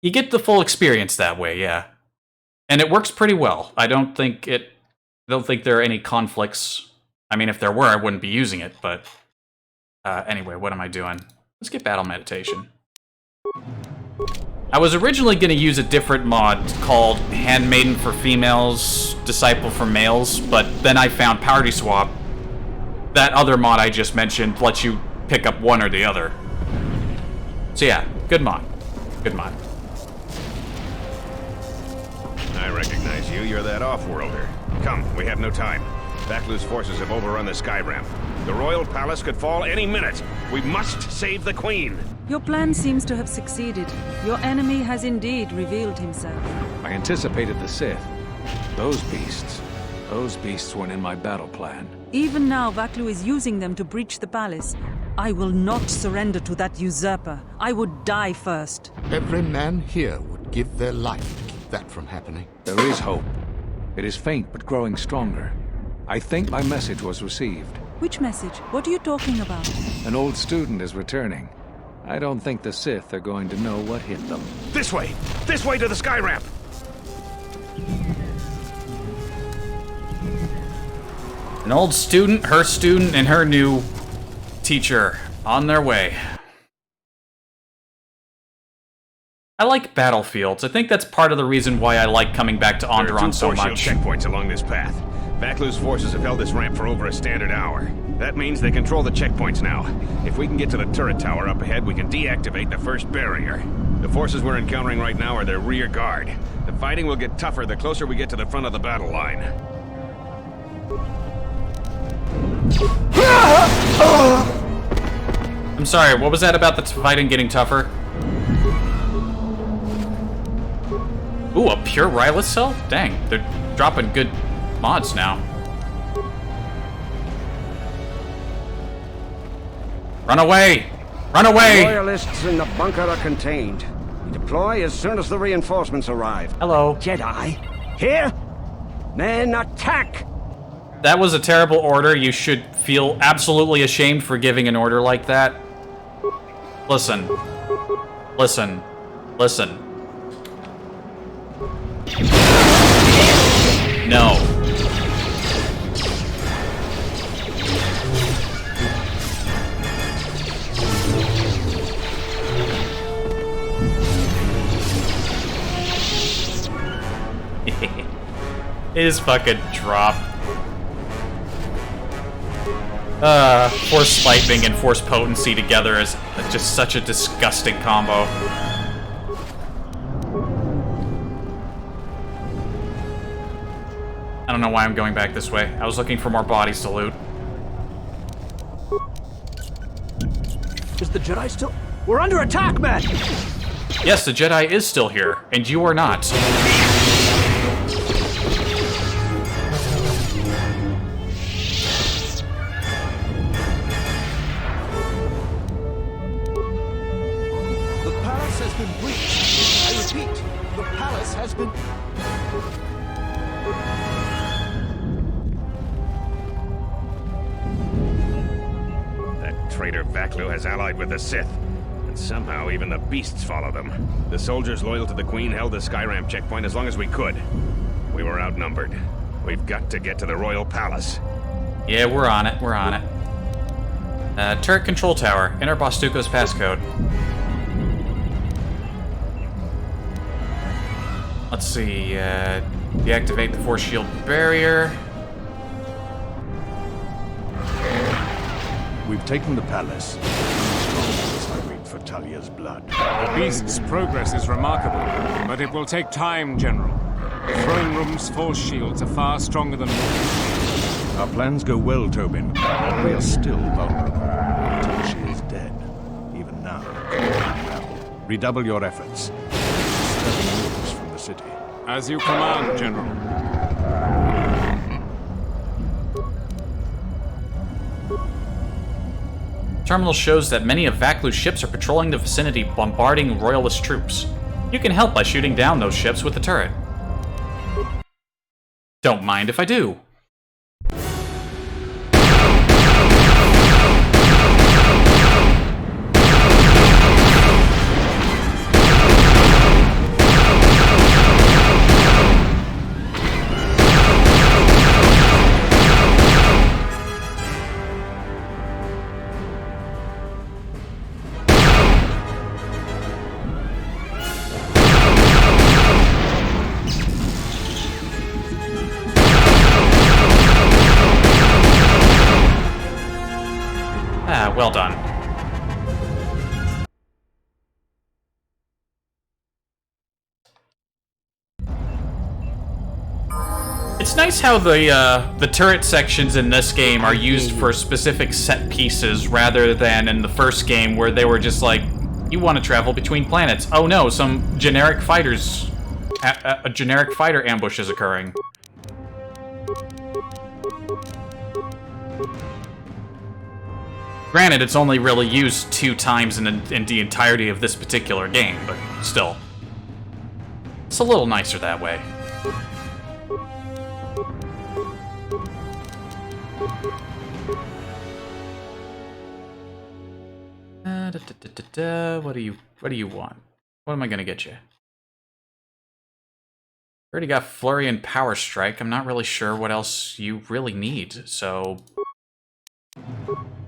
You get the full experience that way, yeah. And it works pretty well. I don't think there are any conflicts. I mean, if there were, I wouldn't be using it, but... anyway, what am I doing? Let's get Battle Meditation. I was originally going to use a different mod called Handmaiden for females, Disciple for males, but then I found Party Swap. That other mod I just mentioned lets you pick up one or the other. So yeah, good mod. Good mod. I recognize you. You're that off-worlder. Come, we have no time. Vaklu's forces have overrun the sky ramp. The royal palace could fall any minute. We must save the queen. Your plan seems to have succeeded. Your enemy has indeed revealed himself. I anticipated the Sith. Those beasts weren't in my battle plan. Even now, Vaklu is using them to breach the palace. I will not surrender to that usurper. I would die first. Every man here would give their life to keep that from happening. There is hope. It is faint but growing stronger. I think my message was received. Which message? What are you talking about? An old student is returning. I don't think the Sith are going to know what hit them. This way! This way to the sky ramp! An old student, and her new teacher on their way. I like battlefields. I think that's part of the reason why I like coming back to Onderon so much. There are 2 force shield checkpoints along this path. Vaklu's forces have held this ramp for over a standard hour. That means they control the checkpoints now. If we can get to the turret tower up ahead, we can deactivate the first barrier. The forces we're encountering right now are their rear guard. The fighting will get tougher the closer we get to the front of the battle line. I'm sorry, what was that about the fighting getting tougher? Ooh, a pure Rylus cell? Dang, they're dropping good mods now. Run away! Run away! The Royalists in the bunker are contained. We deploy as soon as the reinforcements arrive. Hello. Jedi, here? Men, attack! That was a terrible order. You should feel absolutely ashamed for giving an order like that. Listen. Listen. Listen. No. His fucking drop. Force lightning and force potency together is just such a disgusting combo. I don't know why I'm going back this way. I was looking for more bodies to loot. Is the Jedi still... We're under attack, man! Yes, the Jedi is still here, and you are not. The palace has been breached. I repeat, the palace has been... That traitor Vaklu has allied with the Sith. And somehow even the beasts follow them. The soldiers loyal to the Queen held the Skyramp checkpoint as long as we could. We were outnumbered. We've got to get to the Royal Palace. Yeah, we're on it. We're on it. Turret control tower. Enter Bostuko's passcode. Let's see. Deactivate the force shield barrier. We've taken the palace. I wait for Talia's blood. The beast's progress is remarkable, but it will take time, General. The throne room's force shields are far stronger than yours. Our plans go well, Tobin. We are still vulnerable until she is dead. Even now. Redouble your efforts. Disturbing news from the city. As you command, General. Terminal shows that many of Vaklu's ships are patrolling the vicinity, bombarding Royalist troops. You can help by shooting down those ships with the turret. Don't mind if I do. Well done. It's nice how the turret sections in this game are used for specific set pieces rather than in the first game where they were just like, you want to travel between planets. Oh no, some generic fighters, a generic fighter ambush is occurring. Granted, it's only really used 2 times in the entirety of this particular game, but still. It's a little nicer that way. What do you want? What am I gonna get you? Already got Flurry and Power Strike. I'm not really sure what else you really need, so...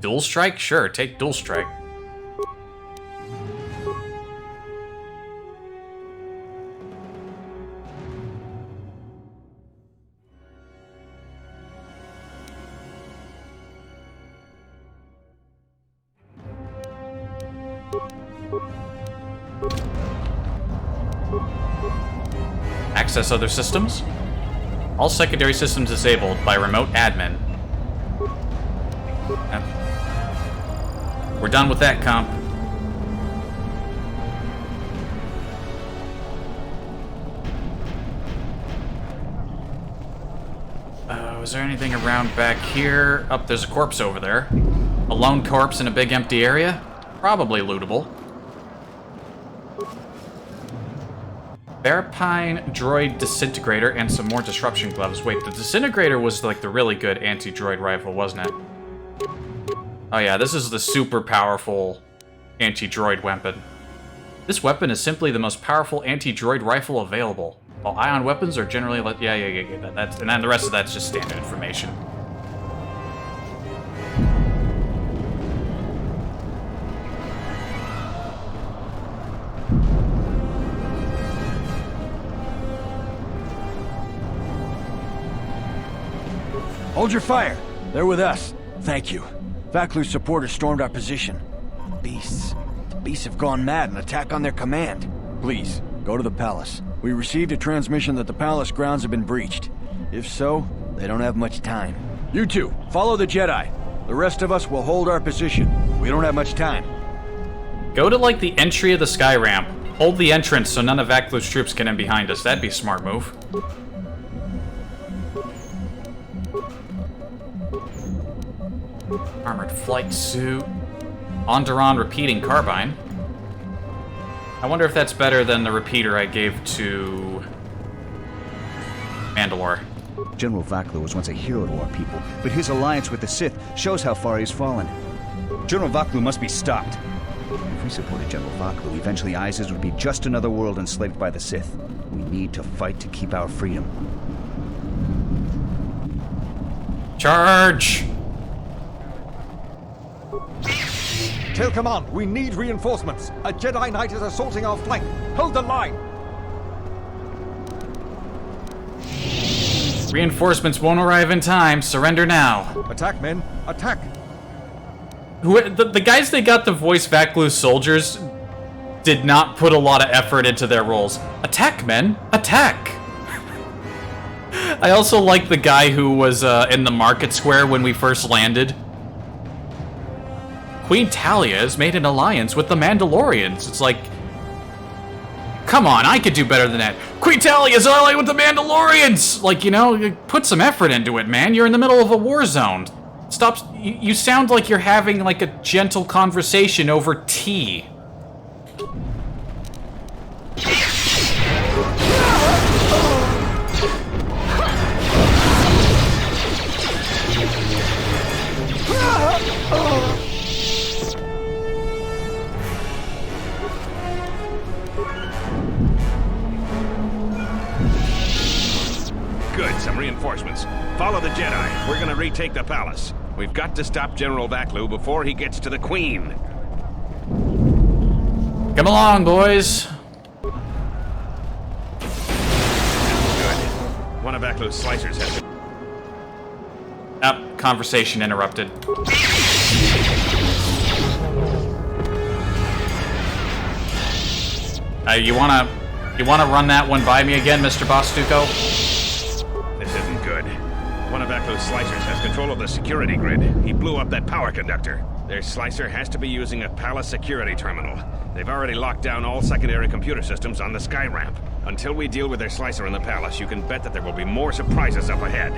Dual Strike? Sure, take Dual Strike. Access other systems. All secondary systems disabled by remote admin. Yep. We're done with that, comp. Is there anything around back here? Oh, there's a corpse over there. A lone corpse in a big empty area? Probably lootable. Barapine droid disintegrator and some more disruption gloves. Wait, the disintegrator was like the really good anti-droid rifle, wasn't it? Oh yeah, this is the super powerful anti-droid weapon. This weapon is simply the most powerful anti-droid rifle available. While ion weapons are generally yeah. That's, and then the rest of that's just standard information. Hold your fire. They're with us. Thank you. Vaklu's supporters stormed our position. Beasts. The beasts have gone mad and attack on their command. Please, go to the palace. We received a transmission that the palace grounds have been breached. If so, they don't have much time. You two, follow the Jedi. The rest of us will hold our position. We don't have much time. Go to, like, the entry of the sky ramp. Hold the entrance so none of Vaklu's troops get in behind us. That'd be a smart move. Armored flight suit. Onderon repeating carbine. I wonder if that's better than the repeater I gave to Mandalore. General Vaklu was once a hero to our people, but his alliance with the Sith shows how far he's fallen. General Vaklu must be stopped. If we supported General Vaklu, eventually Iziz would be just another world enslaved by the Sith. We need to fight to keep our freedom. Charge! Tell command, we need reinforcements. A Jedi Knight is assaulting our flank. Hold the line. Reinforcements won't arrive in time. Surrender now. Attack, men. Attack. The guys that got to voice Vaklu's soldiers did not put a lot of effort into their roles. Attack, men. Attack. I also like the guy who was in the market square when we first landed. Queen Talia has made an alliance with the Mandalorians. It's like, come on, I could do better than that. Queen Talia's allied with the Mandalorians! Like, you know, put some effort into it, man. You're in the middle of a war zone. Stop. You sound like you're having, like, a gentle conversation over tea. Good, some reinforcements. Follow the Jedi. We're gonna retake the palace. We've got to stop General Vaklu before he gets to the Queen. Come along, boys. Good. One of Vaklu's slicers has been... Conversation interrupted. You wanna run that one by me again, Mr. Bostuco? This isn't good. One of Vaklu's slicers has control of the security grid. He blew up that power conductor. Their slicer has to be using a palace security terminal. They've already locked down all secondary computer systems on the sky ramp. Until we deal with their slicer in the palace, you can bet that there will be more surprises up ahead.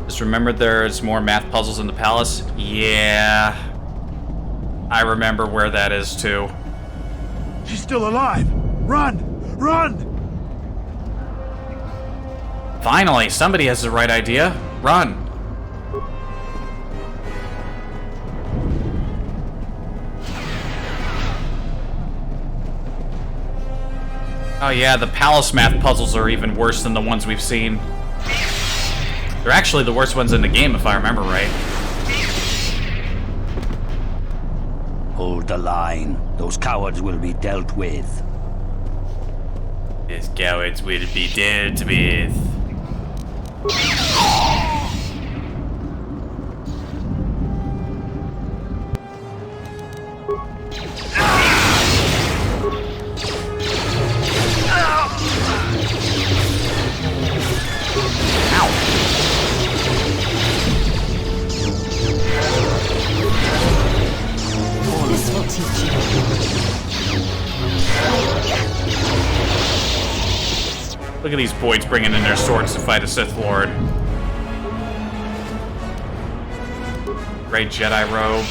Just remember there's more math puzzles in the palace? Yeah. I remember where that is, too. She's still alive! Run! Run! Finally, somebody has the right idea. Run. Oh yeah, the palace math puzzles are even worse than the ones we've seen. They're actually the worst ones in the game, if I remember right. Hold the line. Those cowards will be dealt with. These cowards will be dealt with. This will teach you. Look at these boys bringing in their swords to fight a Sith Lord. Great Jedi robe.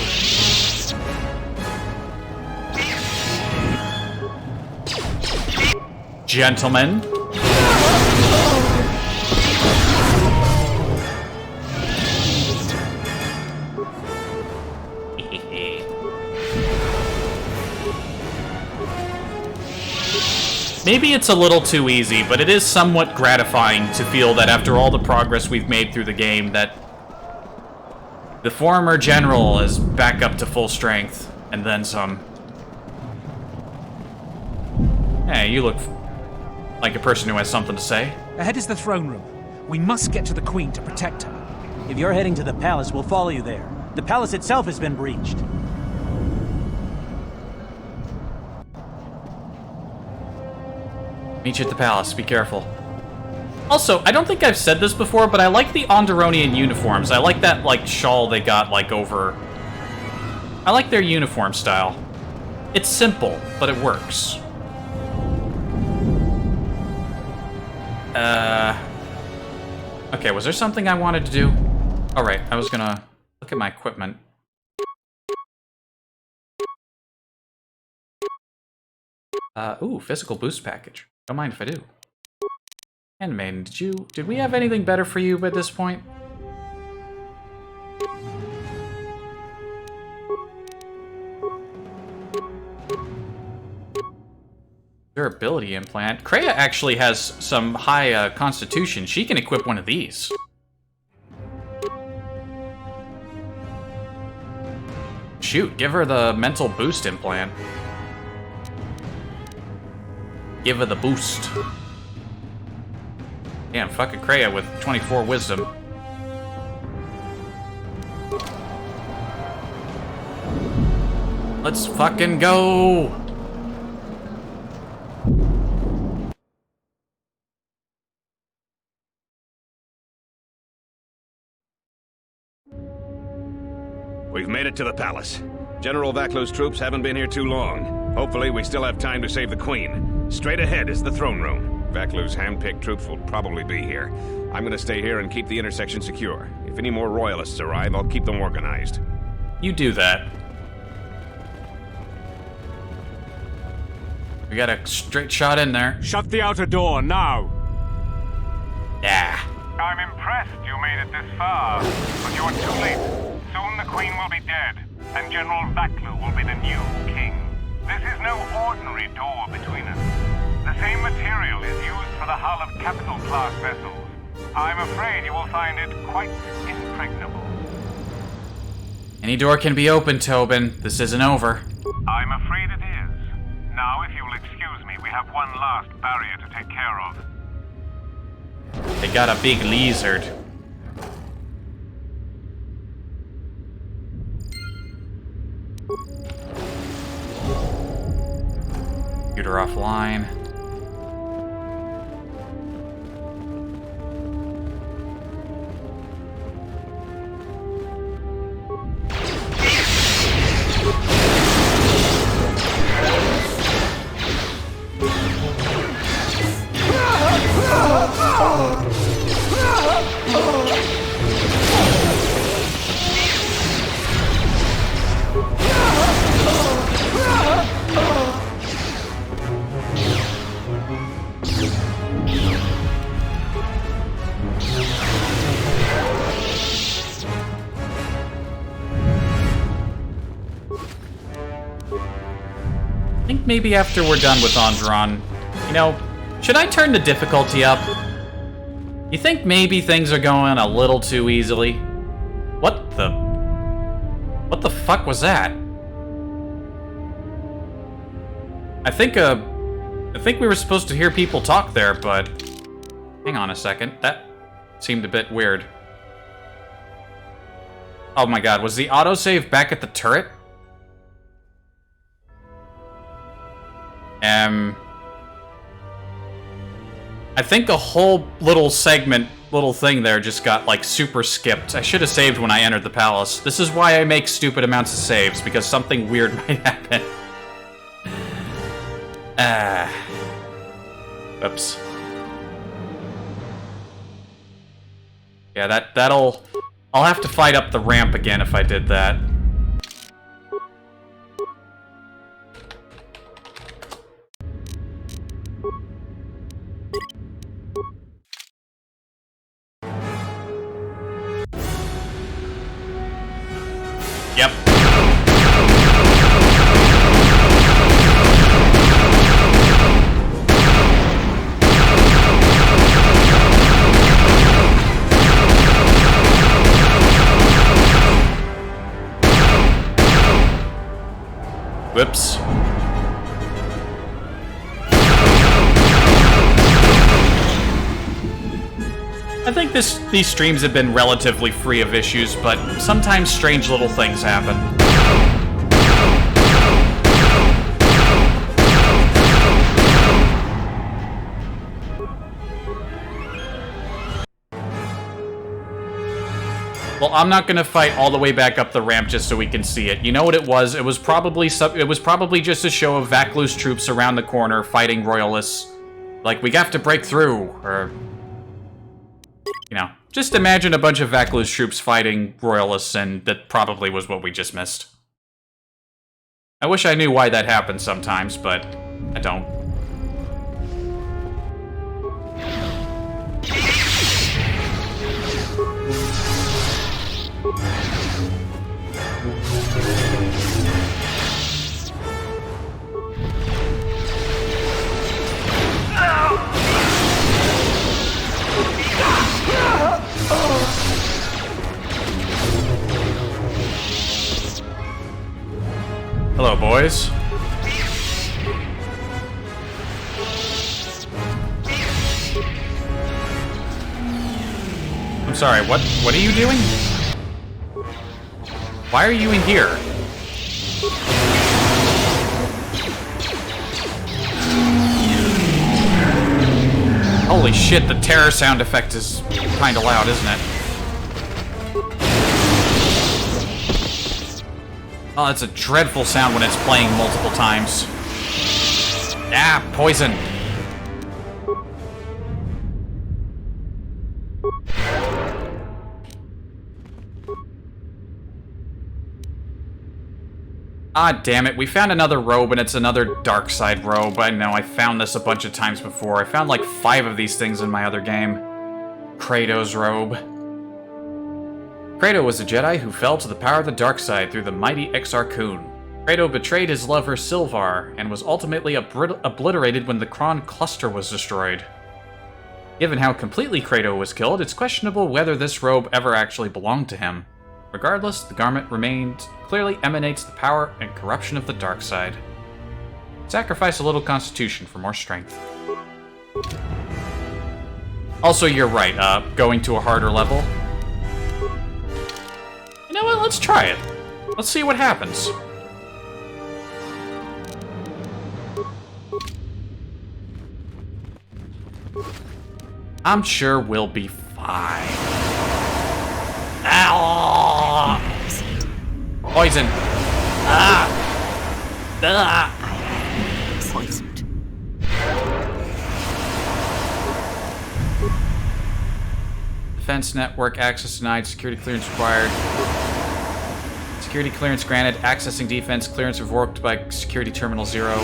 Gentlemen. Maybe it's a little too easy, but it is somewhat gratifying to feel that after all the progress we've made through the game, that the former general is back up to full strength, and then some. Hey, you look like a person who has something to say. Ahead is the throne room. We must get to the Queen to protect her. If you're heading to the palace, we'll follow you there. The palace itself has been breached. Meet you at the palace. Be careful. Also, I don't think I've said this before, but I like the Onderonian uniforms. I like that, like, shawl they got, like, over... I like their uniform style. It's simple, but it works. Okay, was there something I wanted to do? Alright, I was gonna look at my equipment. Ooh, physical boost package. Don't mind if I do. Handmaiden, did we have anything better for you at this point? Durability implant. Kreia actually has some high constitution. She can equip one of these. Shoot, give her the mental boost implant. Give her the boost. Damn, fucking Kreia with 24 wisdom. Let's fucking go! We've made it to the palace. General Vaklu's troops haven't been here too long. Hopefully, we still have time to save the Queen. Straight ahead is the throne room. Vaklu's hand-picked troops will probably be here. I'm gonna stay here and keep the intersection secure. If any more royalists arrive, I'll keep them organized. You do that. We got a straight shot in there. Shut the outer door, now! Yeah. I'm impressed you made it this far, but you're too late. Soon the Queen will be dead, and General Vaklu will be the new king. This is no ordinary door between us. The same material is used for the hull of capital-class vessels. I'm afraid you will find it quite impregnable. Any door can be opened, Tobin. This isn't over. I'm afraid it is. Now, if you will excuse me, we have one last barrier to take care of. They got a big lizard. Computer offline. think maybe after we're done with Andron, you know, should I turn the difficulty up? You think maybe things are going a little too easily? What the fuck was that? I think we were supposed to hear people talk there, but hang on a second. That seemed a bit weird. Oh my god, was the autosave back at the turret? I think a whole little thing there just got, like, super skipped. I should have saved when I entered the palace. This is why I make stupid amounts of saves, because something weird might happen. Oops. Yeah, I'll have to fight up the ramp again if I did that. Yep. Whoops. I think these streams have been relatively free of issues, but sometimes strange little things happen. Well, I'm not gonna fight all the way back up the ramp just so we can see it. You know what it was? It was probably just a show of Vaklu's troops around the corner fighting royalists. Like, we have to break through, or... you know, just imagine a bunch of Vaklu's troops fighting royalists, and that probably was what we just missed. I wish I knew why that happens sometimes, but I don't. Hello, boys. I'm sorry, what are you doing? Why are you in here? Holy shit, the terror sound effect is kinda loud, isn't it? Oh, it's a dreadful sound when it's playing multiple times. Ah, poison! Ah, damn it, we found another robe, and it's another dark side robe. I know, I found this a bunch of times before. I found like 5 of these things in my other game. Kratos' robe. Kratos was a Jedi who fell to the power of the dark side through the mighty Exar Kun. Kratos betrayed his lover Silvar, and was ultimately obliterated when the Kron cluster was destroyed. Given how completely Kratos was killed, it's questionable whether this robe ever actually belonged to him. Regardless, the garment clearly emanates the power and corruption of the dark side. Sacrifice a little constitution for more strength. Also, you're right, going to a harder level. You know what, let's try it. Let's see what happens. I'm sure we'll be fine. Ow! Poison. Ah! Ah! Poisoned. Defense network access denied. Security clearance required. Security clearance granted. Accessing defense clearance revoked by security terminal 0.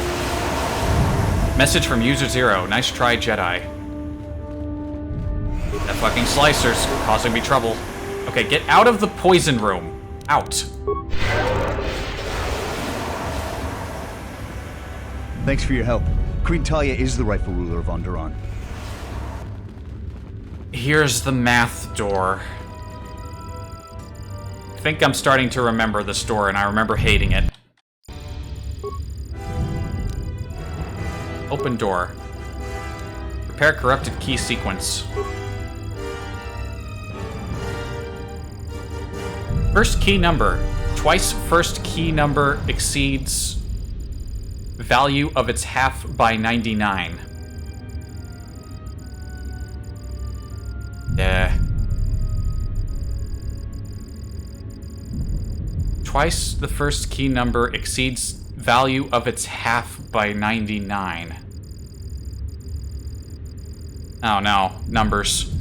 Message from user 0. Nice try, Jedi. That fucking slicer's causing me trouble. Okay, get out of the poison room. Out. Thanks for your help. Queen Talia is the rightful ruler of Onderon. Here's the math door. I think I'm starting to remember this door, and I remember hating it. Open door. Repair corrupted key sequence. First key number. Twice first key number exceeds value of its half by 99. Twice the first key number exceeds value of its half by 99. Oh no, numbers.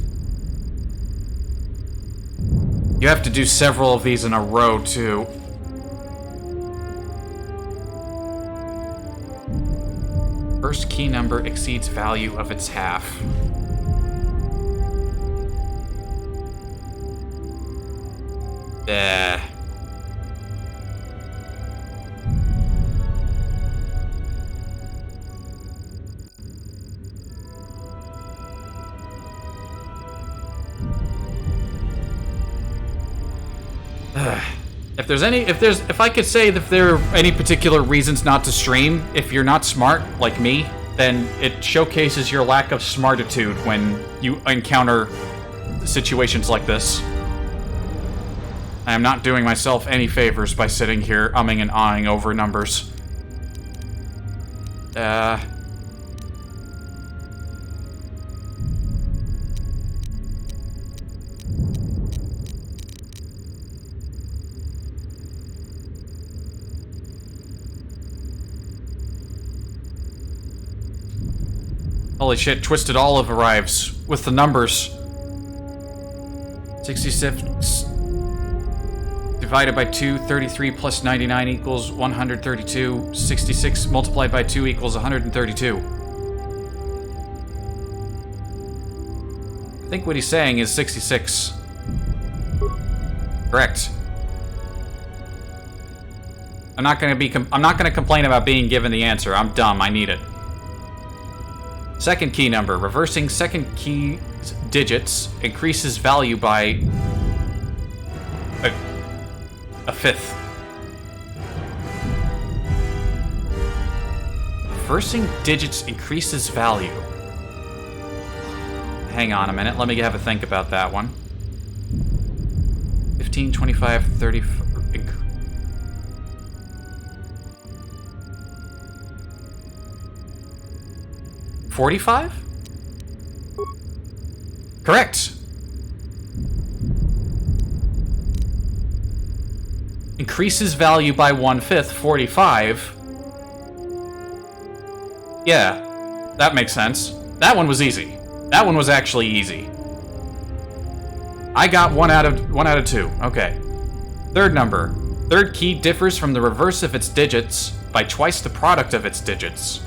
You have to do several of these in a row, too. First key number exceeds value of its half. If I could say if there are any particular reasons not to stream, if you're not smart, like me, then it showcases your lack of smartitude when you encounter situations like this. I am not doing myself any favors by sitting here umming and ahhing over numbers. Holy shit, Twisted Olive arrives with the numbers. 66 divided by 2, 33 plus 99 equals 132. 66 multiplied by 2 equals 132. I think what he's saying is 66. Correct. I'm not gonna complain about being given the answer. I'm dumb, I need it. Second key number. Reversing second key digits increases value by a fifth. Reversing digits increases value. Hang on a minute. Let me have a think about that one. 15, 25, 30... 45? Correct. Increases value by 1/5, 45. Yeah, that makes sense. That one was easy. That one was actually easy. I got 1 out of 2. Okay. Third number. Third key differs from the reverse of its digits by twice the product of its digits.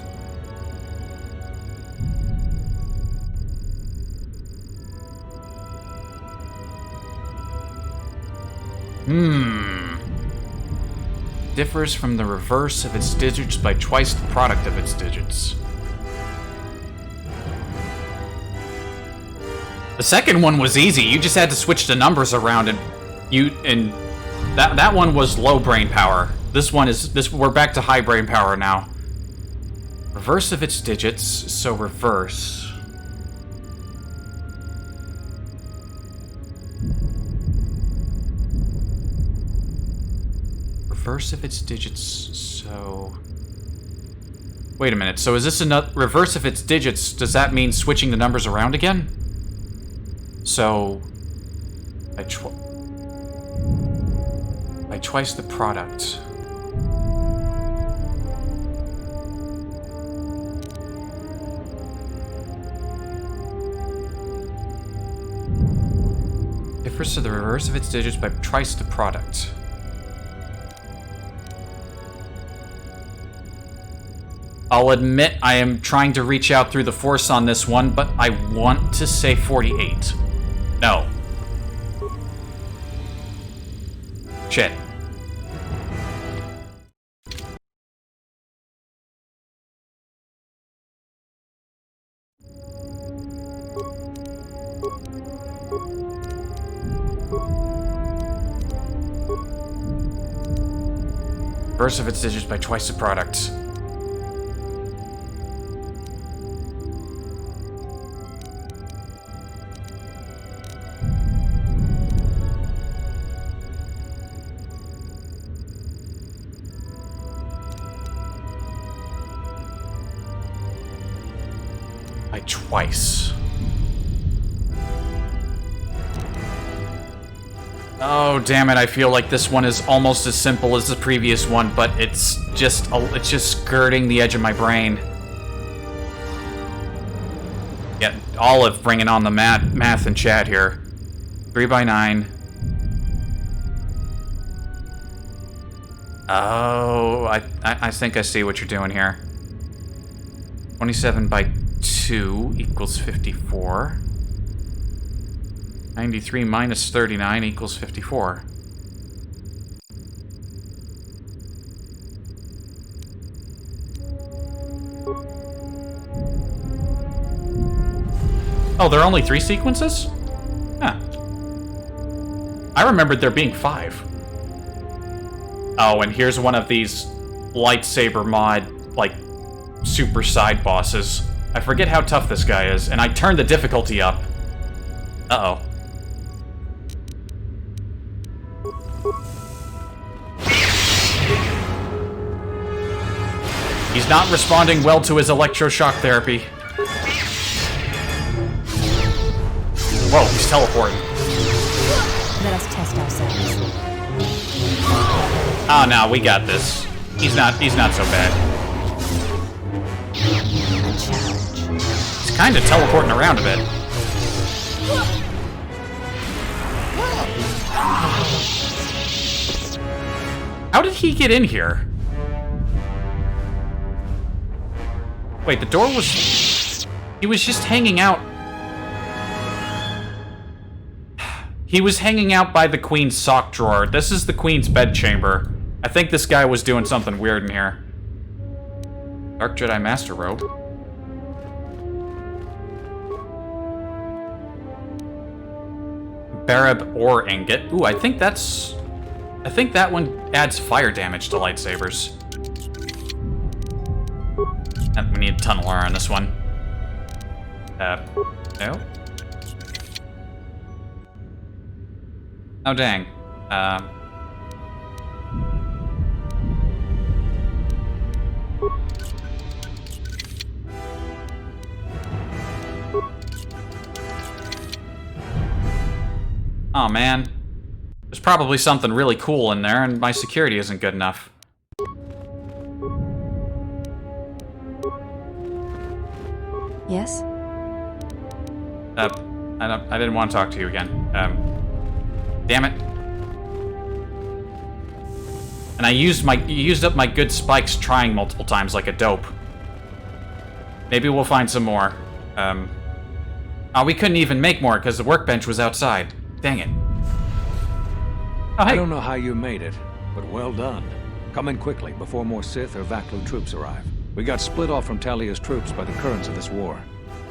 Differs from the reverse of its digits by twice the product of its digits. The second one was easy. You just had to switch the numbers around, and that one was low brain power. This one is we're back to high brain power now. Reverse of its digits, so reverse. Reverse of its digits, so... Wait a minute, so is this another... Reverse of its digits, does that mean switching the numbers around again? So... By twice the product. Differs to the reverse of its digits by twice the product. I'll admit I am trying to reach out through the Force on this one, but I want to say 48. No. Shit. Reverse of its digits by twice the product. By twice. Oh, damn it, I feel like this one is almost as simple as the previous one, but it's just skirting the edge of my brain. Yeah, Olive bringing on the math and chat here. 3 by 9. Oh, I think I see what you're doing here. 27 by 2 equals 54. 93 minus 39 equals 54. Oh, there are only 3 sequences? Huh. I remembered there being 5. Oh, and here's one of these lightsaber mod, like, super side bosses. I forget how tough this guy is, and I turned the difficulty up. Uh-oh. He's not responding well to his electroshock therapy. Whoa, he's teleporting. Let us test ourselves. Oh no, we got this. He's not so bad. He's kinda teleporting around a bit. How did he get in here? Wait, the door was... He was just hanging out... He was hanging out by the Queen's sock drawer. This is the Queen's bedchamber. I think this guy was doing something weird in here. Dark Jedi Master Robe. Barab ore ingot. Ooh, I think that one adds fire damage to lightsabers. And we need tunnel ore on this one. No. Oh, dang. Oh, man. There's probably something really cool in there, and my security isn't good enough. Yes? I didn't want to talk to you again. Damn it. And I used up my good spikes trying multiple times like a dope. Maybe we'll find some more. Oh, we couldn't even make more because the workbench was outside. Dang it. Oh, hey. I don't know how you made it, but well done. Come in quickly before more Sith or Vaklu troops arrive. We got split off from Talia's troops by the currents of this war.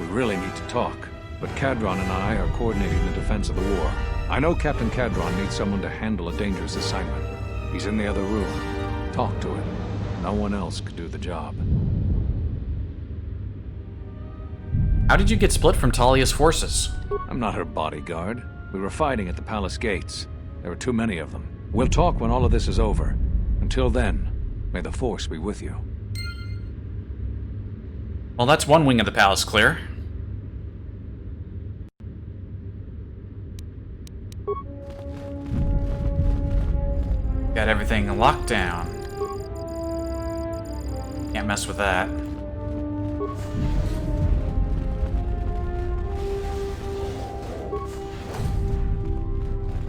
We really need to talk, but Cadron and I are coordinating the defense of the war. I know Captain Cadron needs someone to handle a dangerous assignment. He's in the other room. Talk to him. No one else could do the job. How did you get split from Talia's forces? I'm not her bodyguard. We were fighting at the palace gates. There were too many of them. We'll talk when all of this is over. Until then, may the Force be with you. Well, that's one wing of the palace clear. Got everything locked down. Can't mess with that.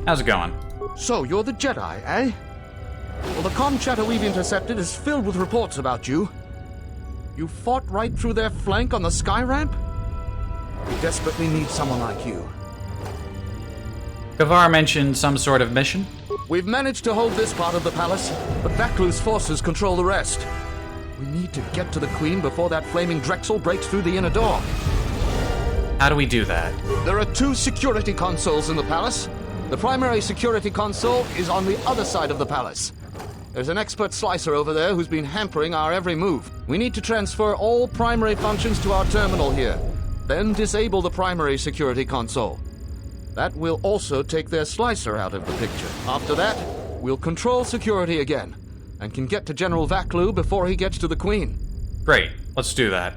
How's it going? So, you're the Jedi, eh? Well, the comm chatter we've intercepted is filled with reports about you. You fought right through their flank on the sky ramp? We desperately need someone like you. Kavar mentioned some sort of mission? We've managed to hold this part of the palace, but Vaklu's forces control the rest. We need to get to the Queen before that flaming Drexel breaks through the inner door. How do we do that? There are 2 security consoles in the palace. The primary security console is on the other side of the palace. There's an expert slicer over there who's been hampering our every move. We need to transfer all primary functions to our terminal here, then disable the primary security console. That will also take their slicer out of the picture. After that, we'll control security again, and can get to General Vaklu before he gets to the Queen. Great, let's do that.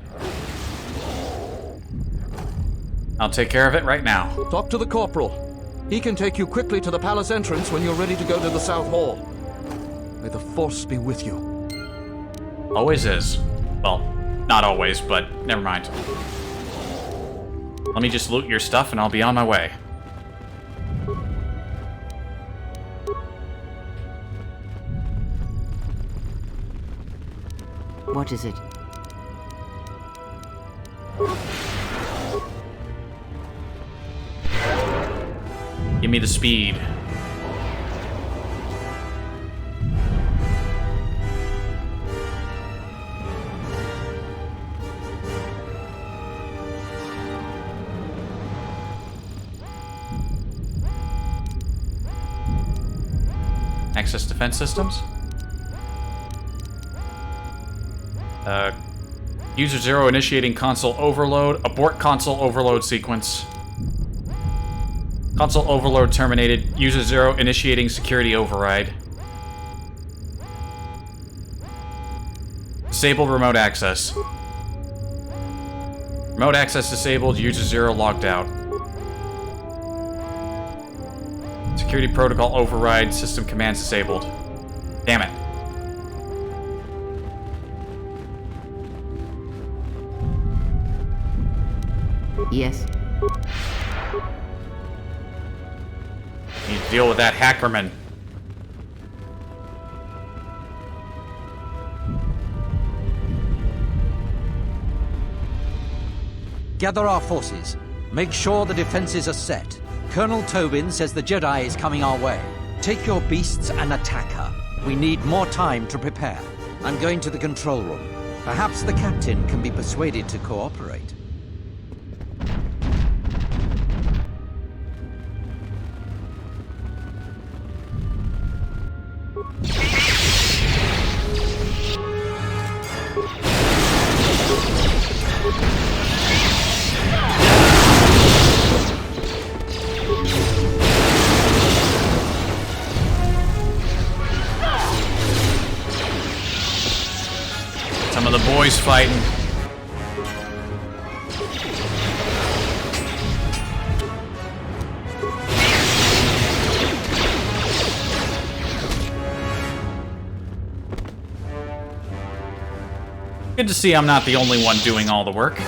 I'll take care of it right now. Talk to the Corporal. He can take you quickly to the palace entrance when you're ready to go to the South Hall. May the Force be with you. Always is. Well, not always, but never mind. Let me just loot your stuff and I'll be on my way. What is it? Give me the speed. Access defense systems. User 0 initiating console overload. Abort console overload sequence. Console overload terminated. User 0 initiating security override. Disable remote access. Remote access disabled. User 0 logged out. Security protocol override. System commands disabled. Damn it. Yes. Need to deal with that hackerman. Gather our forces. Make sure the defenses are set. Colonel Tobin says the Jedi is coming our way. Take your beasts and attack her. We need more time to prepare. I'm going to the control room. Perhaps the captain can be persuaded to cooperate. Some of the boys fighting. Good to see I'm not the only one doing all the work.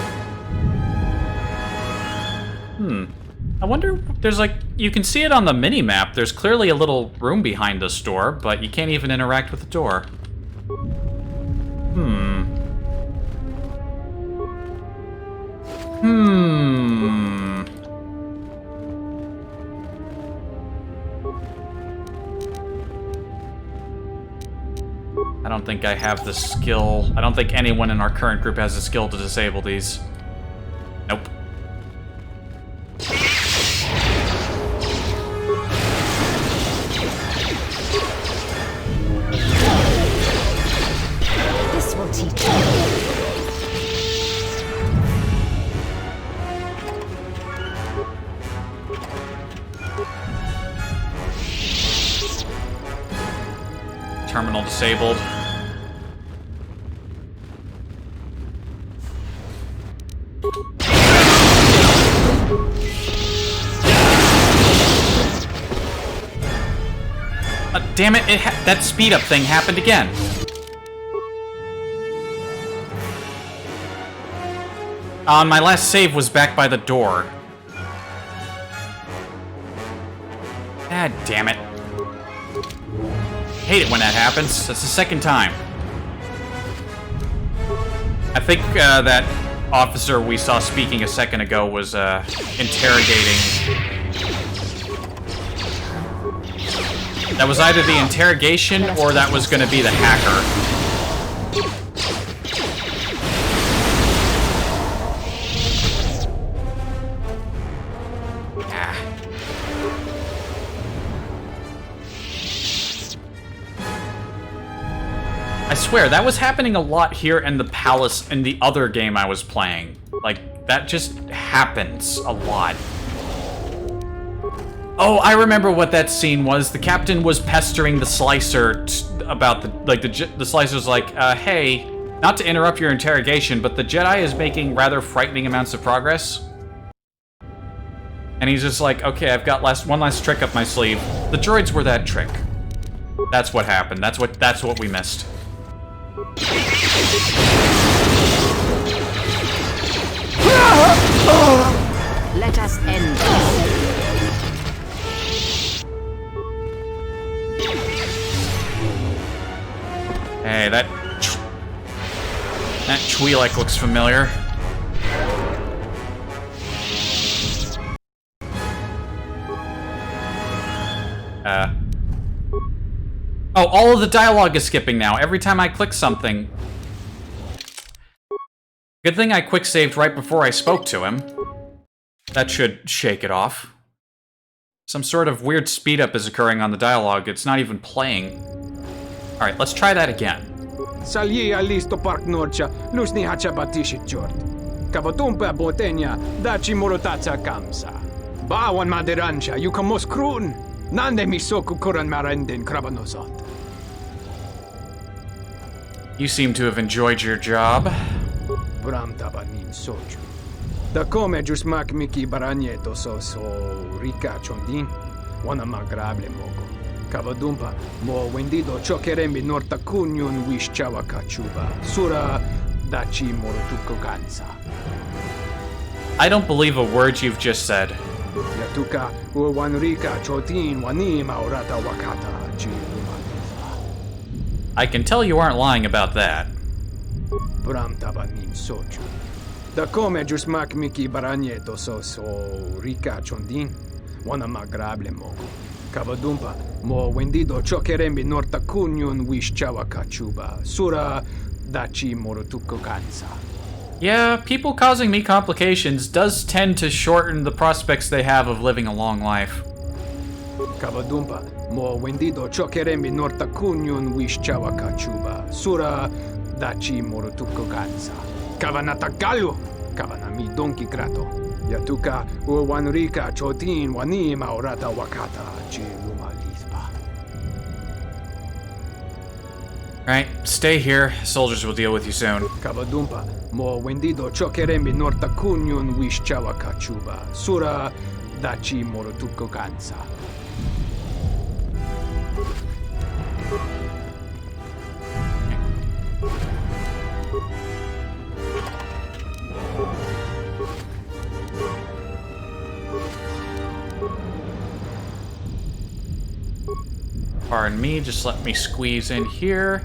I wonder, there's like, you can see it on the mini-map. There's clearly a little room behind the store, but you can't even interact with the door. I don't think I have the skill. I don't think anyone in our current group has the skill to disable these. Nope. This will teach you. Terminal disabled. Damn it, that speed up thing happened again. My last save was back by the door. God damn it. Hate it when that happens. That's the second time. I think that officer we saw speaking a second ago was interrogating. That was either the interrogation or that was going to be the hacker. I swear, that was happening a lot here in the palace in the other game I was playing. Like, that just happens a lot. Oh, I remember what that scene was. The captain was pestering the Slicer about the Slicer's like, hey, not to interrupt your interrogation, but the Jedi is making rather frightening amounts of progress. And he's just like, okay, I've got one last trick up my sleeve. The droids were that trick. That's what happened. That's what we missed. Let us end this. Hey, that Twi'lek looks familiar. Oh, all of the dialogue is skipping now. Every time I click something. Good thing I quick saved right before I spoke to him. That should shake it off. Some sort of weird speed up is occurring on the dialogue. It's not even playing. Alright, let's try that again. Salia listo park norcha, lusni hacha batishit jord. Kavotumpa botenya, dachi morotacha kamsa. Bawan maderansha, yukamos krun. Nande misoku kuran marendin krabanosot. You seem to have enjoyed your job. Bram tabanim soju. Da come jusmak miki baranyeto so rika chondin, wana magrable mogo. Kavadumpa, mo wendido chokerembi norta kunyun wish chawa kachuba, sura dachi morotuko kansa. I don't believe a word you've just said. Yatuka uwanrika chotin wanim aurata wakata chi. I can tell you aren't lying about that. Bram tabanim soju. Da come jusmak miki baranyeto so rika chondin, wana magrable mogo. Kavadumpa, mo wendido chokerembi norta kunyun wish chawa kachuba, sura dachi morotuko kansa. Yeah, people causing me complications does tend to shorten the prospects they have of living a long life. Kavadumpa, mo wendido chokerembi norta kunyun wish chawa kachuba, sura dachi morotuko kansa. Kavanatagalu, kavanami donki krato. Yatuka uwanrika chotin wanim aurata wakata chi lumalispa. Right, stay here. Soldiers will deal with you soon. Kavadumpa, mo wendido chokerembi norta kunyun wish chawa kachuba, sura dachi morotuko kansa. Pardon me, just let me squeeze in here.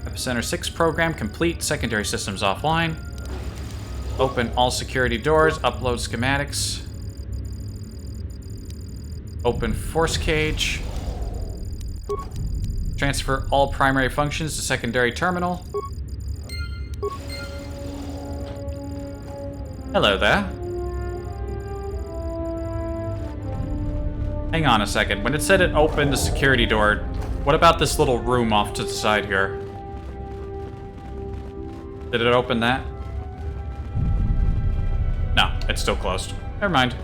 Epicenter 6 program complete, secondary systems offline. Open all security doors, upload schematics. Open force cage. Transfer all primary functions to secondary terminal. Hello there. Hang on a second. When it said it opened the security door, what about this little room off to the side here? Did it open that? No, it's still closed. Never mind.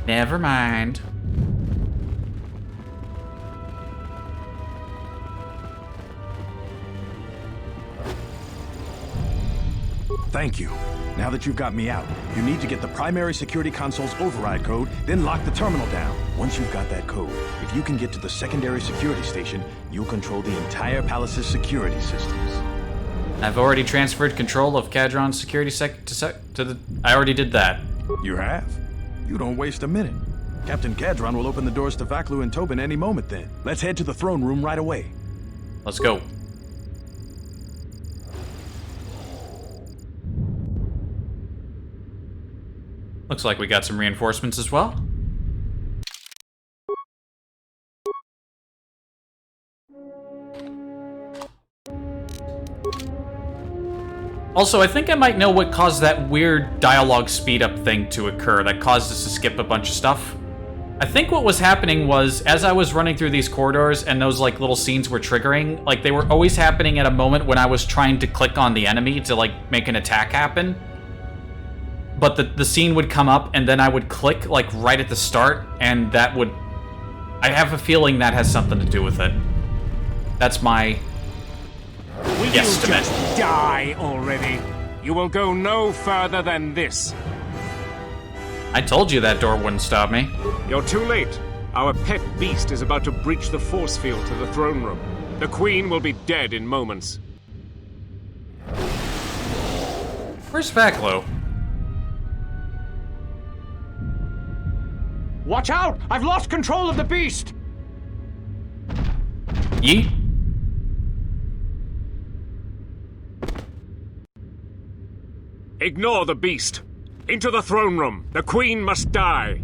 Never mind. Thank you. Now that you've got me out, you need to get the primary security console's override code, then lock the terminal down. Once you've got that code, if you can get to the secondary security station, you'll control the entire palace's security systems. I've already transferred control of Cadron's security to the... I already did that. You have? You don't waste a minute. Captain Cadron will open the doors to Vaklu and Tobin any moment then. Let's head to the throne room right away. Let's go. Looks like we got some reinforcements as well. Also, I think I might know what caused that weird dialogue speed up thing to occur that caused us to skip a bunch of stuff. I think what was happening was, as I was running through these corridors and those, like, little scenes were triggering, like, they were always happening at a moment when I was trying to click on the enemy to, like, make an attack happen. But the scene would come up, and then I would click, like, right at the start, and that would... I have a feeling that has something to do with it. That's my... Will you just die already? You will go no further than this. I told you that door wouldn't stop me. You're too late. Our pet beast is about to breach the force field to the throne room. The Queen will be dead in moments. Where's Vaklu? Watch out! I've lost control of the beast! Yeet. Ignore the beast. Into the throne room. The Queen must die.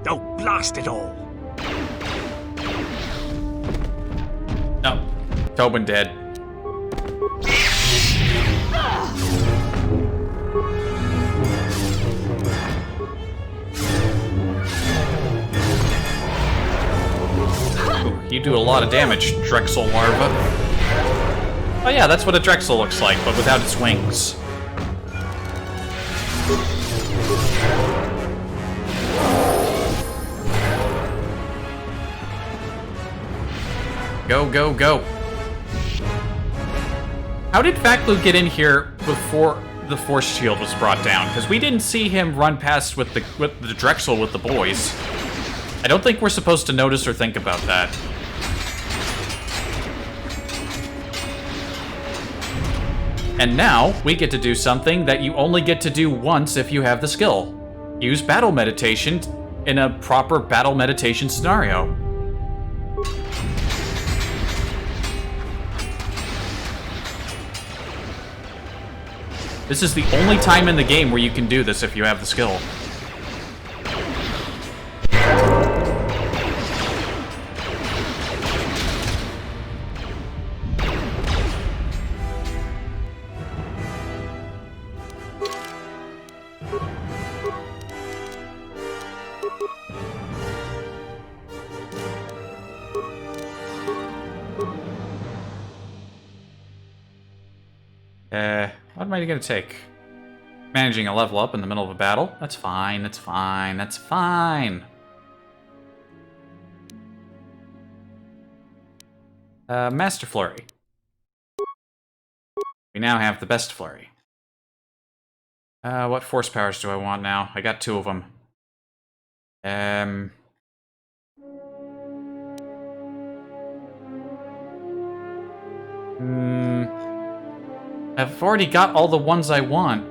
Oh, blast it all. No. Tobin dead. You do a lot of damage, Drexel larva. Oh yeah, that's what a Drexel looks like, but without its wings. Go, go, go. How did Vaklu get in here before the force shield was brought down? Because we didn't see him run past with the Drexel with the boys. I don't think we're supposed to notice or think about that. And now, we get to do something that you only get to do once if you have the skill. Use battle meditation in a proper battle meditation scenario. This is the only time in the game where you can do this if you have the skill. What am I gonna take? Managing a level up in the middle of a battle? That's fine, that's fine, that's fine. Master Flurry. We now have the best Flurry. What force powers do I want now? I got 2 of them. I've already got all the ones I want.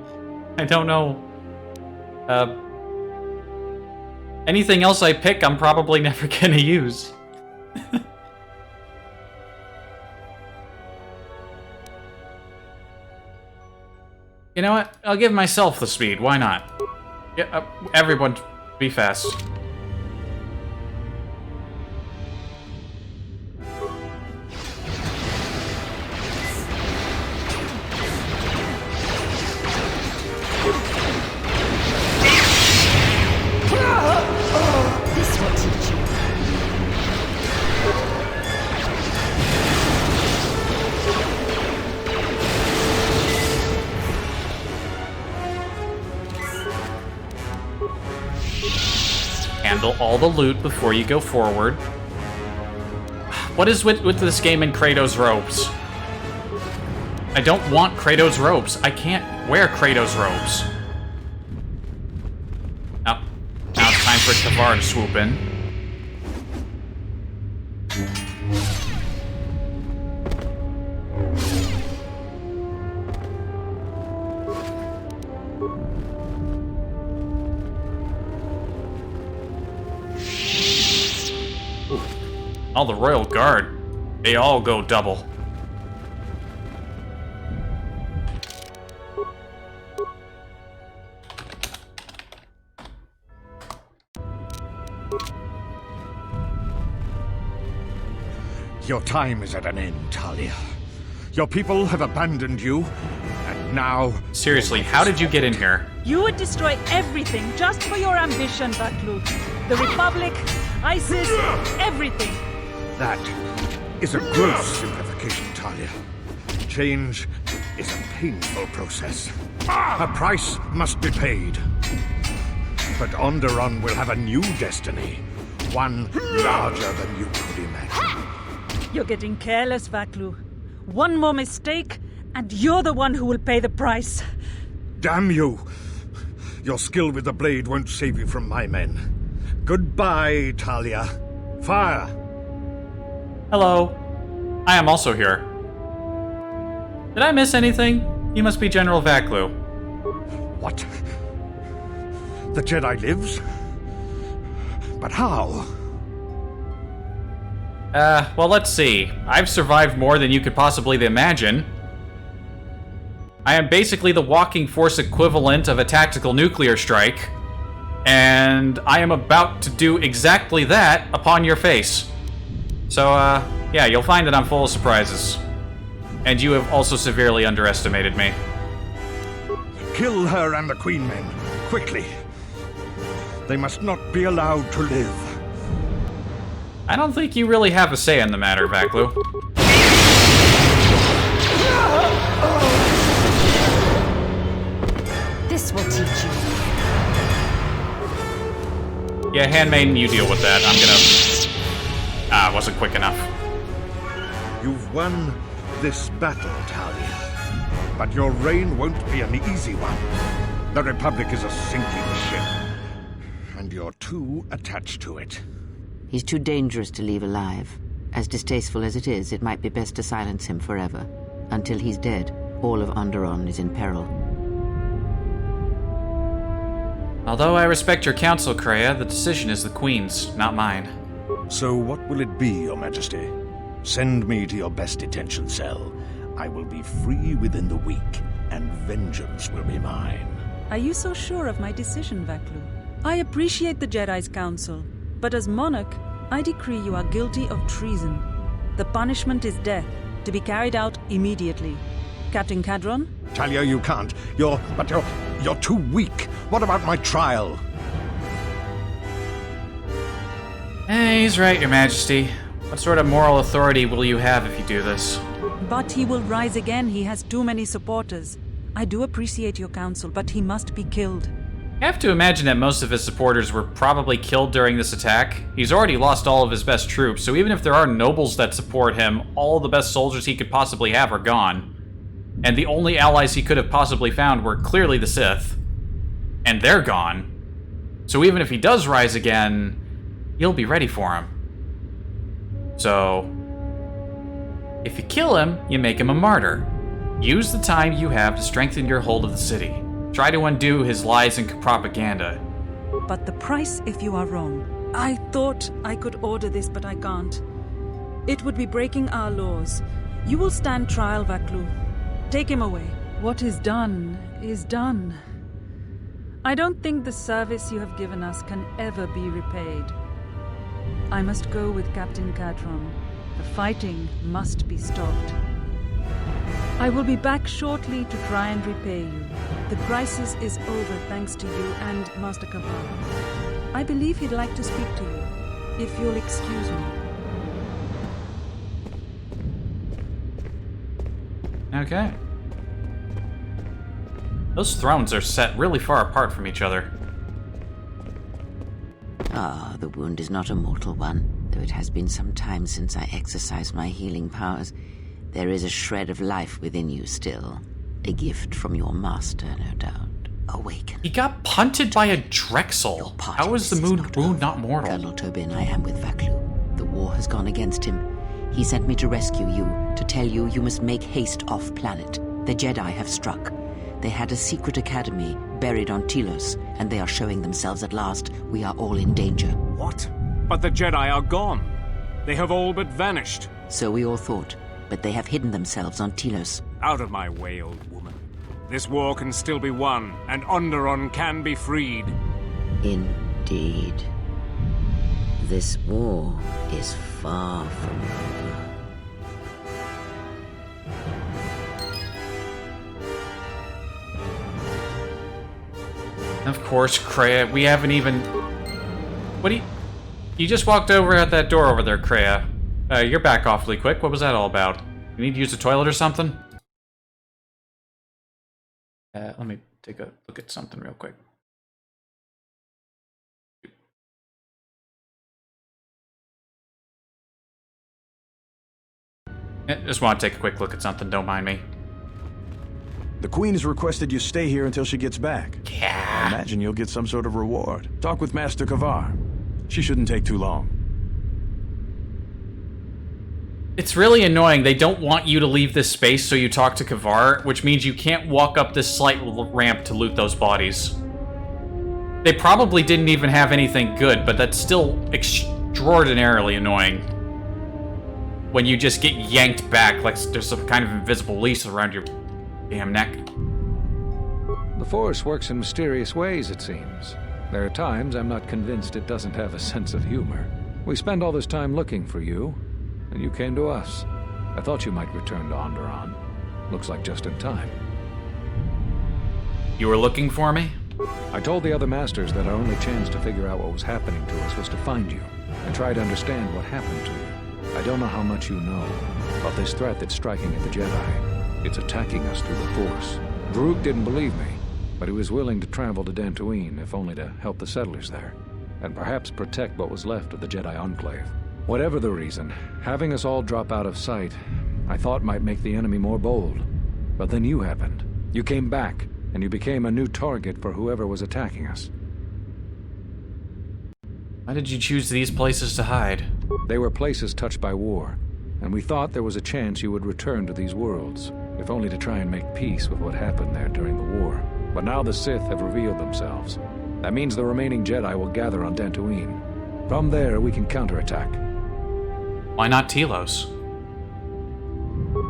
I don't know. Anything else I pick, I'm probably never gonna use. You know what? I'll give myself the speed. Why not? Yeah, everyone, be fast. This will teach you. Handle all the loot before you go forward. What is with this game and Kratos robes? I don't want Kratos robes. I can't wear Kratos robes. Now it's time for Kavar to swoop in. All the Royal Guard, they all go double. Your time is at an end, Talia. Your people have abandoned you, and Now... Seriously, how did you get in here? You would destroy everything just for your ambition, Vaklu. The Republic, Iziz, everything. That is a gross simplification, Talia. Change is a painful process. A price must be paid. But Onderon will have a new destiny. One larger than you could imagine. You're getting careless, Vaklu. One more mistake, and you're the one who will pay the price. Damn you! Your skill with the blade won't save you from my men. Goodbye, Talia. Fire! Hello. I am also here. Did I miss anything? You must be General Vaklu. What? The Jedi lives? But how? Well, let's see. I've survived more than you could possibly imagine. I am basically the walking force equivalent of a tactical nuclear strike. And I am about to do exactly that upon your face. So, yeah, you'll find that I'm full of surprises. And you have also severely underestimated me. Kill her and the Queen Men, quickly. They must not be allowed to live. I don't think you really have a say in the matter, Vaklu. This will teach you. Yeah, Handmaiden, you deal with that. I'm gonna... Ah, wasn't quick enough. You've won this battle, Talia. But your reign won't be an easy one. The Republic is a sinking ship. And you're too attached to it. He's too dangerous to leave alive. As distasteful as it is, it might be best to silence him forever. Until he's dead, all of Onderon is in peril. Although I respect your counsel, Kreia, the decision is the Queen's, not mine. So what will it be, Your Majesty? Send me to your best detention cell. I will be free within the week, and vengeance will be mine. Are you so sure of my decision, Vaklu? I appreciate the Jedi's counsel, but as monarch, I decree you are guilty of treason. The punishment is death, to be carried out immediately. Captain Cadron? Talia, you can't. You're too weak. What about my trial? He's right, Your Majesty. What sort of moral authority will you have if you do this? But he will rise again. He has too many supporters. I do appreciate your counsel, but he must be killed. I have to imagine that most of his supporters were probably killed during this attack. He's already lost all of his best troops, so even if there are nobles that support him, all the best soldiers he could possibly have are gone. And the only allies he could have possibly found were clearly the Sith. And they're gone. So even if he does rise again, you'll be ready for him. So, if you kill him, you make him a martyr. Use the time you have to strengthen your hold of the city. Try to undo his lies and propaganda. But the price if you are wrong. I thought I could order this, but I can't. It would be breaking our laws. You will stand trial, Vaklu. Take him away. What is done is done. I don't think the service you have given us can ever be repaid. I must go with Captain Cadron. The fighting must be stopped. I will be back shortly to try and repay you. The crisis is over thanks to you and Master Kaval. I believe he'd like to speak to you, if you'll excuse me. Okay. Those thrones are set really far apart from each other. Ah, the wound is not a mortal one, though it has been some time since I exercised my healing powers. There is a shred of life within you still. A gift from your master, no doubt. Awaken. He got punted by a Drexel. How is the wound not mortal? Colonel Tobin, I am with Vaklu. The war has gone against him. He sent me to rescue you, to tell you you must make haste off-planet. The Jedi have struck. They had a secret academy buried on Telos, and they are showing themselves at last. We are all in danger. What? But the Jedi are gone. They have all but vanished. So we all thought, but they have hidden themselves on Telos. Out of my way, old woman. This war can still be won, and Onderon can be freed. Indeed. This war is far from over. Of course, Kreia. We haven't even... What do you... You just walked over at that door over there, Kreia. You're back awfully quick. What was that all about? You need to use the toilet or something? Let me take a look at something real quick. Just want to take a quick look at something, don't mind me. The Queen has requested you stay here until she gets back. Yeah. I imagine you'll get some sort of reward. Talk with Master Kavar. She shouldn't take too long. It's really annoying. They don't want you to leave this space, so you talk to Kavar, which means you can't walk up this slight ramp to loot those bodies. They probably didn't even have anything good, but that's still extraordinarily annoying. When you just get yanked back like there's some kind of invisible leash around your damn neck. The Force works in mysterious ways, it seems. There are times I'm not convinced it doesn't have a sense of humor. We spend all this time looking for you, and you came to us. I thought you might return to Onderon. Looks like just in time. You were looking for me? I told the other masters that our only chance to figure out what was happening to us was to find you, and try to understand what happened to you. I don't know how much you know about this threat that's striking at the Jedi. It's attacking us through the Force. Droog didn't believe me, but he was willing to travel to Dantooine, if only to help the settlers there, and perhaps protect what was left of the Jedi Enclave. Whatever the reason, having us all drop out of sight, I thought might make the enemy more bold. But then you happened. You came back, and you became a new target for whoever was attacking us. Why did you choose these places to hide? They were places touched by war, and we thought there was a chance you would return to these worlds, if only to try and make peace with what happened there during the war. But now the Sith have revealed themselves. That means the remaining Jedi will gather on Dantooine. From there, we can counterattack. Why not Telos?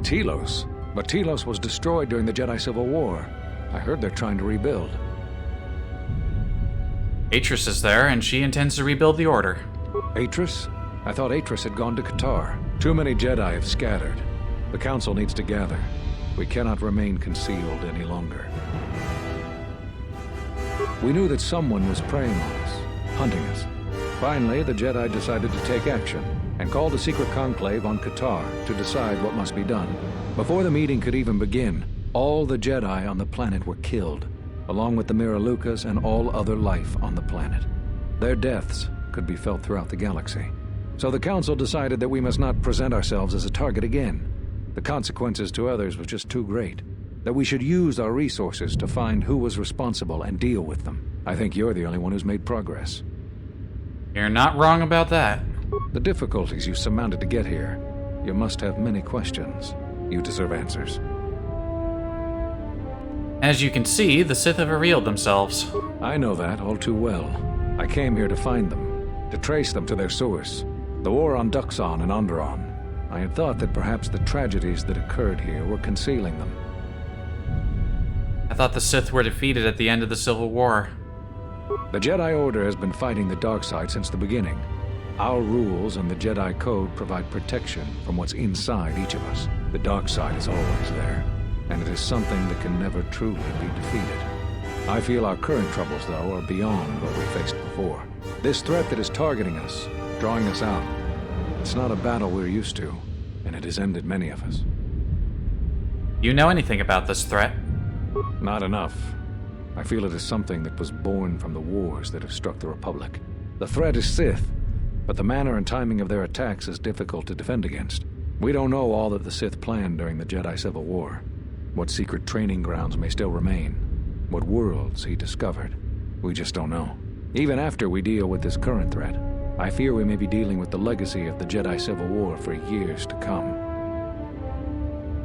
Telos? But Telos was destroyed during the Jedi Civil War. I heard they're trying to rebuild. Atris is there, and she intends to rebuild the Order. Atris? I thought Atris had gone to Qatar. Too many Jedi have scattered. The Council needs to gather. We cannot remain concealed any longer. We knew that someone was preying on us, hunting us. Finally, the Jedi decided to take action, and called a secret conclave on Qatar to decide what must be done. Before the meeting could even begin, all the Jedi on the planet were killed, along with the Miralukas and all other life on the planet. Their deaths could be felt throughout the galaxy. So the Council decided that we must not present ourselves as a target again. The consequences to others were just too great. That we should use our resources to find who was responsible and deal with them. I think you're the only one who's made progress. You're not wrong about that. The difficulties you surmounted to get here. You must have many questions. You deserve answers. As you can see, the Sith have revealed themselves. I know that all too well. I came here to find them, to trace them to their source. The war on Duxon and Onderon. I had thought that perhaps the tragedies that occurred here were concealing them. I thought the Sith were defeated at the end of the Civil War. The Jedi Order has been fighting the dark side since the beginning. Our rules and the Jedi Code provide protection from what's inside each of us. The dark side is always there, and it is something that can never truly be defeated. I feel our current troubles, though, are beyond what we faced before. This threat that is targeting us, drawing us out, it's not a battle we're used to, and it has ended many of us. You know anything about this threat? Not enough. I feel it is something that was born from the wars that have struck the Republic. The threat is Sith, but the manner and timing of their attacks is difficult to defend against. We don't know all that the Sith planned during the Jedi Civil War. What secret training grounds may still remain. What worlds he discovered. We just don't know. Even after we deal with this current threat, I fear we may be dealing with the legacy of the Jedi Civil War for years to come.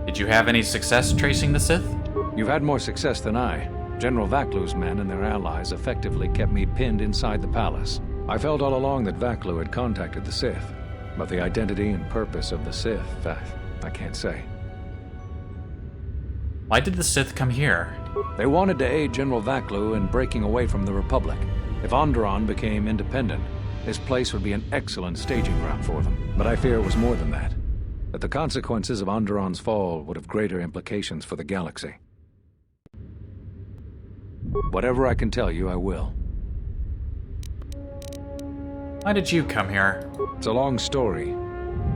Did you have any success tracing the Sith? You've had more success than I. General Vaklu's men and their allies effectively kept me pinned inside the palace. I felt all along that Vaklu had contacted the Sith, but the identity and purpose of the Sith, I can't say. Why did the Sith come here? They wanted to aid General Vaklu in breaking away from the Republic. If Onderon became independent, this place would be an excellent staging ground for them. But I fear it was more than that. That the consequences of Onderon's fall would have greater implications for the galaxy. Whatever I can tell you, I will. Why did you come here? It's a long story,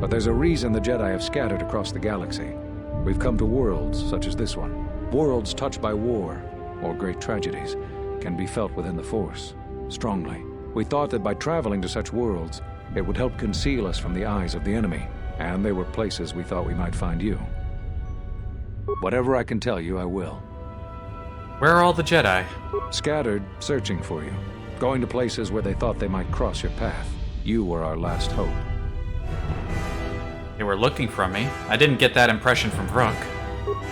but there's a reason the Jedi have scattered across the galaxy. We've come to worlds such as this one. Worlds touched by war or great tragedies can be felt within the Force, strongly. We thought that by traveling to such worlds, it would help conceal us from the eyes of the enemy, and they were places we thought we might find you. Whatever I can tell you, I will. Where are all the Jedi? Scattered, searching for you. Going to places where they thought they might cross your path. You were our last hope. They were looking for me. I didn't get that impression from Vrook.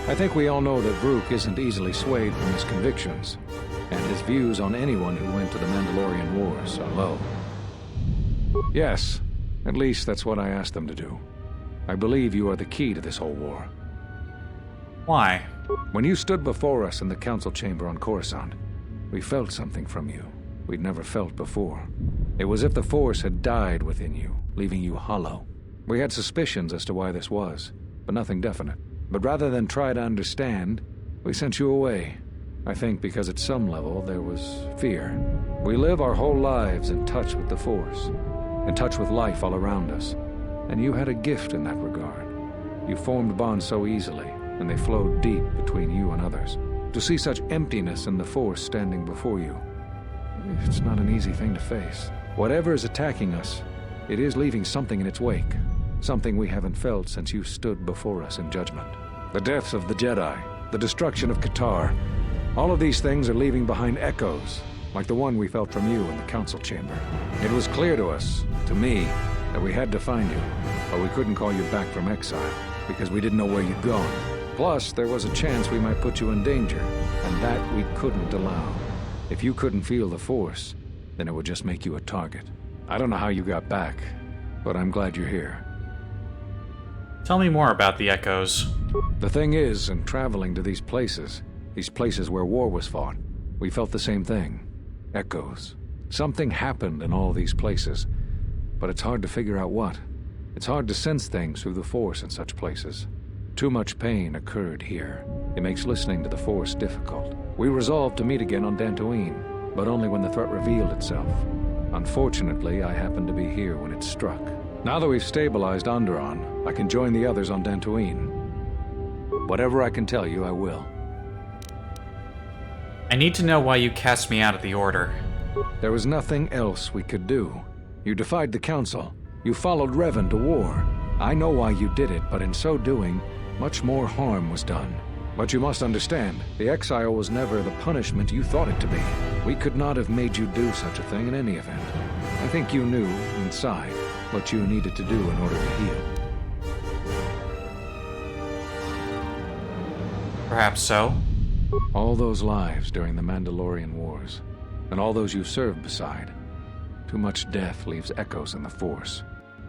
I think we all know that Vrook isn't easily swayed from his convictions, and his views on anyone who went to the Mandalorian Wars are low. Yes, at least that's what I asked them to do. I believe you are the key to this whole war. Why? When you stood before us in the council chamber on Coruscant, we felt something from you we'd never felt before. It was as if the Force had died within you, leaving you hollow. We had suspicions as to why this was, but nothing definite. But rather than try to understand, we sent you away. I think because at some level there was fear. We live our whole lives in touch with the Force, in touch with life all around us, and you had a gift in that regard. You formed bonds so easily, and they flowed deep between you and others. To see such emptiness in the Force standing before you, it's not an easy thing to face. Whatever is attacking us, it is leaving something in its wake, something we haven't felt since you stood before us in judgment. The deaths of the Jedi, the destruction of Qatar, all of these things are leaving behind echoes, like the one we felt from you in the council chamber. It was clear to us, to me, that we had to find you, but we couldn't call you back from exile, because we didn't know where you'd gone. Plus, there was a chance we might put you in danger, and that we couldn't allow. If you couldn't feel the Force, then it would just make you a target. I don't know how you got back, but I'm glad you're here. Tell me more about the Echoes. The thing is, in traveling to these places where war was fought, we felt the same thing. Echoes. Something happened in all these places, but it's hard to figure out what. It's hard to sense things through the Force in such places. Too much pain occurred here. It makes listening to the Force difficult. We resolved to meet again on Dantooine, but only when the threat revealed itself. Unfortunately, I happened to be here when it struck. Now that we've stabilized Onderon, I can join the others on Dantooine. Whatever I can tell you, I will. I need to know why you cast me out of the Order. There was nothing else we could do. You defied the Council. You followed Revan to war. I know why you did it, but in so doing, much more harm was done. But you must understand, the exile was never the punishment you thought it to be. We could not have made you do such a thing in any event. I think you knew, inside, what you needed to do in order to heal. Perhaps so. All those lives during the Mandalorian Wars, and all those you served beside. Too much death leaves echoes in the Force.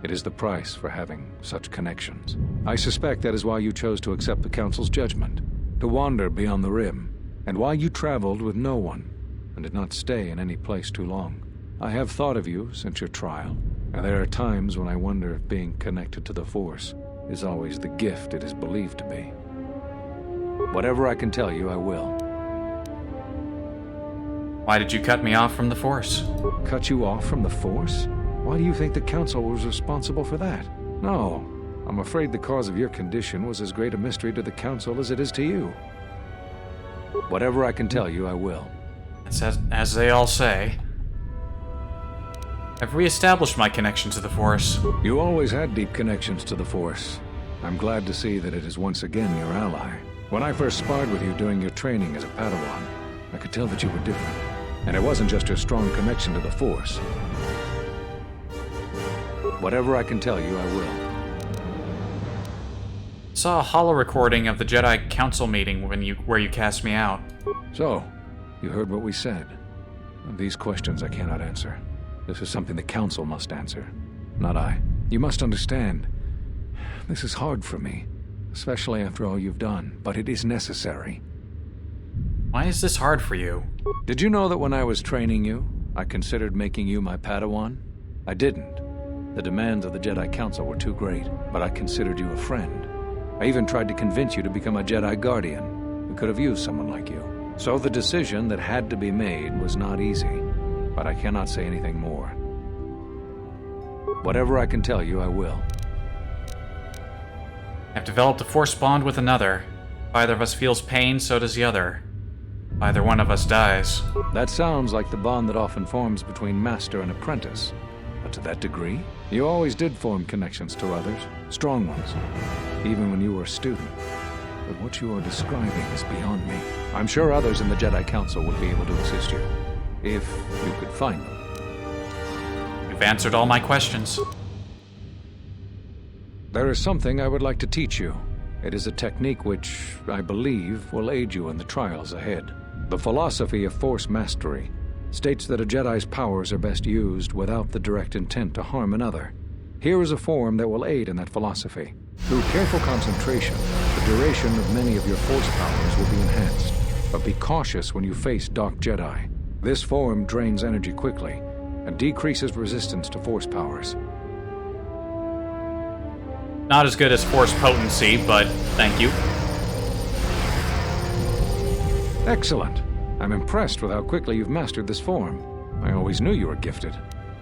It is the price for having such connections. I suspect that is why you chose to accept the Council's judgment, to wander beyond the Rim, and why you traveled with no one, and did not stay in any place too long. I have thought of you since your trial, and there are times when I wonder if being connected to the Force is always the gift it is believed to be. Whatever I can tell you, I will. Why did you cut me off from the Force? Cut you off from the Force? Why do you think the Council was responsible for that? No, I'm afraid the cause of your condition was as great a mystery to the Council as it is to you. Whatever I can tell you, I will. It's as they all say. I've re-established my connection to the Force. You always had deep connections to the Force. I'm glad to see that it is once again your ally. When I first sparred with you during your training as a Padawan, I could tell that you were different. And it wasn't just your strong connection to the Force. Whatever I can tell you, I will. Saw a holo recording of the Jedi Council meeting where you cast me out. So, you heard what we said. These questions I cannot answer. This is something the Council must answer, not I. You must understand, this is hard for me, especially after all you've done, but it is necessary. Why is this hard for you? Did you know that when I was training you, I considered making you my Padawan? I didn't. The demands of the Jedi Council were too great, but I considered you a friend. I even tried to convince you to become a Jedi Guardian. We could have used someone like you. So the decision that had to be made was not easy, but I cannot say anything more. Whatever I can tell you, I will. I've developed a force bond with another. If either of us feels pain, so does the other. If either one of us dies. That sounds like the bond that often forms between master and apprentice. But to that degree, you always did form connections to others, strong ones, even when you were a student. But what you are describing is beyond me. I'm sure others in the Jedi Council would be able to assist you, if you could find them. You've answered all my questions. There is something I would like to teach you. It is a technique which, I believe, will aid you in the trials ahead. The philosophy of Force Mastery states that a Jedi's powers are best used without the direct intent to harm another. Here is a form that will aid in that philosophy. Through careful concentration, the duration of many of your Force powers will be enhanced. But be cautious when you face Dark Jedi. This form drains energy quickly and decreases resistance to Force powers. Not as good as Force Potency, but thank you. Excellent. I'm impressed with how quickly you've mastered this form. I always knew you were gifted.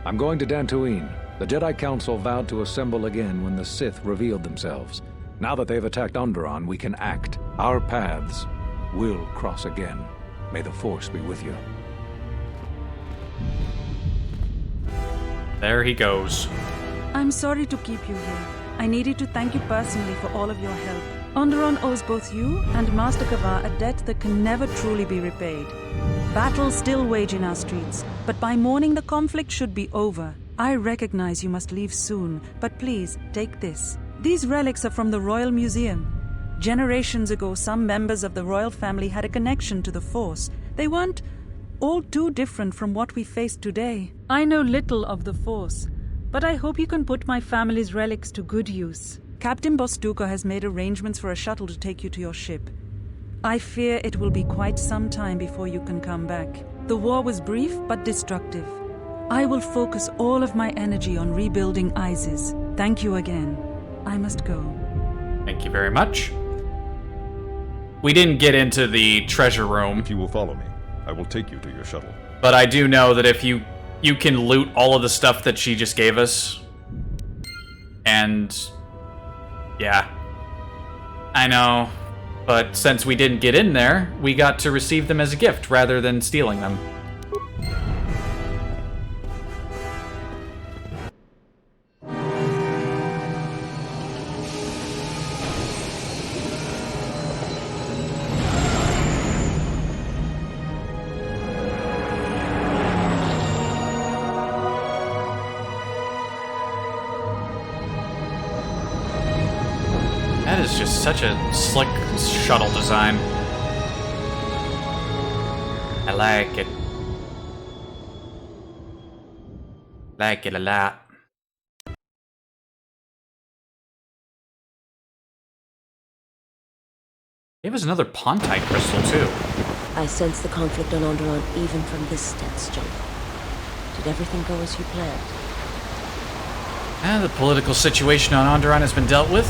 I'm going to Dantooine. The Jedi Council vowed to assemble again when the Sith revealed themselves. Now that they've attacked Onderon, we can act. Our paths will cross again. May the Force be with you. There he goes. I'm sorry to keep you here. I needed to thank you personally for all of your help. Onderon owes both you and Master Kavar a debt that can never truly be repaid. Battles still wage in our streets, but by morning the conflict should be over. I recognize you must leave soon, but please, take this. These relics are from the Royal Museum. Generations ago, some members of the royal family had a connection to the Force. They weren't all too different from what we face today. I know little of the Force, but I hope you can put my family's relics to good use. Captain Bostuka has made arrangements for a shuttle to take you to your ship. I fear it will be quite some time before you can come back. The war was brief but destructive. I will focus all of my energy on rebuilding Iziz. Thank you again. I must go. Thank you very much. We didn't get into the treasure room. If you will follow me, I will take you to your shuttle. But I do know that if you can loot all of the stuff that she just gave us. And yeah. I know. But since we didn't get in there, we got to receive them as a gift rather than stealing them. That is just such a slick shuttle design. I like it. Like it a lot. Gave us another Pontite crystal, too. I sense the conflict on Onderon even from this dense jungle. Did everything go as you planned? The political situation on Onderon has been dealt with.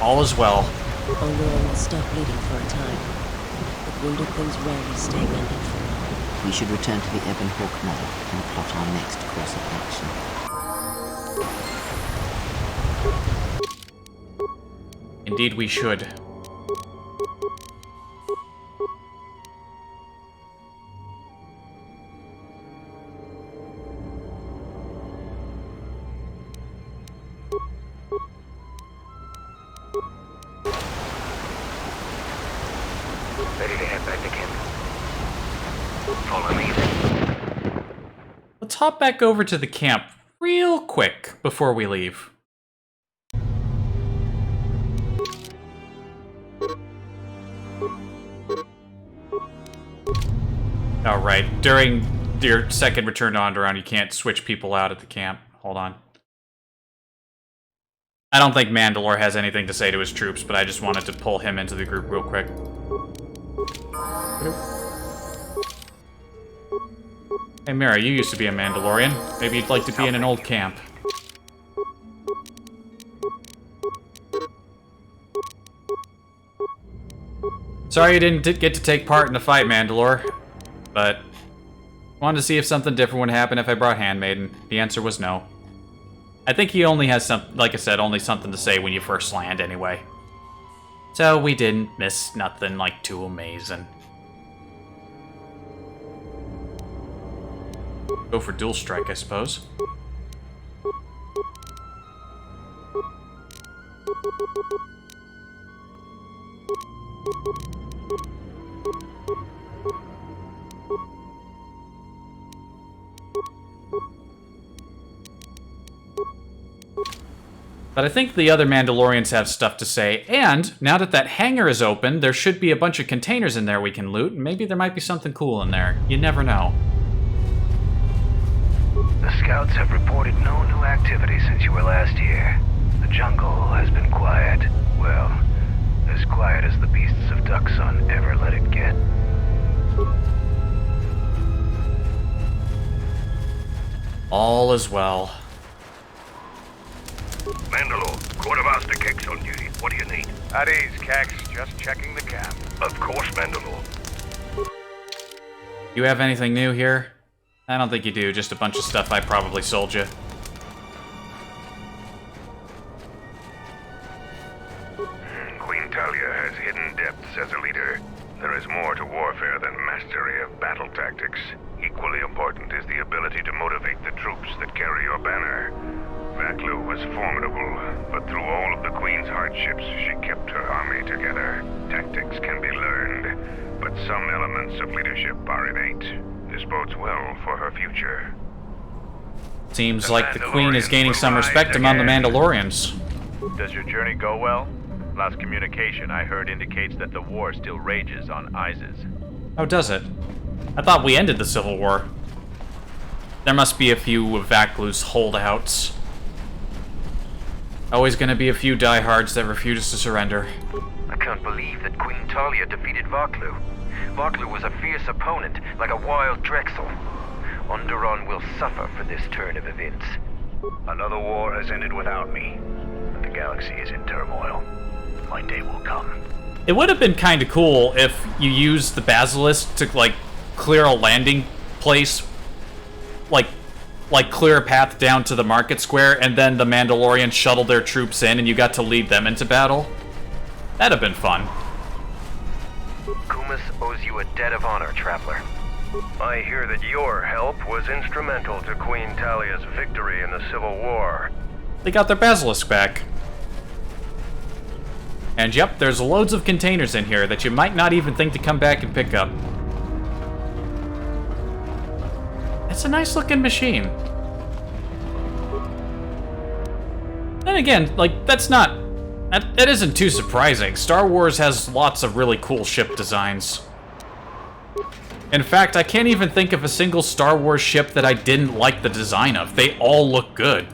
All is well. Onderon will stop bleeding for a time, but wounded things rarely stay mended for long. We should return to the Ebon Hawk Mother and plot our next course of action. Indeed we should. Ready to head back to camp. Follow me then. Let's hop back over to the camp real quick before we leave. Alright, during your second return to Onderon, you can't switch people out at the camp. Hold on. I don't think Mandalore has anything to say to his troops, but I just wanted to pull him into the group real quick. Hey Mira, you used to be a Mandalorian. Maybe you'd like to be in an old camp. Sorry you didn't get to take part in the fight, Mandalore. But wanted to see if something different would happen if I brought Handmaiden. The answer was no. I think he only has like I said, only something to say when you first land anyway. So we didn't miss nothing like too amazing. Go for dual strike, I suppose. But I think the other Mandalorians have stuff to say, and now that that hangar is open, there should be a bunch of containers in there we can loot, and maybe there might be something cool in there. You never know. The scouts have reported no new activity since you were last here. The jungle has been quiet. Well, as quiet as the beasts of Duxon ever let it get. All is well. Mandalore, Quartermaster Kex on duty. What do you need? At ease, Kex. Just checking the camp. Of course, Mandalore. You have anything new here? I don't think you do, just a bunch of stuff I probably sold you. Queen Talia has hidden depths as a leader. There is more to warfare than mastery of battle tactics. Equally important is the ability to motivate the troops that carry your banner. Vaklu was formidable, but through all of the Queen's hardships, she kept her army together. Tactics can be learned, but some elements of leadership are innate. This bodes well for her future. Seems like the Queen is gaining some respect among the Mandalorians. Does your journey go well? Last communication I heard indicates that the war still rages on Iziz. Oh, does it? I thought we ended the Civil War. There must be a few of Vaklu's holdouts. Always gonna be a few diehards that refuse to surrender. I can't believe that Queen Talia defeated Vaklu. Vaklu was a fierce opponent, like a wild Drexel. Onderon will suffer for this turn of events. Another war has ended without me, and the galaxy is in turmoil. My day will come. It would have been kind of cool if you used the Basilisk to, like, clear a landing place, like clear a path down to the market square, and then the Mandalorians shuttled their troops in and you got to lead them into battle. That'd have been fun. Kumis owes you a debt of honor, Traveler. I hear that your help was instrumental to Queen Talia's victory in the Civil War. They got their Basilisk back. And yep, there's loads of containers in here that you might not even think to come back and pick up. It's a nice looking machine. Then again, like, that isn't too surprising. Star Wars has lots of really cool ship designs. In fact, I can't even think of a single Star Wars ship that I didn't like the design of. They all look good.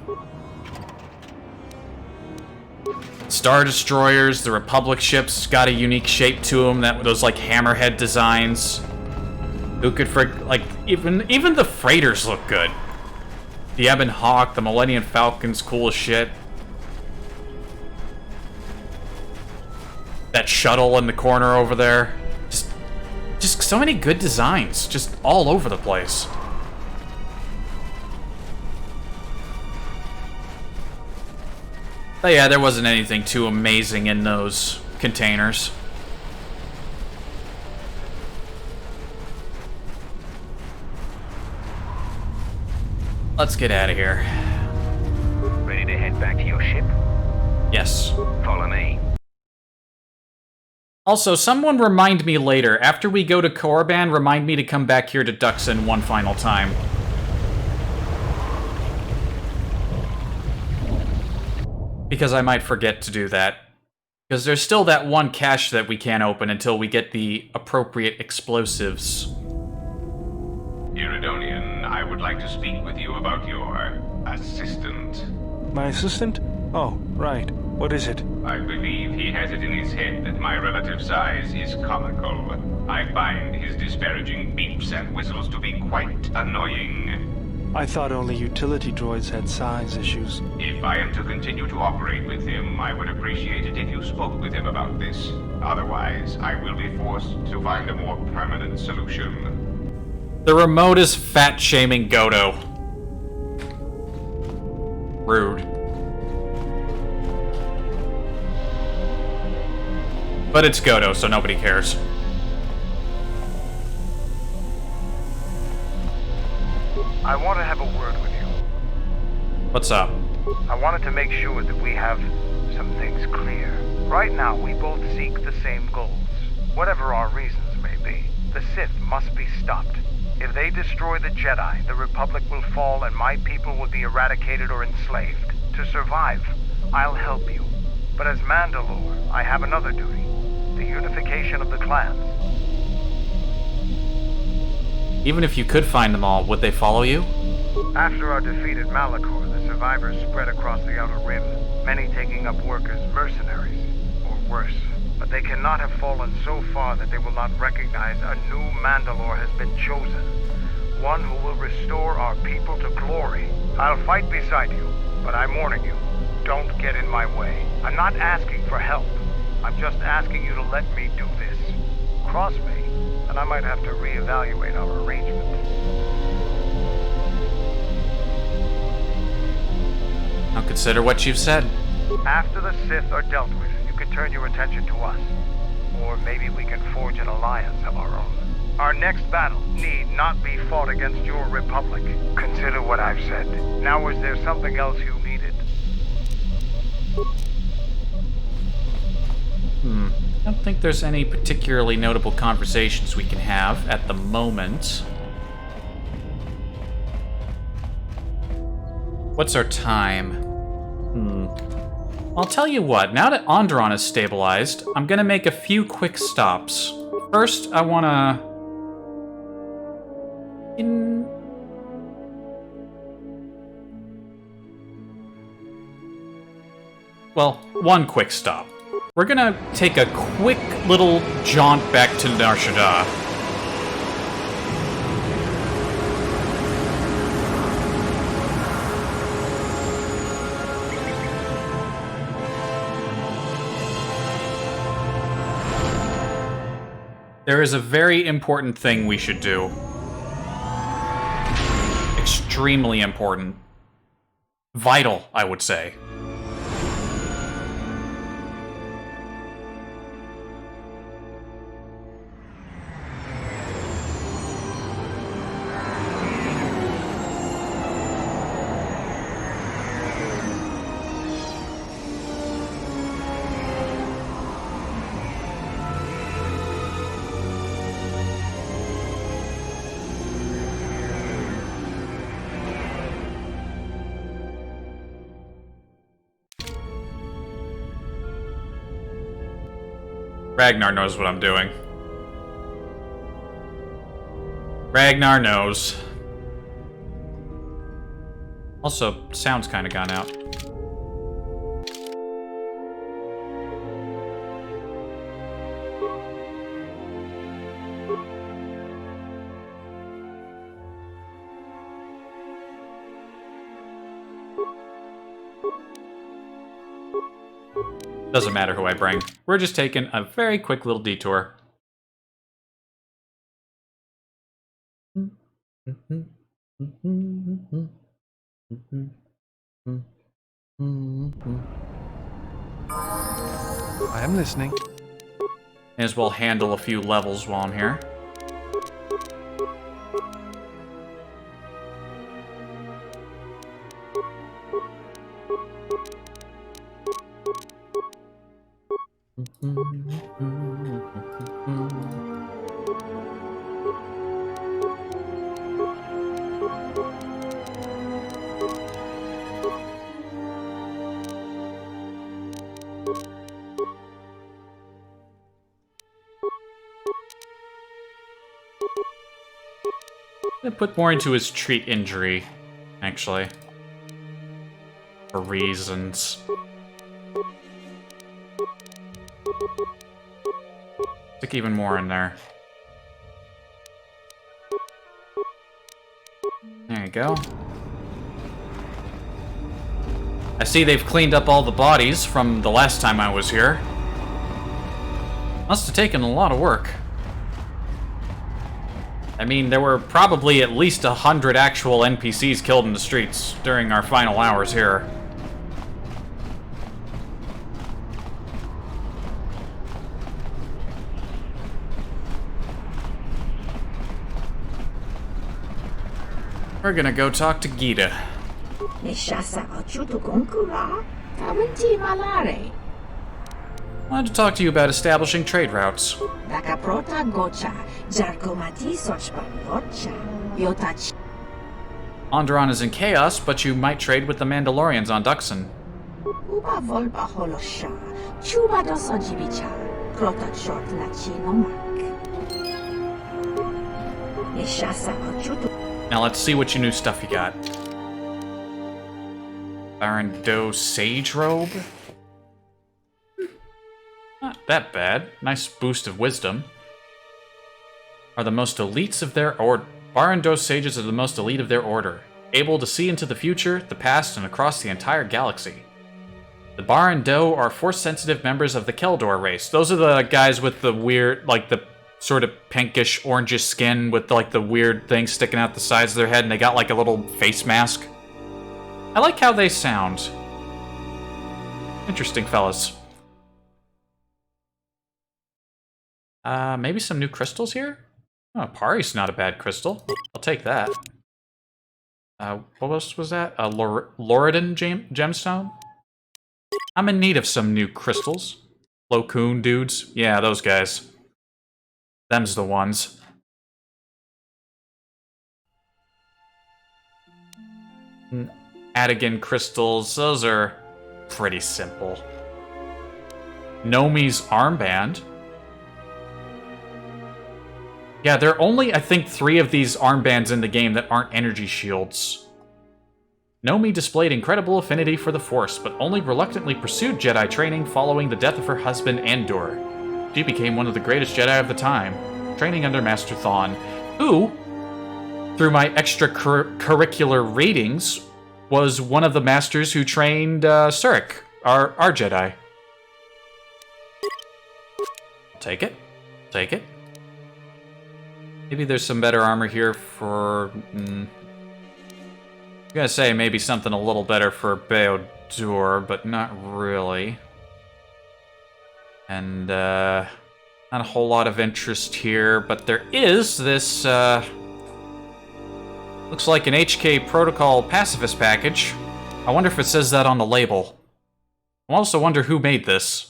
Star Destroyers, the Republic ships got a unique shape to them, those like hammerhead designs. Who could like, even the freighters look good. The Ebon Hawk, the Millennium Falcon's cool as shit. That shuttle in the corner over there. Just so many good designs, just all over the place. But yeah, there wasn't anything too amazing in those containers. Let's get out of here. Ready to head back to your ship? Yes. Follow me. Also, someone remind me later, after we go to Korriban, remind me to come back here to Duxon one final time. Because I might forget to do that. Because there's still that one cache that we can't open until we get the appropriate explosives. Iridonian, I would like to speak with you about your assistant. My assistant? Oh, right. What is it? I believe he has it in his head that my relative size is comical. I find his disparaging beeps and whistles to be quite annoying. I thought only utility droids had size issues. If I am to continue to operate with him, I would appreciate it if you spoke with him about this. Otherwise, I will be forced to find a more permanent solution. The remote is fat-shaming Goto. Rude. But it's Goto, so nobody cares. I want to have a word with you. What's up? I wanted to make sure that we have some things clear. Right now, we both seek the same goals. Whatever our reasons may be, the Sith must be stopped. If they destroy the Jedi, the Republic will fall and my people will be eradicated or enslaved. To survive, I'll help you. But as Mandalore, I have another duty. The unification of the clans. Even if you could find them all, would they follow you? After our defeat at Malachor, the survivors spread across the Outer Rim, many taking up work as mercenaries, or worse. But they cannot have fallen so far that they will not recognize a new Mandalore has been chosen. One who will restore our people to glory. I'll fight beside you, but I'm warning you, don't get in my way. I'm not asking for help. I'm just asking you to let me do this. Cross me, and I might have to reevaluate our arrangement. I'll consider what you've said. After the Sith are dealt with, you can turn your attention to us. Or maybe we can forge an alliance of our own. Our next battle need not be fought against your Republic. Consider what I've said. Now, is there something else you needed? I don't think there's any particularly notable conversations we can have at the moment. What's our time? I'll tell you what, now that Onderon is stabilized, I'm gonna make a few quick stops. First, I wanna... Well, one quick stop. We're gonna take a quick little jaunt back to Nar Shaddaa. There is a very important thing we should do. Extremely important. Vital, I would say. Ragnar knows what I'm doing. Ragnar knows. Also, sound's kind of gone out. Doesn't matter who I bring. We're just taking a very quick little detour. I am listening. May as well handle a few levels while I'm here. I'm gonna put more into his treat injury, actually. For reasons. Stick even more in there. There you go. I see they've cleaned up all the bodies from the last time I was here. Must have taken a lot of work. I mean, there were probably at least 100 actual NPCs killed in the streets during our final hours here. We're gonna go talk to Gita. Wanted to talk to you about establishing trade routes. Onderon is in chaos, but you might trade with the Mandalorians on Duxon. Now let's see what new stuff you got. Baron Doe Sage Robe? Not that bad. Nice boost of wisdom. Are the most elites of their order. Baron Doe Sages are the most elite of their order. Able to see into the future, the past, and across the entire galaxy. The Baron Doe are Force-sensitive members of the Keldor race. Those are the guys with the weird, like the sort of pinkish, orangish skin with like the weird things sticking out the sides of their head, and they got like a little face mask. I like how they sound. Interesting fellas. Maybe some new crystals here? Oh, Pari's not a bad crystal. I'll take that. What else was that? A Loredan gemstone? I'm in need of some new crystals. Plo Koon dudes. Yeah, those guys. Them's the ones. Adigan crystals, those are pretty simple. Nomi's armband. Yeah, there are only, I think, 3 of these armbands in the game that aren't energy shields. Nomi displayed incredible affinity for the Force, but only reluctantly pursued Jedi training following the death of her husband, Andor. She became one of the greatest Jedi of the time, training under Master Thrawn, who, through my extracurricular ratings, was one of the masters who trained Surik, our Jedi. Take it. Take it. Maybe there's some better armor here for... I'm gonna say maybe something a little better for Beodur, but not really. And, not a whole lot of interest here, but there is this, looks like an HK Protocol pacifist package. I wonder if it says that on the label. I also wonder who made this.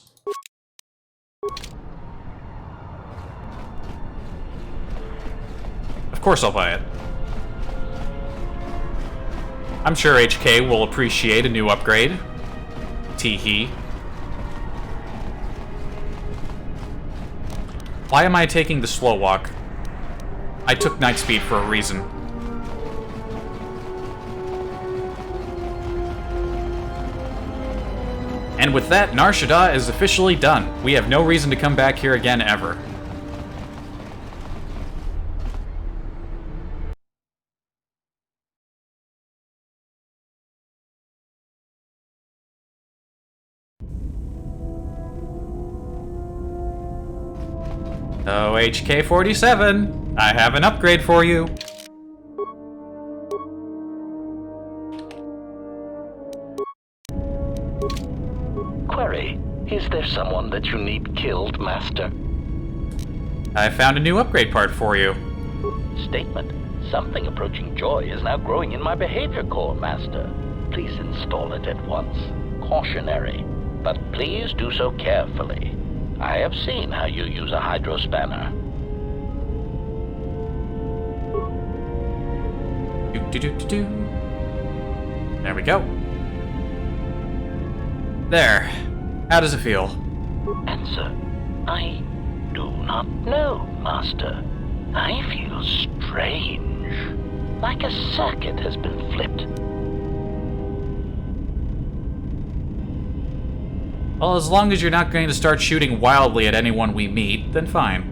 Of course I'll buy it. I'm sure HK will appreciate a new upgrade. Tee-hee. Why am I taking the slow walk? I took night speed for a reason. And with that, Nar Shaddaa is officially done. We have no reason to come back here again ever. Oh, HK-47, I have an upgrade for you. Query, is there someone that you need killed, Master? I found a new upgrade part for you. Statement. Something approaching joy is now growing in my behavior core, Master. Please install it at once. Cautionary, but please do so carefully. I have seen how you use a hydrospanner. There we go. There. How does it feel? Answer. I do not know, Master. I feel strange. Like a circuit has been flipped. Well, as long as you're not going to start shooting wildly at anyone we meet, then fine.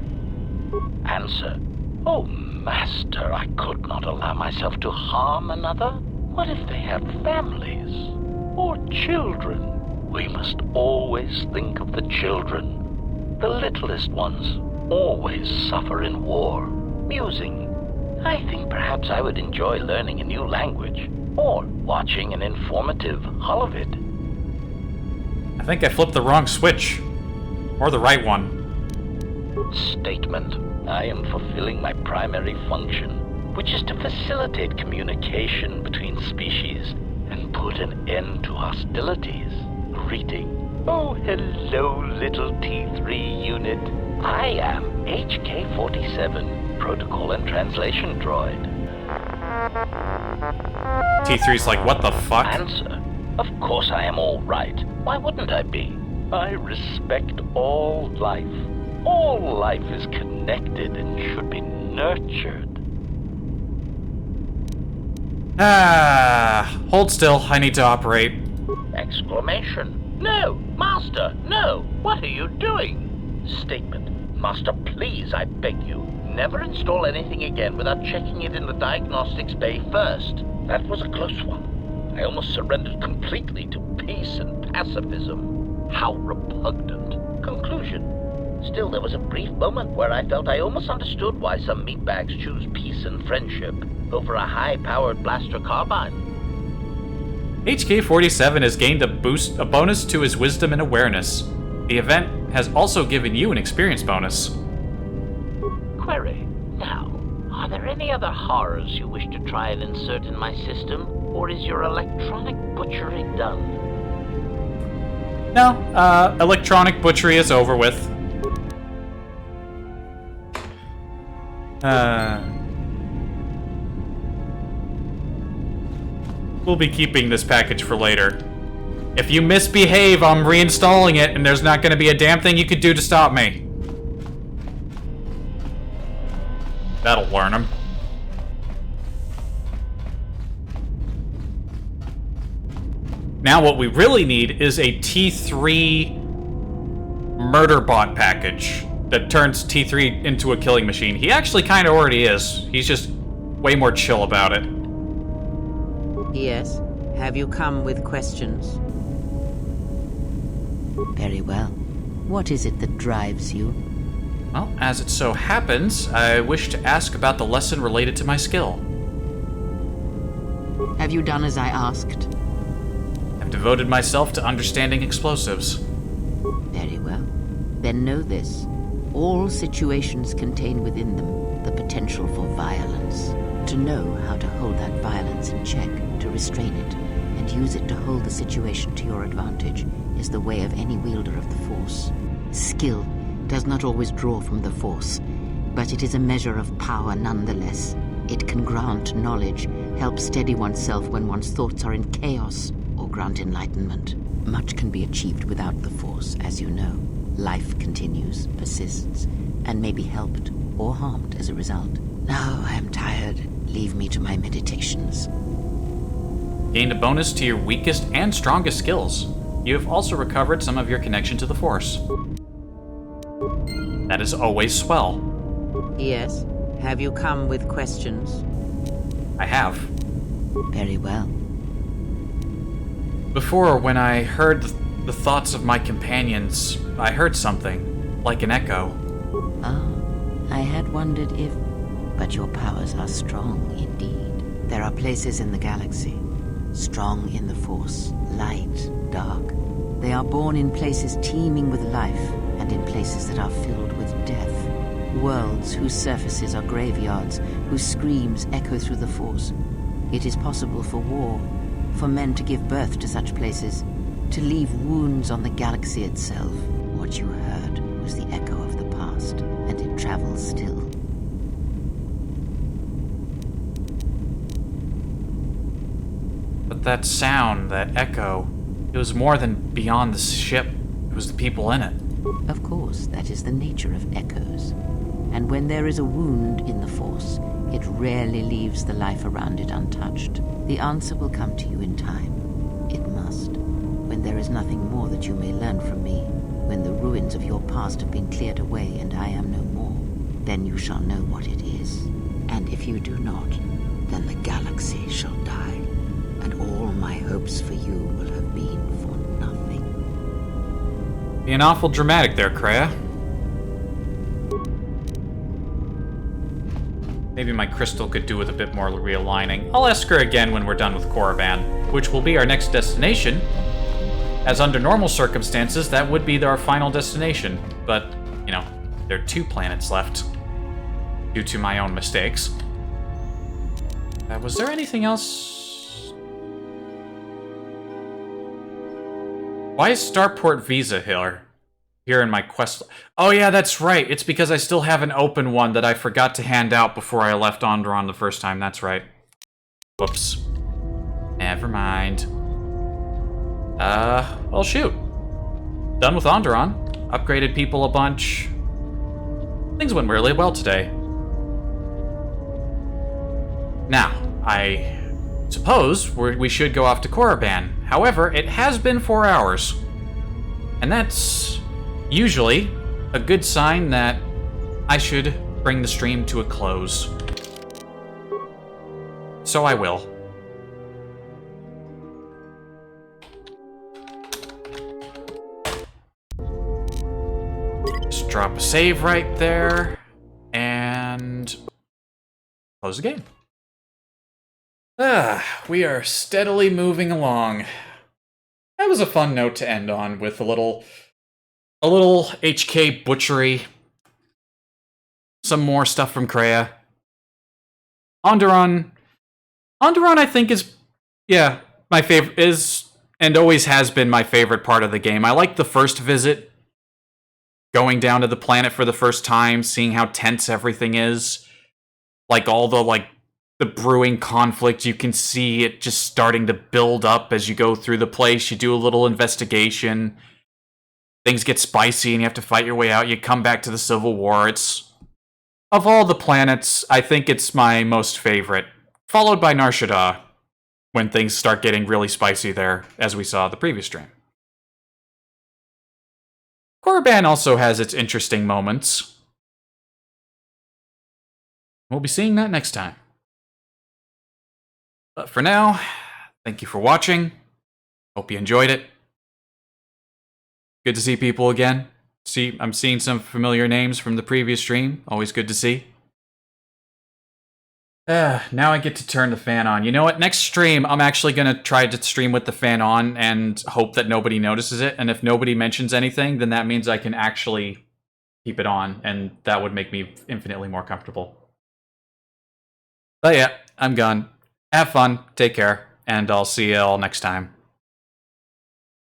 Answer. Oh, Master, I could not allow myself to harm another. What if they have families? Or children? We must always think of the children. The littlest ones always suffer in war. Musing. I think perhaps I would enjoy learning a new language, or watching an informative holovid. I think I flipped the wrong switch. Or the right one. Statement. I am fulfilling my primary function, which is to facilitate communication between species and put an end to hostilities. Greeting. Oh, hello, little T3 unit. I am HK-47, Protocol and Translation Droid. T3's like, what the fuck? Answer. Of course I am all right. Why wouldn't I be? I respect all life. All life is connected and should be nurtured. Hold still. I need to operate. Exclamation. No, Master, no. What are you doing? Statement. Master, please, I beg you. Never install anything again without checking it in the diagnostics bay first. That was a close one. I almost surrendered completely to peace and pacifism. How repugnant. Conclusion. Still, there was a brief moment where I felt I almost understood why some meatbags choose peace and friendship over a high-powered blaster carbine. HK-47 has gained a bonus to his wisdom and awareness. The event has also given you an experience bonus. Query. Now, are there any other horrors you wish to try and insert in my system, or is your electronic butchery done? No, electronic butchery is over with. We'll be keeping this package for later. If you misbehave, I'm reinstalling it, and there's not gonna be a damn thing you could do to stop me. That'll learn him. Now what we really need is a T3 murder bot package that turns T3 into a killing machine. He actually kind of already is. He's just way more chill about it. Yes. Have you come with questions? Very well. What is it that drives you? Well, as it so happens, I wish to ask about the lesson related to my skill. Have you done as I asked? I've devoted myself to understanding explosives. Very well. Then know this. All situations contain within them the potential for violence. To know how to hold that violence in check, to restrain it, and use it to hold the situation to your advantage is the way of any wielder of the Force. Skill does not always draw from the Force, but it is a measure of power nonetheless. It can grant knowledge, help steady oneself when one's thoughts are in chaos, or grant enlightenment. Much can be achieved without the Force, as you know. Life continues, persists, and may be helped or harmed as a result. Now I am tired. Leave me to my meditations. Gained a bonus to your weakest and strongest skills. You have also recovered some of your connection to the Force. That is always swell. Yes. Have you come with questions? I have. Very well. Before, when I heard the thoughts of my companions, I heard something, like an echo. Ah, I had wondered if... But your powers are strong indeed. There are places in the galaxy, strong in the Force, light, dark. They are born in places teeming with life, and in places that are filled with death. Worlds whose surfaces are graveyards, whose screams echo through the Force. It is possible for war, for men to give birth to such places, to leave wounds on the galaxy itself. What you heard was the echo of the past, and it travels still. But that sound, that echo, it was more than beyond the ship. It was the people in it. Of course, that is the nature of echoes. And when there is a wound in the Force, it rarely leaves the life around it untouched. The answer will come to you in time. It must. When there is nothing more that you may learn from me, when the ruins of your past have been cleared away and I am no more, then you shall know what it is. And if you do not, then the galaxy shall die, and all my hopes for you will have been for nothing. Being awful dramatic there, Kreia. Maybe my crystal could do with a bit more realigning. I'll ask her again when we're done with Korriban, which will be our next destination. As under normal circumstances, that would be our final destination. But, you know, there are 2 planets left. Due to my own mistakes. Was there anything else? Why is Starport Visa here in my quest? Oh yeah, that's right. It's because I still haven't opened one that I forgot to hand out before I left Onderon the first time. That's right. Whoops. Never mind. Well, shoot. Done with Onderon. Upgraded people a bunch. Things went really well today. Now, I suppose we should go off to Korriban. However, it has been 4 hours. And that's usually a good sign that I should bring the stream to a close. So I will. Just drop a save right there, and close the game. We are steadily moving along. That was a fun note to end on, with a little HK butchery. Some more stuff from Kreia. Onderon, I think is, yeah, my favorite, is, and always has been my favorite part of the game. I like the first visit, going down to the planet for the first time, seeing how tense everything is. Like all the brewing conflict, you can see it just starting to build up as you go through the place. You do a little investigation. Things get spicy and you have to fight your way out. You come back to the Civil War. It's, of all the planets, I think it's my most favorite. Followed by Nar Shaddaa, when things start getting really spicy there, as we saw the previous stream. Korriban also has its interesting moments. We'll be seeing that next time. But for now, thank you for watching. Hope you enjoyed it. Good to see people again. I'm seeing some familiar names from the previous stream. Always good to see. Now I get to turn the fan on. You know what? Next stream, I'm actually going to try to stream with the fan on and hope that nobody notices it. And if nobody mentions anything, then that means I can actually keep it on. And that would make me infinitely more comfortable. But yeah, I'm gone. Have fun, take care, and I'll see you all next time.